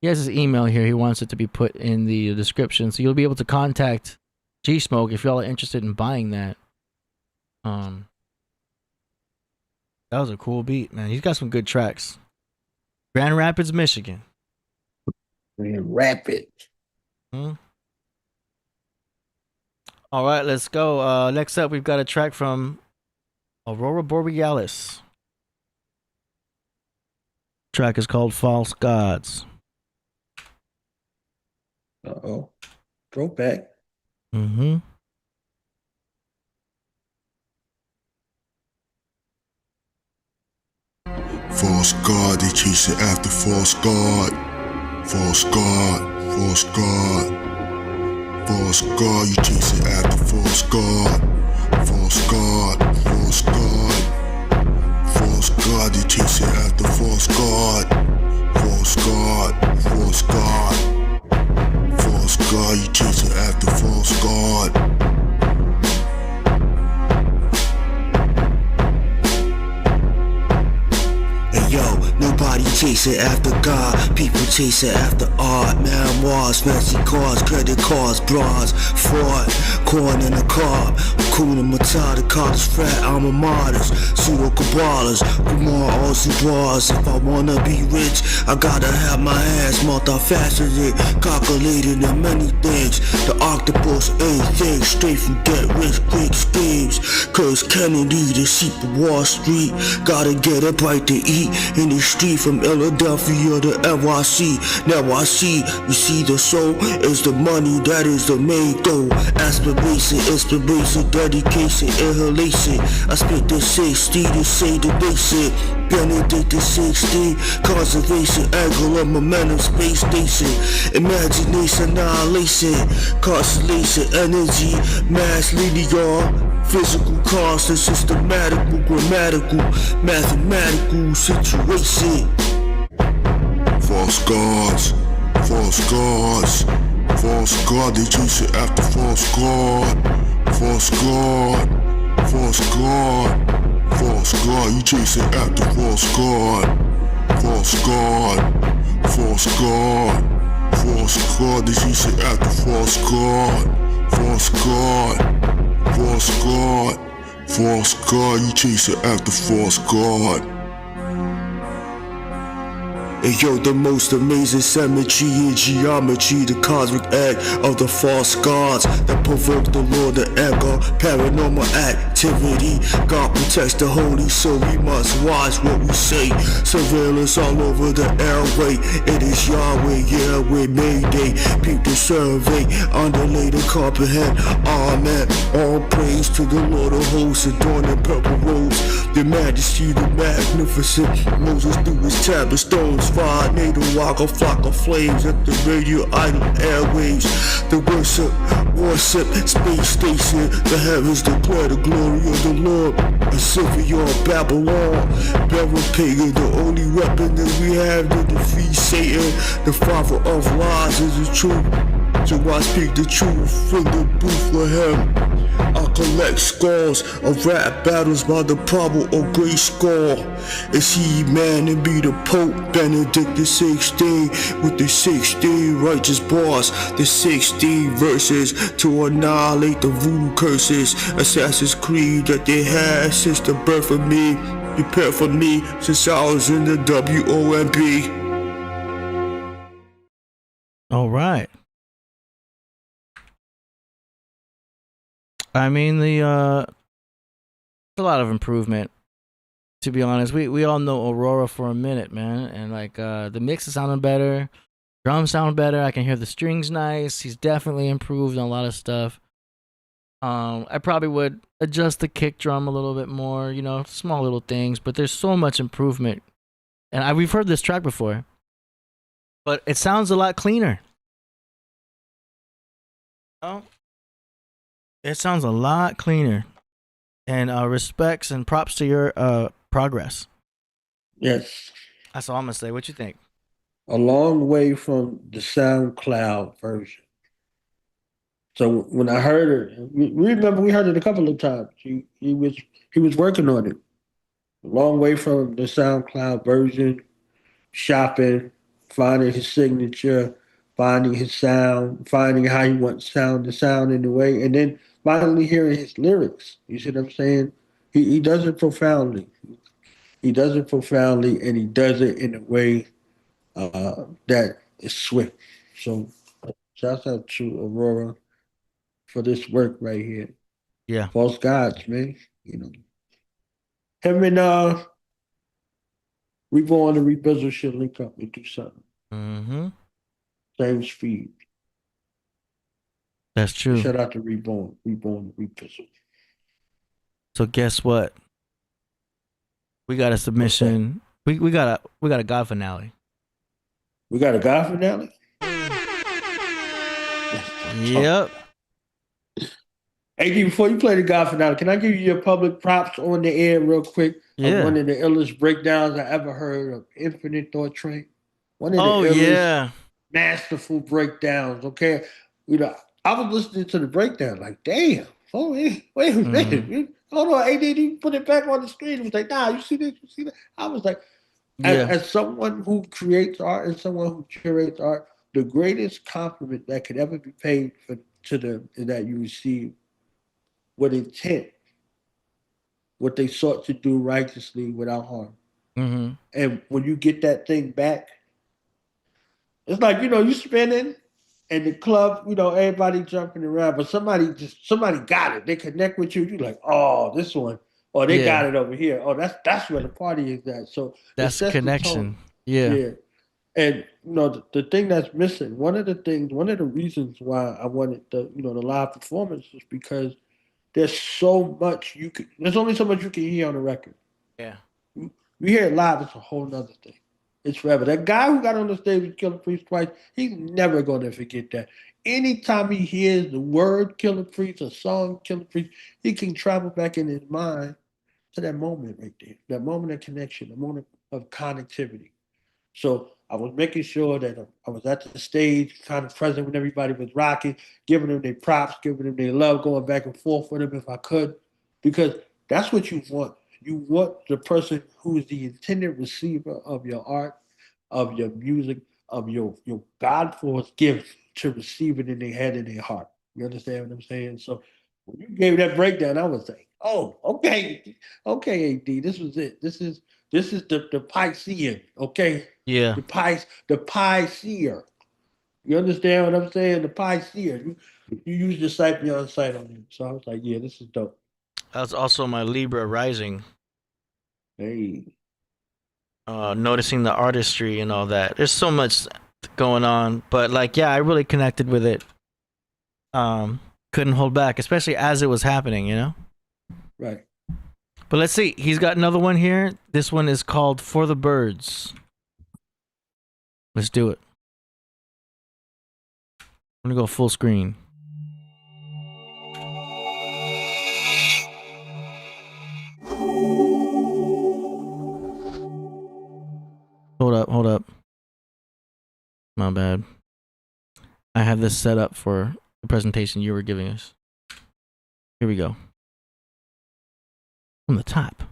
he has his email here. He wants it to be put in the description. So you'll be able to contact G Smoke if y'all are interested in buying that. That was a cool beat, man. He's got some good tracks. Grand Rapids, Michigan. Grand Rapids. All right, let's go. Next up, we've got a track from Aurora Borealis. Track is called False Gods. Uh-oh. Throwback. Mm-hmm. False God, they chasing after false God. False God, false God. False God, you chasing after false God. False God, false God. False God, you chasing after false God. False God, false God. False God, you chasing after false God. Yo, nobody chasing after God. People chasing after art. Memoirs, fancy cars, credit cards, bras, fraud, corn in a car. Kuna Matata, college frat, alma maters, pseudo cabbalas, Kumar, Aussie bras. If I wanna be rich, I gotta have my ass multifaceted, calculated in many things. The octopus ain't things straight from get rich quick schemes. Cause Kennedy, the sheep of Wall Street, gotta get a bite to eat in the street from Philadelphia to NYC. Now I see, you see the soul is the money, that is the main goal. Aspiration, inspiration, dedication, inhalation. I spit the 60 to say the basic. Benedict the 60, conservation, angular momentum, space station. Imagination, annihilation, constellation, energy, mass linear. Physical constant, systematical, grammatical, mathematical situation. False gods, false gods, false God, they chasing after false God. False God, false God, false God, you chasing after false God. False God, false God, false God, they chasing after false God. False God. False God, false God, you chasing after false God. And yo, the most amazing symmetry in geometry, the cosmic act of the false gods that provoke the Lord of anger, paranormal activity. God protects the holy, so we must watch what we say. Surveillance all over the airway. It is Yahweh, Yahweh, Mayday. Peep the survey, underlay to comprehend. Amen. All praise to the Lord of hosts, adorned in purple robes. The majesty, the magnificent. Moses threw his tablet stones. Fire, NATO, walk a flock of flames at the radio idol airwaves. The worship, space station. The heavens declare the glory of the Lord. Assyria, Babylon, Baron Pagan, the only weapon that we have to defeat Satan. The father of lies is the truth. So I speak the truth from the Bethlehem. I collect scars of rap battles by the power of great score. Is he man and be the Pope Benedict the 16 with the 16 righteous bars, the 16 verses to annihilate the voodoo curses. Assassin's Creed that they had since the birth of me, prepared for me since I was in the WOMB. All right. I mean, it's a lot of improvement. To be honest, we all know Aurora for a minute, man, and like the mix is sounding better, drums sound better. I can hear the strings nice. He's definitely improved on a lot of stuff. I probably would adjust the kick drum a little bit more, you know, small little things, but there's so much improvement. And we've heard this track before, but it sounds a lot cleaner. Oh, it sounds a lot cleaner. And respects and props to your progress. Yes. That's all I'm gonna say. What you think? A long way from the SoundCloud version. So when I heard it, we remember we heard it a couple of times. He was working on it. A long way from the SoundCloud version, shopping, finding his signature, finding his sound, finding how he wants to sound in the way, and then finally hearing his lyrics. You see what I'm saying? He does it profoundly. He does it profoundly, and he does it in a way that is swift. So, shouts out to Aurora for this work right here. Yeah. False gods, man. You know, him and Reborn and Rebizzle should link up and do something. Mm-hmm. Same speed. That's true. Shout out to Reborn and Rebizzle. So guess what? We got a submission. We got a God finale. We got a God finale? Yep. Hey, before you play the God finale, can I give you your public props on the air real quick? Yeah. One of the illest breakdowns I ever heard of Infinite Thought Train. One of the illest, masterful breakdowns, okay? You know, I was listening to the breakdown like, damn. Oh, wait a minute. Hold on, ADD put it back on the screen. It was like, nah, you see this? You see that? I was like, as someone who creates art and someone who curates art, the greatest compliment that could ever be paid to them is that you receive with intent, what they sought to do righteously without harm. Mm-hmm. And when you get that thing back, it's like, you know, you spinning and the club, you know, everybody jumping around, but somebody got it. They connect with you. You're like, oh, this one. Oh, they got it over here. Oh, that's where the party is at. So that's connection. Yeah. And you know, the thing that's missing, one of the reasons why I wanted the live performance is because there's only so much you can hear on the record. Yeah. You hear it live, it's a whole nother thing. It's forever. That guy who got on the stage with Killah Priest twice, he's never gonna forget that. Anytime he hears the word Killah Priest, a song Killah Priest, he can travel back in his mind to that moment right there, that moment of connection, the moment of connectivity. So I was making sure that I was at the stage, kind of present when everybody was rocking, giving them their props, giving them their love, going back and forth with them if I could, because that's what you want. You want the person who is the intended receiver of your art, of your music, of your God-forced gift to receive it in their head and their heart. You understand what I'm saying? So when you gave that breakdown, I was like, oh, okay, AD, this was it. This is the Piscean, okay? Yeah. The Piscean. You understand what I'm saying? The Piscean. You use the sight beyond sight on him. So I was like, yeah, this is dope. That's also my Libra rising. Hey. Noticing the artistry and all that. There's so much going on, but like, yeah, I really connected with it. Couldn't hold back, especially as it was happening, you know? Right. But let's see. He's got another one here. This one is called For the Birds. Let's do it. I'm gonna go full screen. Hold up. My bad. I have this set up for the presentation you were giving us. Here we go. From the top.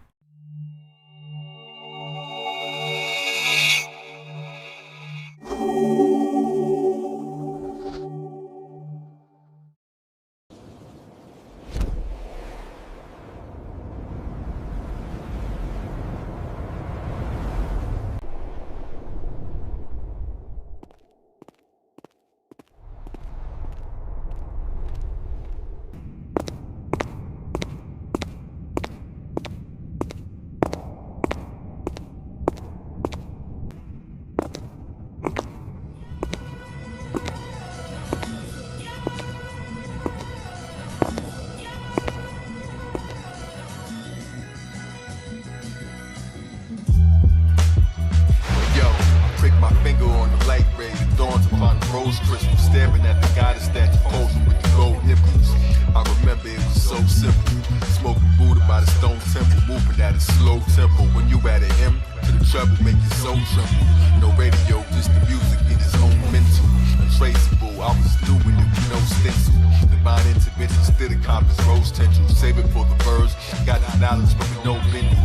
simple. When you add an M to the treble, make it so simple. No radio, just the music in its own mental. Untraceable, I was doing it with no stencil. Divine intervention, still the compass, rose tendril. Save it for the birds. Got the knowledge, but we know bending.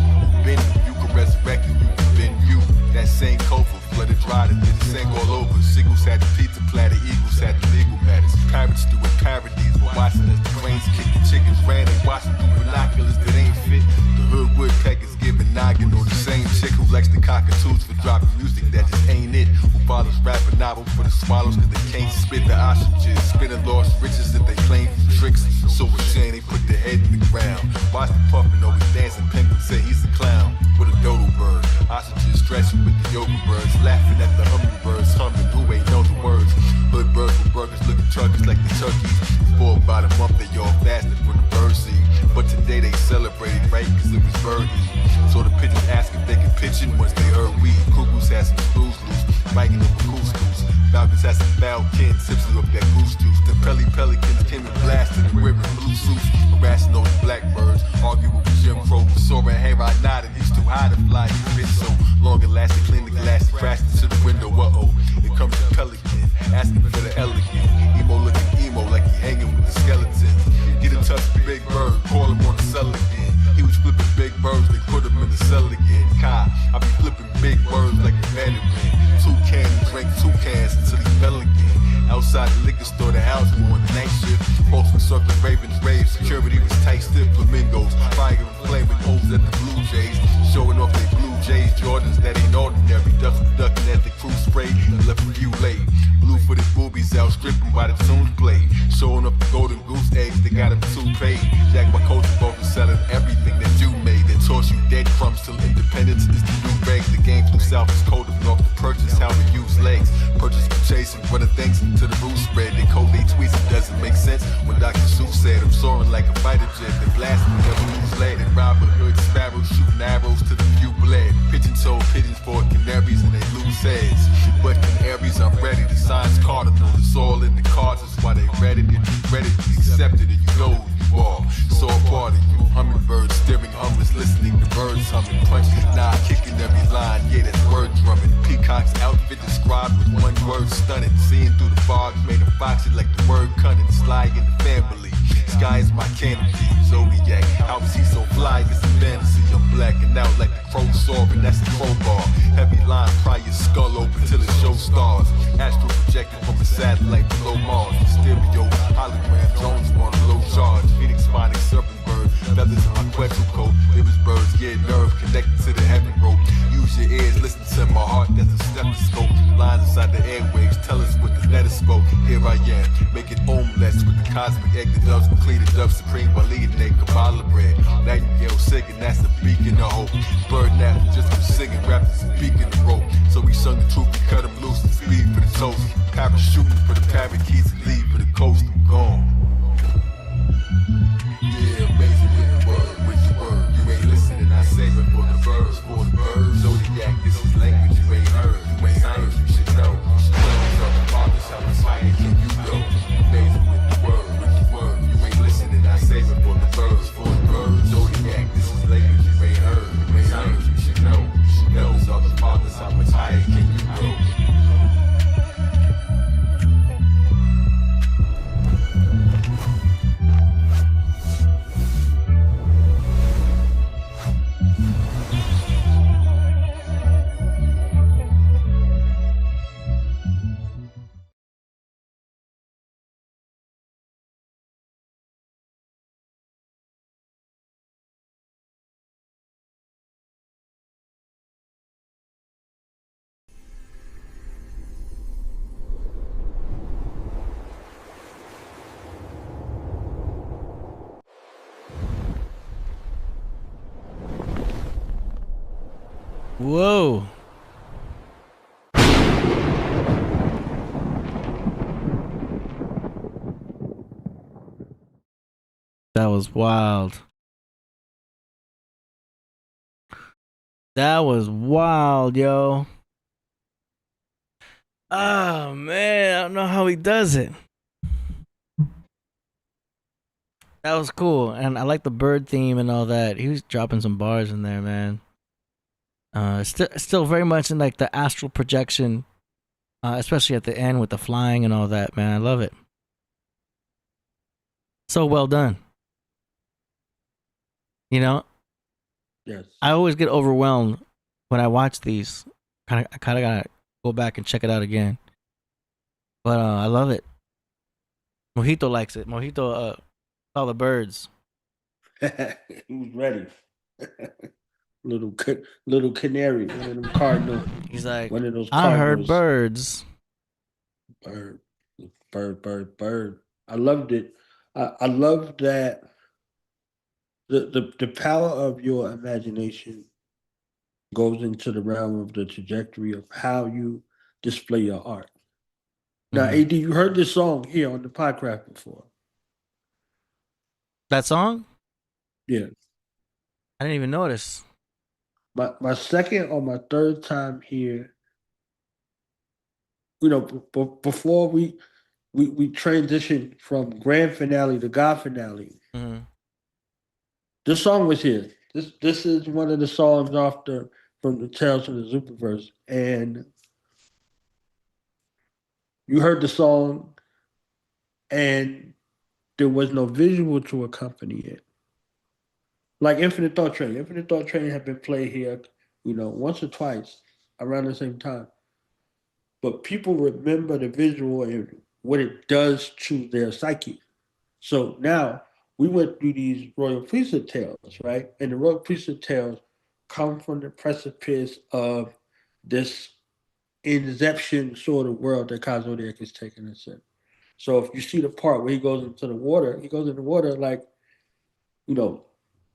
Bending, you can resurrect it, you can bend you. That same cover, flooded dry, that did the sink all over. Seagulls had the pizza platter, eagles had the legal matters. Parrots doing parodies, but watching as the cranes kick the chickens ran. They watching through binoculars that ain't fit. The hood woodpeckers giving noggin on the same chick who likes the cockatoos for dropping music that just ain't it. Who follows rapping novel for the swallows cause they can't spit the ostriches. Spinning lost riches that they claim for tricks. So a shame they put their head in the ground. Watch the puppet always dancing, penguin say he's a clown. With a dodo bird, ostriches stretching with the yoga birds. Laughing at the hummingbirds, humming who ain't know the words. Hood birds with burgers looking truckers like the turkeys. For about a month they all fasted for the bird seed. But today they celebrated right cause it was birdie. So the pigeons asked if they could pitch it once they heard weed. Cuckoos had some screws loose, biking up a goose goose. Falcons had some foul kin, tipsy up that goose juice. The pelicans came and blasted and wearing blue suits. Harassing those blackbirds, arguing with Jim Crow. Soaring hair I nodded, he's too high to fly. He's been so long it lasted, clean the glass, he crashed into the window. Uh-oh, here comes the pelican, asking for the elegant. Emo looking emo like he hanging with the skeletons. Get in touch with Big Bird, call him on the cell again. He was flipping big birds, they put him in the cell again. Kai, I be flipping big birds like a veteran. 2 cans, he drank 2 cans until he fell again. Outside the liquor store, the house on the night shift. Folks were circling Ravens rave, security was tight, stiff flamingos. Fire and flaming holes at the Blue Jays. Showing off their Blue Jays, Jordans that ain't ordinary. Ducking at the crew spray and left a few late. Blue for the boobies out, stripping by the tunes played. Showing up the golden goose eggs, they got them too paid. Jack my coach both selling everything that you made. They toss you dead crumbs till independence is the new reg. The game flew south is cold enough to purchase how we use legs. Purchase for chasing, running things into the roof spread. They code they tweets, it doesn't make sense. When Dr. Seuss said I'm soaring like a fighter jet. They blasting, never lose lead. And Robin Hood sparrows shooting arrows to the few bled. Pigeon toed pigeons for canaries and they lose heads. But canaries, I'm ready. The signs cardinal, it's all in the cards. That's why they read it. If you read it, you accepted it. You know who you are. So a part of you. Hummingbirds, steering hummers, listening to birds humming. Punch, nah, kicking every line. Yeah, that's word drumming. Peacock's outfit described with one word stunning. Seeing through the fog made a foxy like the word cunning. Sly in the family. Sky is my canopy. Zodiac, how is he so fly? It's a fantasy. I'm blacking out like the crow soaring. That's the crowbar. Heavy line, pry your skull open till it shows stars. Astro projected from a satellite below Mars. Stereo, hologram, drones on a low charge. Phoenix spotting serpent bird. Feathers in my quetzal coat. It was birds, yeah, nerve connected to the heaven rope. Use your ears, listen to my heart, that's a stethoscope. Lines inside the airwaves, tell us what the letters spoke. Here I am, making omelets with the cosmic egg. The doves complete, the dove supreme, believe they Kabbalah bread. Nightingale singing, that's the beacon of hope. Bird nap, just for singing, rappers a beacon of rope. So we sung the truth, we cut them loose, and speed for the toast. Parachuting for the parakeets and leave for the coast, I'm gone. Yeah, amazing with the word. You ain't listening, I save it for the birds, Zodiac, this is language you ain't heard. You ain't science, you should know. You should know fathers, how much higher can you go? Amazing with the word. You ain't listening, I save it for the birds, Zodiac, this is language you ain't heard. You ain't science, you should know. You should know these other fathers, how much higher can you go? Whoa. That was wild. That was wild, yo. Oh, man. I don't know how he does it. That was cool. And I like the bird theme and all that. He was dropping some bars in there, man. Still very much in like the astral projection, especially at the end with the flying and all that. Man, I love it. So well done. You know, Yes. I always get overwhelmed when I watch these. I kind of gotta go back and check it out again. But I love it. Mojito likes it. Mojito saw the birds. He was ready. little canary, one of them cardinals. He's like, one of those I heard cardinals. birds. Bird. I loved it. I love that the power of your imagination goes into the realm of the trajectory of how you display your art. Now, AD, you heard this song here on the Podcraft before. That song? Yeah. I didn't even notice. My second or my third time here, you know, before we transitioned from grand finale to God finale, this song was here. This is one of the songs from the Tales from the Superverse, and you heard the song, and there was no visual to accompany it. Like Infinite Thought Train. Infinite Thought Train had been played here, once or twice around the same time. But people remember the visual and what it does to their psyche. So now we went through these royal priesthood tales, right? And the royal priesthood tales come from the precipice of this inception sort of world that Zodiac is taking us in. So if you see the part where he goes into the water like,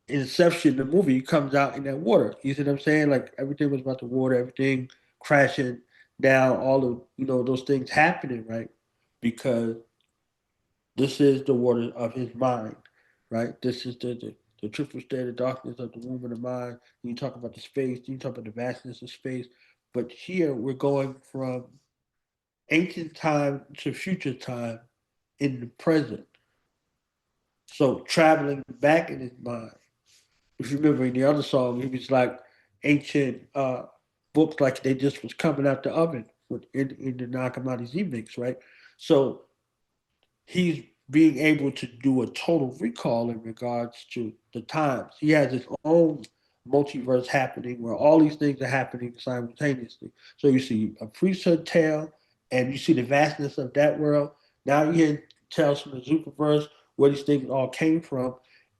Inception, the movie, comes out in that water. You see what I'm saying? Like everything was about the water, everything crashing down, all of those things happening, right? Because this is the water of his mind, right? This is the triple state of darkness of the womb of the mind. You talk about the space, you talk about the vastness of space. But here we're going from ancient time to future time in the present. So traveling back in his mind. If you remember in the other song, he was like ancient books like they just was coming out the oven in the Nakamati's evenings, right? So he's being able to do a total recall in regards to the times. He has his own multiverse happening where all these things are happening simultaneously. So you see a priesthood tale and you see the vastness of that world. Now you hear tales from the Superverse where these things all came from.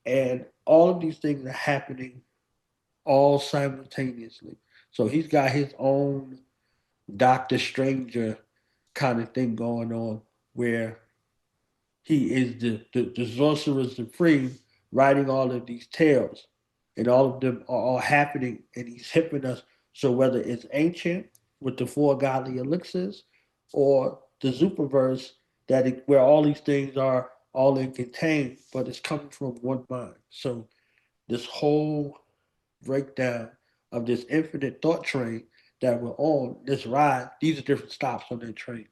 And all of these things are happening all simultaneously. So he's got his own Doctor Stranger kind of thing going on where he is the sorcerer supreme writing all of these tales. And all of them are all happening and he's hipping us. So whether it's ancient with the four godly elixirs or the Superverse where all these things are all in contained, but it's coming from one mind. So this whole breakdown of this infinite thought train that we're on, this ride, these are different stops on that train.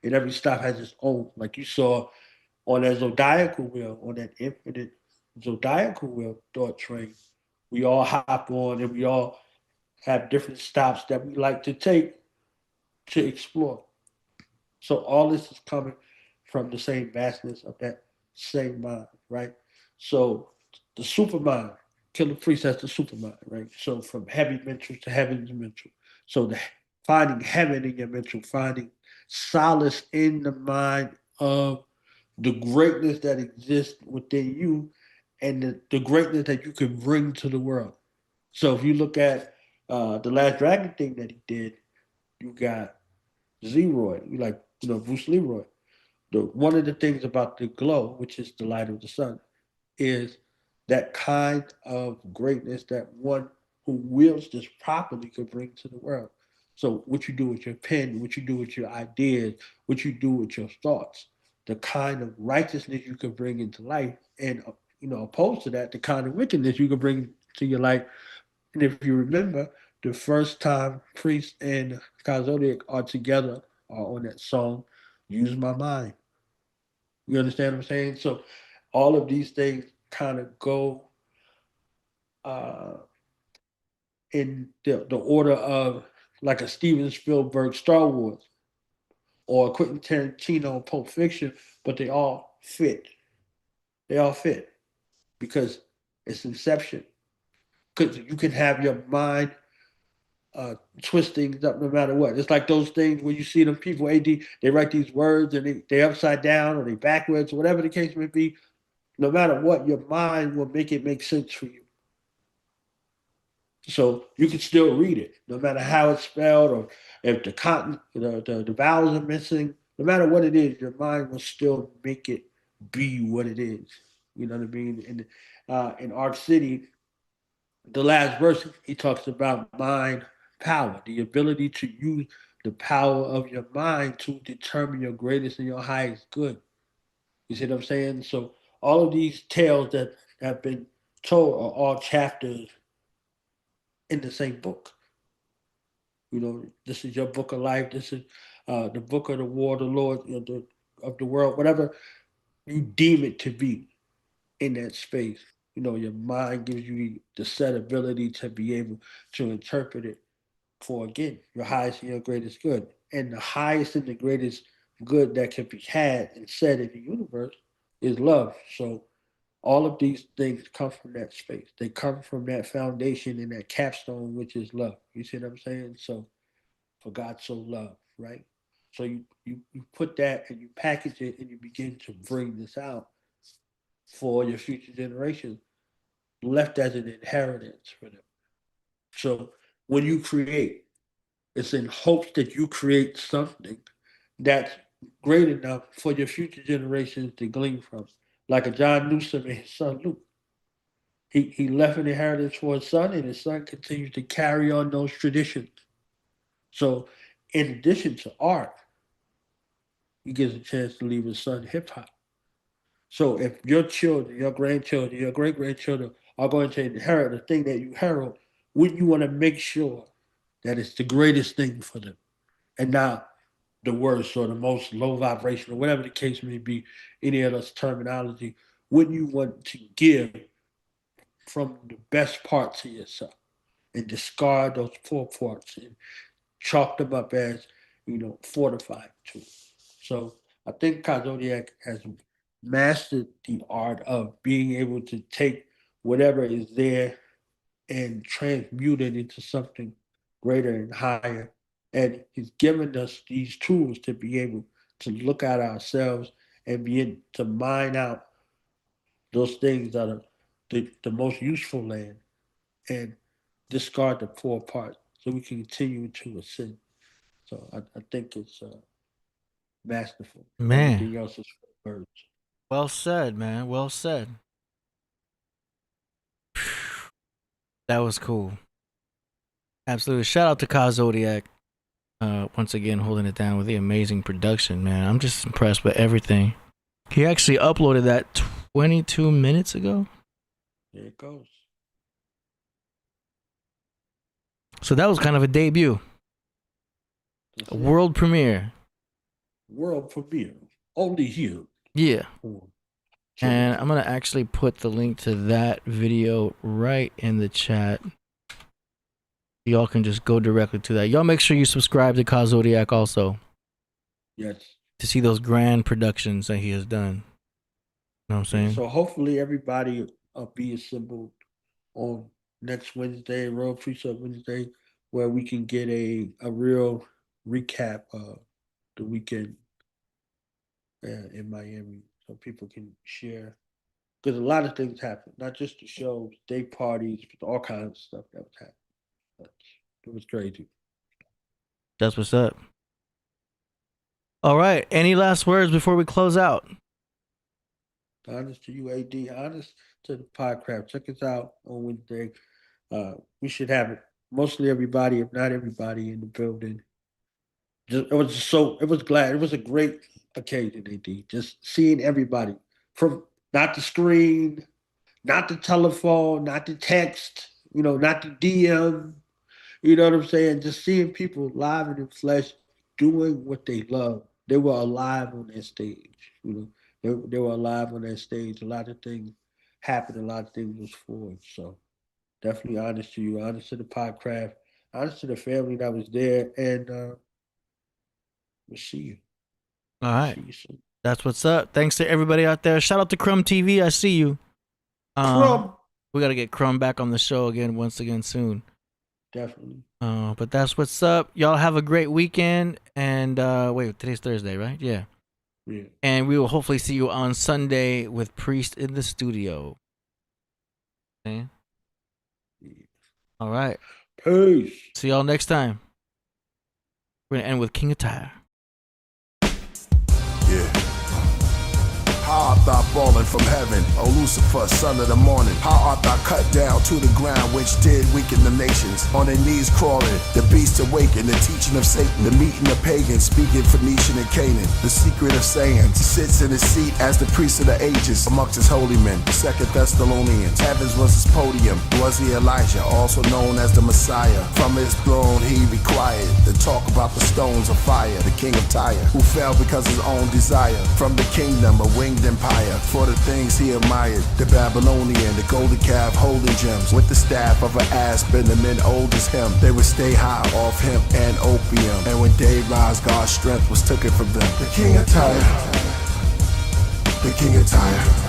And every stop has its own, like you saw on that zodiacal wheel, on that infinite zodiacal wheel thought train. We all hop on and we all have different stops that we like to take to explore. So all this is coming from the same vastness of that same mind, right? So the supermind, Killah Priest has the supermind, right? So from heavy mental to heavenly mental. So finding heaven in your mental, finding solace in the mind of the greatness that exists within you and the greatness that you can bring to the world. So if you look at the last dragon thing that he did, you got Zeroy, Bruce Leroy. One of the things about the glow, which is the light of the sun, is that kind of greatness that one who wields this properly could bring to the world. So what you do with your pen, what you do with your ideas, what you do with your thoughts, the kind of righteousness you can bring into life, and opposed to that, the kind of wickedness you can bring to your life. And if you remember, the first time Priest and Zodiac are together on that song, Use My Mind. You understand what I'm saying? So all of these things kind of go in the order of like a Steven Spielberg Star Wars or a Quentin Tarantino Pulp Fiction, but they all fit. They all fit because it's Inception. Because you can have your mind twist things up no matter what. It's like those things where you see them people, they write these words and they upside down or they backwards, or whatever the case may be. No matter what, your mind will make it make sense for you. So you can still read it, no matter how it's spelled or if the content, the vowels are missing. No matter what it is, your mind will still make it be what it is. You know what I mean? In Arc City, the last verse, he talks about mind power, the ability to use the power of your mind to determine your greatest and your highest good. You see what I'm saying? So all of these tales that have been told are all chapters in the same book. This is your book of life. This is the book of the war, the Lord of the world, whatever you deem it to be in that space. Your mind gives you the set ability to be able to interpret it for, again, your highest and your greatest good. And the highest and the greatest good that can be had and said in the universe is love. So all of these things come from that space. They come from that foundation and that capstone, which is love. You see what I'm saying? So for God so loved, right? So you put that and you package it and you begin to bring this out for your future generations, left as an inheritance for them. So when you create, it's in hopes that you create something that's great enough for your future generations to glean from. Like a John Newsom and his son Luke. He left an inheritance for his son, and his son continues to carry on those traditions. So in addition to art, he gets a chance to leave his son hip hop. So if your children, your grandchildren, your great grandchildren are going to inherit the thing that you herald, wouldn't you want to make sure that it's the greatest thing for them and not the worst or the most low vibrational, whatever the case may be, any of those terminology? Wouldn't you want to give from the best parts of yourself and discard those poor parts and chalk them up as, fortified tools? So I think Zodiac has mastered the art of being able to take whatever is there and transmute it into something greater and higher. And he's given us these tools to be able to look at ourselves and be able to mine out those things that are the most useful land and discard the poor parts so we can continue to ascend. So I think it's masterful. Man. Everything else is for birds. Well said, man. Well said. That was cool. Absolutely. Shout out to Zodiac. Once again, holding it down with the amazing production, man. I'm just impressed with everything. He actually uploaded that 22 minutes ago. There it goes. So that was kind of a debut. A world premiere. World premiere. Only here. Yeah. And I'm going to actually put the link to that video right in the chat. Y'all can just go directly to that. Y'all make sure you subscribe to Zodiac also. Yes. To see those grand productions that he has done. You know what I'm saying? So hopefully everybody will be assembled on next Wednesday, Royal Precept Wednesday, where we can get a real recap of the weekend in Miami, so people can share. Because a lot of things happen, not just the shows, day parties, but all kinds of stuff that was happening. It was crazy. That's what's up. All right. Any last words before we close out? Honest to you, AD. Honest to the Podcraft. Check us out on Wednesday. We should have it. Mostly everybody, if not everybody, in the building. It was a great occasion, AD. Just seeing everybody from not the screen, not the telephone, not the text, not the DM. You know what I'm saying? Just seeing people live and in flesh doing what they love. They were alive on that stage. They were alive on that stage. A lot of things happened. A lot of things was forged. So Definitely honest to you, honest to the Podcraft, honest to the family that was there, and we'll see you. All right. See you soon. That's what's up. Thanks to everybody out there. Shout out to Crumb TV. I see you. Crumb. We got to get Crumb back on the show once again soon. Definitely. But that's what's up. Y'all have a great weekend. And wait, today's Thursday, right? Yeah. Yeah. And we will hopefully see you on Sunday with Priest in the studio. Okay. All right. Peace. See y'all next time. We're gonna end with King of Tyre. Yeah. How art thou fallen from heaven, O Lucifer, son of the morning? How art thou cut down to the ground, which did weaken the nations? On their knees crawling, the beast awakened, the teaching of Satan, the meeting of pagans, speaking Phoenician and Canaan. The secret of sayings sits in his seat as the priest of the ages, amongst his holy men. 2 Thessalonians, heavens was his podium. Was he Elijah, also known as the Messiah? From his throne he required to talk about the stones of fire, the king of Tyre, who fell because of his own desire. From the kingdom, a winged empire, for the things he admired. The Babylonian, the golden calf holding gems, with the staff of an aspen, the men old as him. They would stay high off hemp and opium, and when day rise, God's strength was taken from them. The king of Tyre, the king of Tyre.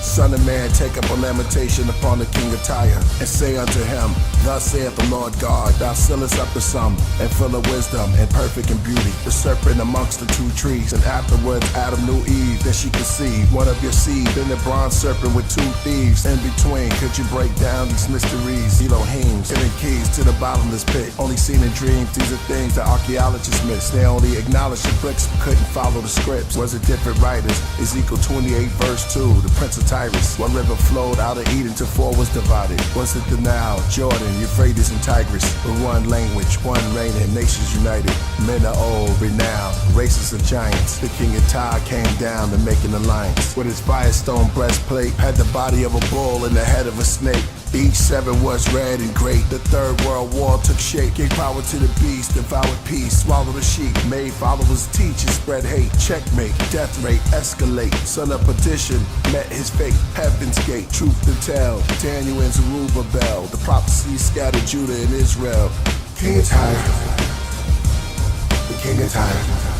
Son of man, take up a lamentation upon the king of Tyre, and say unto him, Thus saith the Lord God, thou sealest up the sum, and full of wisdom, and perfect in beauty, the serpent amongst the two trees. And afterwards Adam knew Eve, that she conceived one of your seed, then the bronze serpent with two thieves in between. Could you break down these mysteries? Elohim's hidden keys to the bottomless pit, only seen in dreams. These are things that archaeologists miss. They only acknowledged the bricks, couldn't follow the scripts. Was it different writers? Ezekiel 28 verse 2, the prince of Tyre. One river flowed out of Eden till four was divided. Was it the Nile, Jordan, Euphrates, and Tigris? With one language, one reigning, nations united. Men of old, renowned, races of giants. The king of Tyre came down to make an alliance. With his firestone breastplate, had the body of a bull and the head of a snake. Each seven was red and great. The third world war took shape. Gave power to the beast, devoured peace, swallowed the sheep. Made followers teach and spread hate. Checkmate, death rate, escalate. Son of perdition, met his fate. Heaven's gate, truth to tell. Daniel and Zerubbabel. The prophecy scattered Judah and Israel. King of Tyre, the king of Tyre.